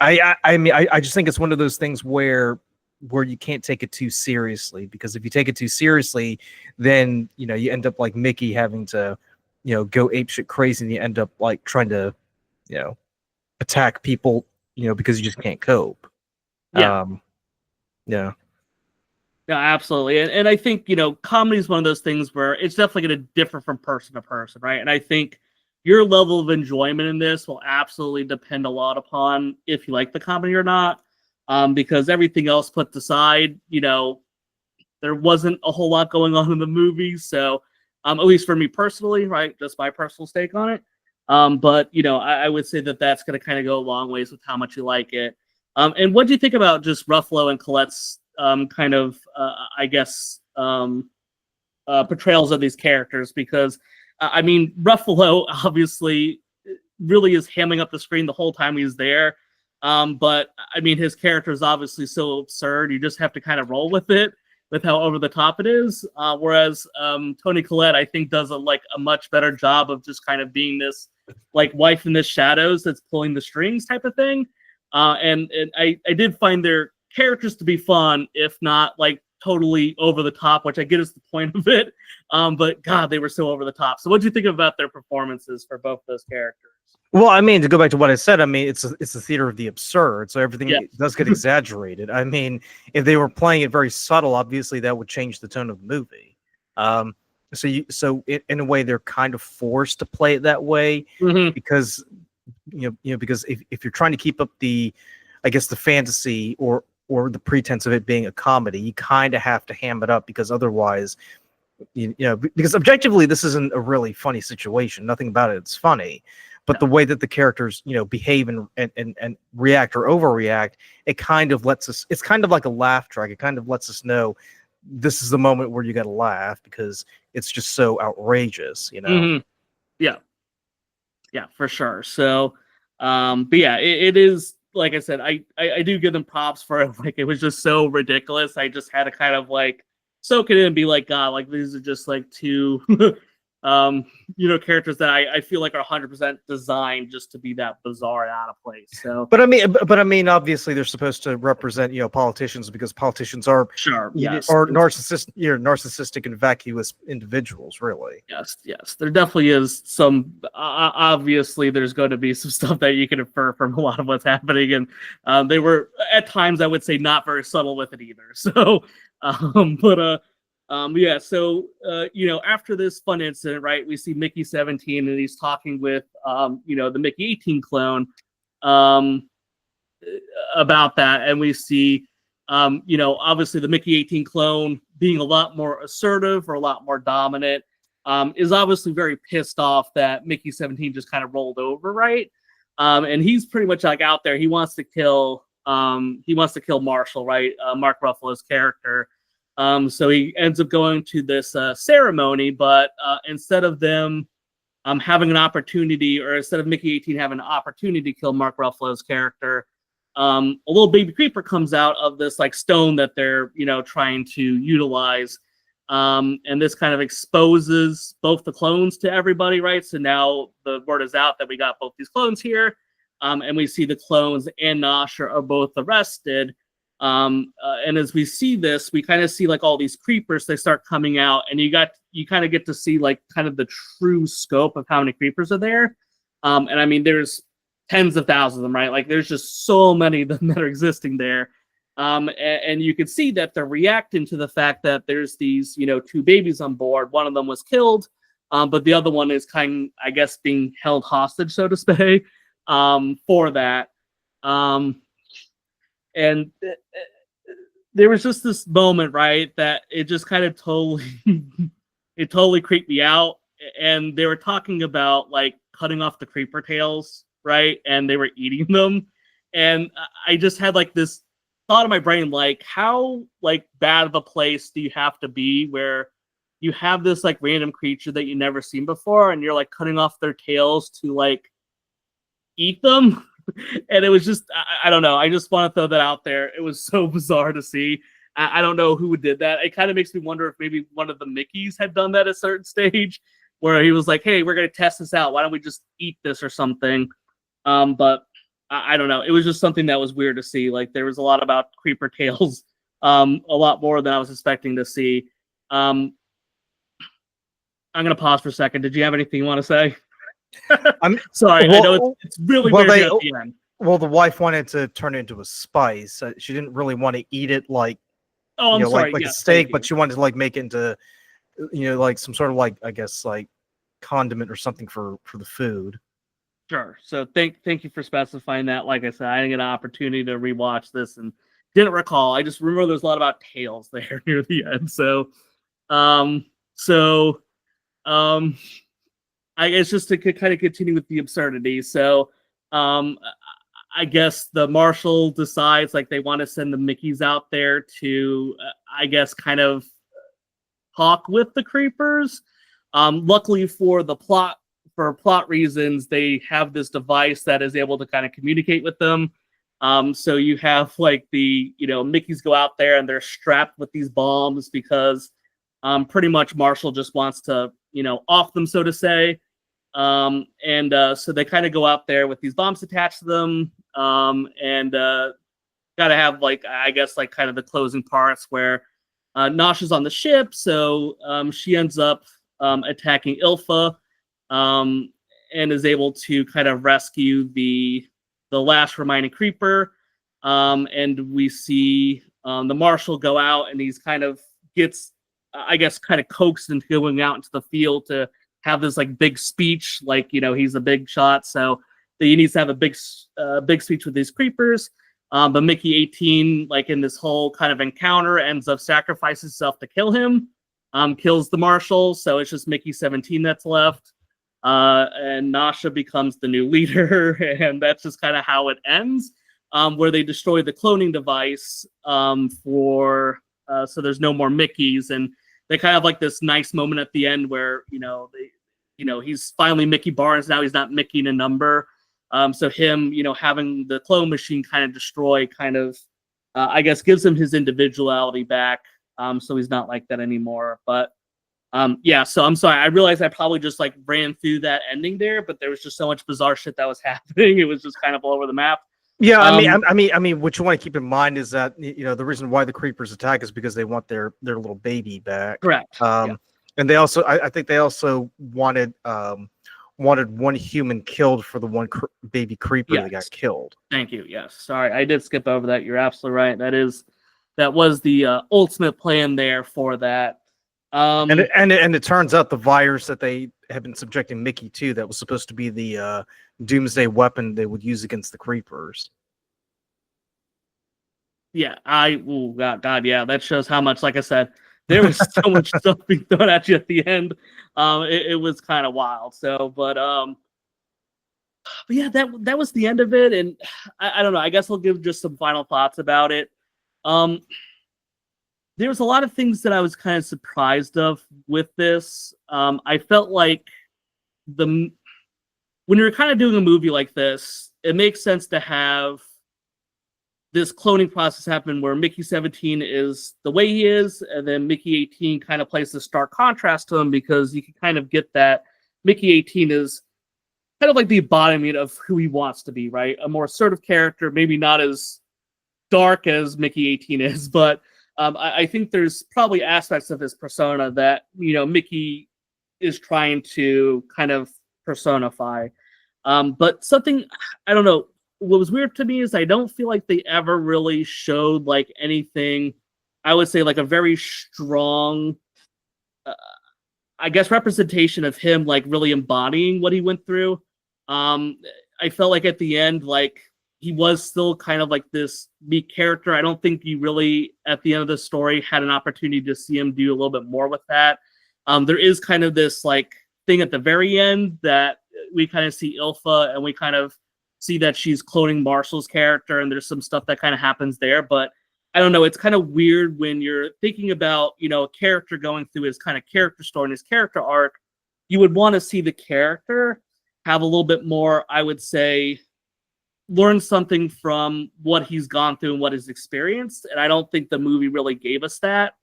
Speaker 1: I just think it's one of those things where you can't take it too seriously, because if you take it too seriously, then you end up like Mickey having to go apeshit crazy, and you end up like trying to attack people because you just can't cope.
Speaker 7: Yeah.
Speaker 1: Yeah.
Speaker 7: Yeah, absolutely. And I think, comedy is one of those things where it's definitely going to differ from person to person, right? And I think your level of enjoyment in this will absolutely depend a lot upon if you like the comedy or not. Because everything else put aside, there wasn't a whole lot going on in the movie. So, at least for me personally, right, just my personal stake on it. But I would say that that's going to kind of go a long ways with how much you like it. And what do you think about just Ruffalo and Colette's kind of, I guess, portrayals of these characters? Because I mean, Ruffalo obviously really is hamming up the screen the whole time he's there. But I mean, his character is obviously so absurd. You just have to kind of roll with it, with how over the top it is. Whereas Toni Collette, I think, does a much better job of just kind of being this like wife in the shadows that's pulling the strings type of thing. And I did find their characters to be fun, if not like totally over the top, which I get is the point of it. But God, they were so over the top. So what do you think about their performances for both those characters?
Speaker 1: Well, I mean, to go back to what I said, I mean, it's the theater of the absurd, so everything does get exaggerated. I mean, if they were playing it very subtle, obviously that would change the tone of the movie. So in a way, they're kind of forced to play it that way because because if you're trying to keep up the fantasy or the pretense of it being a comedy, you kind of have to ham it up, because otherwise, because objectively this isn't a really funny situation. Nothing about it's funny. But the way that the characters, behave and react or overreact, it kind of lets us. It's kind of like a laugh track. It kind of lets us know this is the moment where you got to laugh, because it's just so outrageous,
Speaker 7: Yeah, for sure. So, but yeah, it is, like I said, I do give them props for it. Like, it was just so ridiculous. I just had to kind of like soak it in and be like, God, like these are just like two. Characters that I feel like are 100% designed just to be that bizarre and out of place. So,
Speaker 1: but I mean, obviously they're supposed to represent, politicians, because politicians are are narcissistic and vacuous individuals, really.
Speaker 7: Yes, there definitely is some. Obviously, there's going to be some stuff that you can infer from a lot of what's happening, and they were at times, I would say, not very subtle with it either. So, so after this fun incident, right, we see Mickey 17 and he's talking with the Mickey 18 clone about that, and we see obviously the Mickey 18 clone being a lot more assertive or a lot more dominant, is obviously very pissed off that Mickey 17 just kind of rolled over, right? And he's pretty much like out there. He wants to kill Marshall, right? Mark Ruffalo's character. So he ends up going to this ceremony, but instead of them having an opportunity, or instead of Mickey 18 having an opportunity to kill Mark Ruffalo's character, a little baby creeper comes out of this like stone that they're trying to utilize, and this kind of exposes both the clones to everybody, right? So now the word is out that we got both these clones here, and we see the clones and Nasha are both arrested. And as we see this, we kind of see like all these creepers, they start coming out, and you kind of get to see like kind of the true scope of how many creepers are there. And I mean, there's tens of thousands of them, right? Like there's just so many of them that are existing there. And you can see that they're reacting to the fact that there's these, two babies on board. One of them was killed, but the other one is I guess, being held hostage, so to say, for that. And there was just this moment, right, that it just kind of totally creeped me out. And they were talking about like cutting off the creeper tails, right? And they were eating them. And I just had like this thought in my brain, like how like bad of a place do you have to be where you have this like random creature that you never seen before, and you're like cutting off their tails to like eat them? And it was just, I don't know. I just want to throw that out there. It was so bizarre to see. I don't know who did that. It kind of makes me wonder if maybe one of the Mickeys had done that at a certain stage, where he was like, hey, we're going to test this out. Why don't we just eat this or something? But I don't know. It was just something that was weird to see. Like there was a lot about creeper tails, a lot more than I was expecting to see. I'm going to pause for a second. Did you have anything you want to say? I'm sorry. I know it's really weird at the end.
Speaker 1: Well, the wife wanted to turn it into a spice. She didn't really want to eat it like, like a steak, but she wanted to like make it into, like some sort of like, I guess, like condiment or something for the food.
Speaker 7: Sure. So thank you for specifying that. Like I said, I didn't get an opportunity to rewatch this and didn't recall. I just remember there's a lot about tails there near the end. So, I guess just to kind of continue with the absurdity. So, I guess the marshal decides like they want to send the Mickeys out there to, I guess, kind of talk with the creepers. Luckily for plot reasons, they have this device that is able to kind of communicate with them. So you have like the, Mickeys go out there and they're strapped with these bombs because pretty much Marshall just wants to, off them, so to say. So they kind of go out there with these bombs attached to them. Gotta have like, I guess, like kind of the closing parts where Nasha's on the ship. So she ends up attacking Ilfa and is able to kind of rescue the last remaining creeper. And we see the marshal go out and he's kind of gets, I guess, kind of coaxed into going out into the field to have this like big speech, like, he's a big shot. So he needs to have a big speech with these creepers. But Mickey 18, like in this whole kind of encounter, ends up sacrificing himself to kill him, kills the marshal. So it's just Mickey 17 that's left. And Nasha becomes the new leader. And that's just kind of how it ends, where they destroy the cloning device so there's no more Mickeys. And they kind of like this nice moment at the end where, he's finally Mickey Barnes. Now he's not Mickey in a number. So him, having the clone machine kind of destroy kind of, I guess, gives him his individuality back. So he's not like that anymore. But yeah, so I'm sorry. I realized I probably just like ran through that ending there, but there was just so much bizarre shit that was happening. It was just kind of all over the map.
Speaker 1: Yeah, I mean, what you want to keep in mind is that the reason why the creepers attack is because they want their little baby back.
Speaker 7: Correct. Yeah.
Speaker 1: And they also, I think they also wanted one human killed for the one baby creeper that got killed.
Speaker 7: Thank you. Yes. Sorry, I did skip over that. You're absolutely right. That was the ultimate plan there for that.
Speaker 1: And it turns out the virus that they have been subjecting Mickey to, that was supposed to be the doomsday weapon they would use against the creepers.
Speaker 7: Yeah, God, yeah, that shows how much, like I said, there was so much stuff being thrown at you at the end. It was kind of wild. So, but yeah, that was the end of it. And I don't know, I guess I'll give just some final thoughts about it. There was a lot of things that I was kind of surprised of with this. I felt like when you're kind of doing a movie like this, it makes sense to have this cloning process happen where Mickey 17 is the way he is, and then Mickey 18 kind of plays the stark contrast to him, because you can kind of get that Mickey 18 is kind of like the embodiment of who he wants to be, right? A more assertive character, maybe not as dark as Mickey 18 is, but I think there's probably aspects of his persona that, Mickey is trying to kind of personify. But something, I don't know, what was weird to me is I don't feel like they ever really showed like anything, I would say like a very strong, I guess, representation of him like really embodying what he went through. I felt like at the end, like he was still kind of like this weak character. I don't think you really, at the end of the story, had an opportunity to see him do a little bit more with that. There is kind of this like thing at the very end that we kind of see Ilfa, and we kind of see that she's cloning Marshall's character, and there's some stuff that kind of happens there. But I don't know, it's kind of weird when you're thinking about, a character going through his kind of character story and his character arc. You would want to see the character have a little bit more, I would say, learn something from what he's gone through and what he's experienced. And I don't think the movie really gave us that.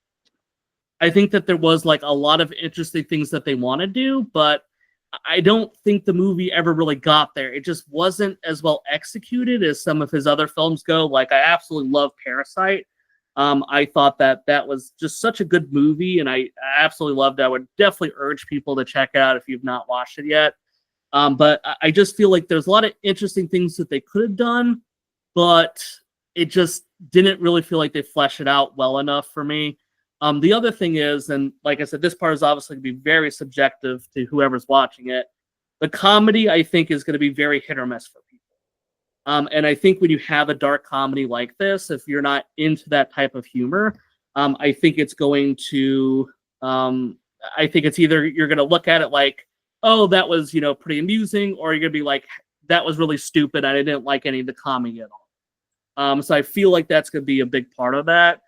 Speaker 7: I think that there was like a lot of interesting things that they want to do, but I don't think the movie ever really got there. It just wasn't as well executed as some of his other films go. Like, I absolutely love Parasite. I thought that was just such a good movie, and I absolutely loved it. I would definitely urge people to check it out if you've not watched it yet. But I just feel like there's a lot of interesting things that they could have done, but it just didn't really feel like they fleshed it out well enough for me. The other thing is, and like I said, this part is obviously going to be very subjective to whoever's watching it. The comedy, I think, is going to be very hit or miss for people. And I think when you have a dark comedy like this, if you're not into that type of humor, I think it's going to, I think it's either you're going to look at it like, oh, that was, pretty amusing, or you're going to be like, that was really stupid. I didn't like any of the comedy at all. So I feel like that's going to be a big part of that.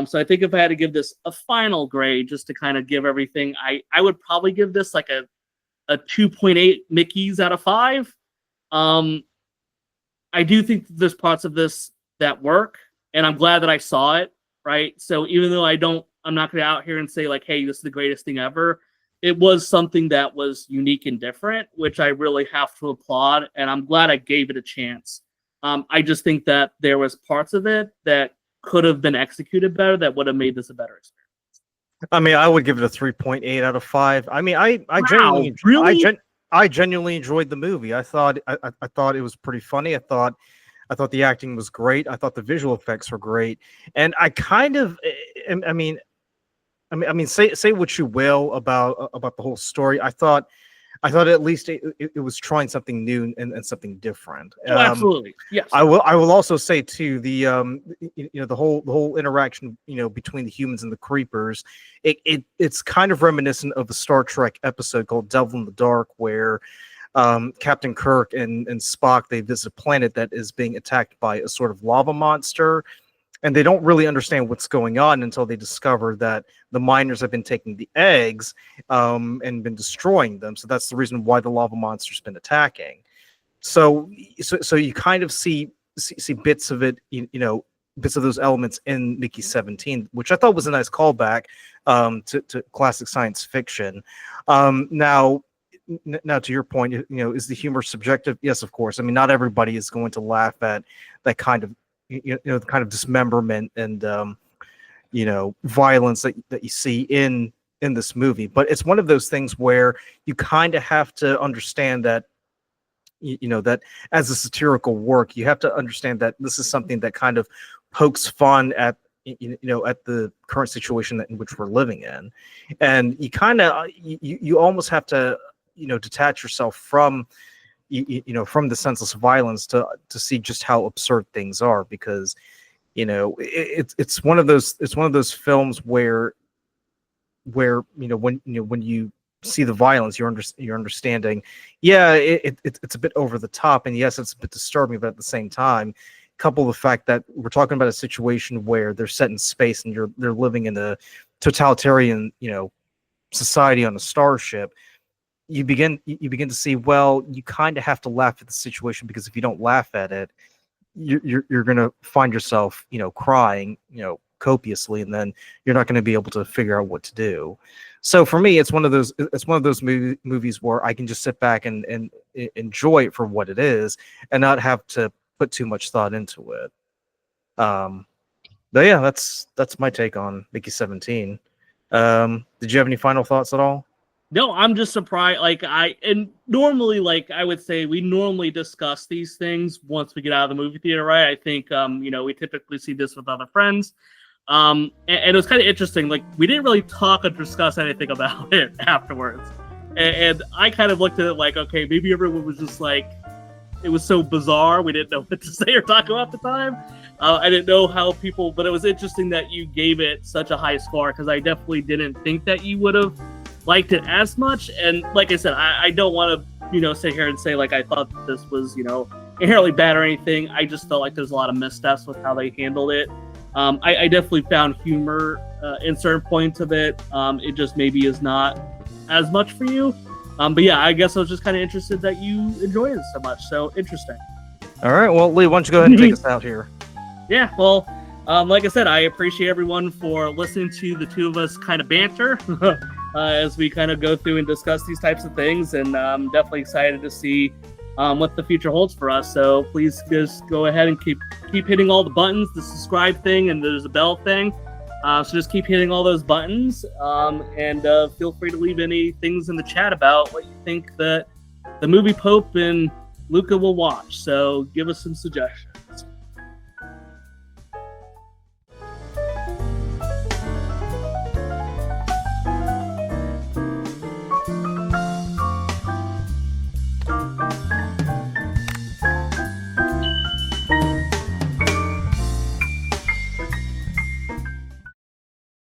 Speaker 7: So I think if I had to give this a final grade, just to kind of give everything, I would probably give this like a 2.8 Mickeys out of 5. I do think there's parts of this that work, and I'm glad that I saw it, right? So even though I'm not going to out here and say like, hey, this is the greatest thing ever. It was something that was unique and different, which I really have to applaud, and I'm glad I gave it a chance. I just think that there was parts of it that could have been executed better that would have made this a better experience.
Speaker 1: I mean, I would give it a 3.8 out of 5. I mean, I genuinely,
Speaker 7: really?
Speaker 1: I genuinely enjoyed the movie. I thought it was pretty funny. I thought the acting was great. I thought the visual effects were great, and I kind of, I mean, say what you will about the whole story. I thought at least it was trying something new and something different.
Speaker 7: Oh, absolutely, yes.
Speaker 1: I will also say too, the the whole interaction between the humans and the creepers, it's kind of reminiscent of a Star Trek episode called Devil in the Dark, where Captain Kirk and Spock, they visit a planet that is being attacked by a sort of lava monster. And they don't really understand what's going on until they discover that the miners have been taking the eggs and been destroying them. So that's the reason why the lava monster's been attacking. So you kind of see bits of it, bits of those elements in Mickey 17, which I thought was a nice callback to classic science fiction. Now to your point, is the humor subjective? Yes, of course. I mean, not everybody is going to laugh at that kind of the kind of dismemberment and violence that you see in this movie, but it's one of those things where you kind of have to understand that that as a satirical work, you have to understand that this is something that kind of pokes fun at at the current situation in which we're living in, and you kind of you almost have to detach yourself from from the senseless violence to see just how absurd things are, because it's one of those films where when you see the violence, you're understanding, yeah, it's a bit over the top, and yes, it's a bit disturbing, but at the same time, couple the fact that we're talking about a situation where they're set in space and they're living in a totalitarian society on a starship. You begin to see, well, you kind of have to laugh at the situation, because if you don't laugh at it, you're going to find yourself crying copiously, and then you're not going to be able to figure out what to do. So for me, it's one of those movies where I can just sit back and enjoy it for what it is, and not have to put too much thought into it. But yeah, that's my take on Mickey 17. Did you have any final thoughts at all?
Speaker 7: No, I'm just surprised. Normally, I would say we normally discuss these things once we get out of the movie theater, right? I think, we typically see this with other friends. And it was kind of interesting. We didn't really talk or discuss anything about it afterwards. And I kind of looked at it like, okay, maybe everyone was just it was so bizarre. We didn't know what to say or talk about at the time. I didn't know how people, but it was interesting that you gave it such a high score, because I definitely didn't think that you would have liked it as much. And like I said, I don't want to sit here and say I thought this was inherently bad or anything. I just felt like there's a lot of missteps with how they handled it. I definitely found humor in certain points of it. It just maybe is not as much for you. But yeah, I guess I was just kind of interested that you enjoyed it so much. So interesting.
Speaker 1: All right, well, Lee, why don't you go ahead and take us out here?
Speaker 7: Yeah, well, like I said, I appreciate everyone for listening to the two of us kind of banter as we kind of go through and discuss these types of things, and I'm definitely excited to see what the future holds for us. So please just go ahead and keep hitting all the buttons, the subscribe thing, and there's a bell thing. So just keep hitting all those buttons, and feel free to leave any things in the chat about what you think that the movie Pope and Luca will watch. So give us some suggestions.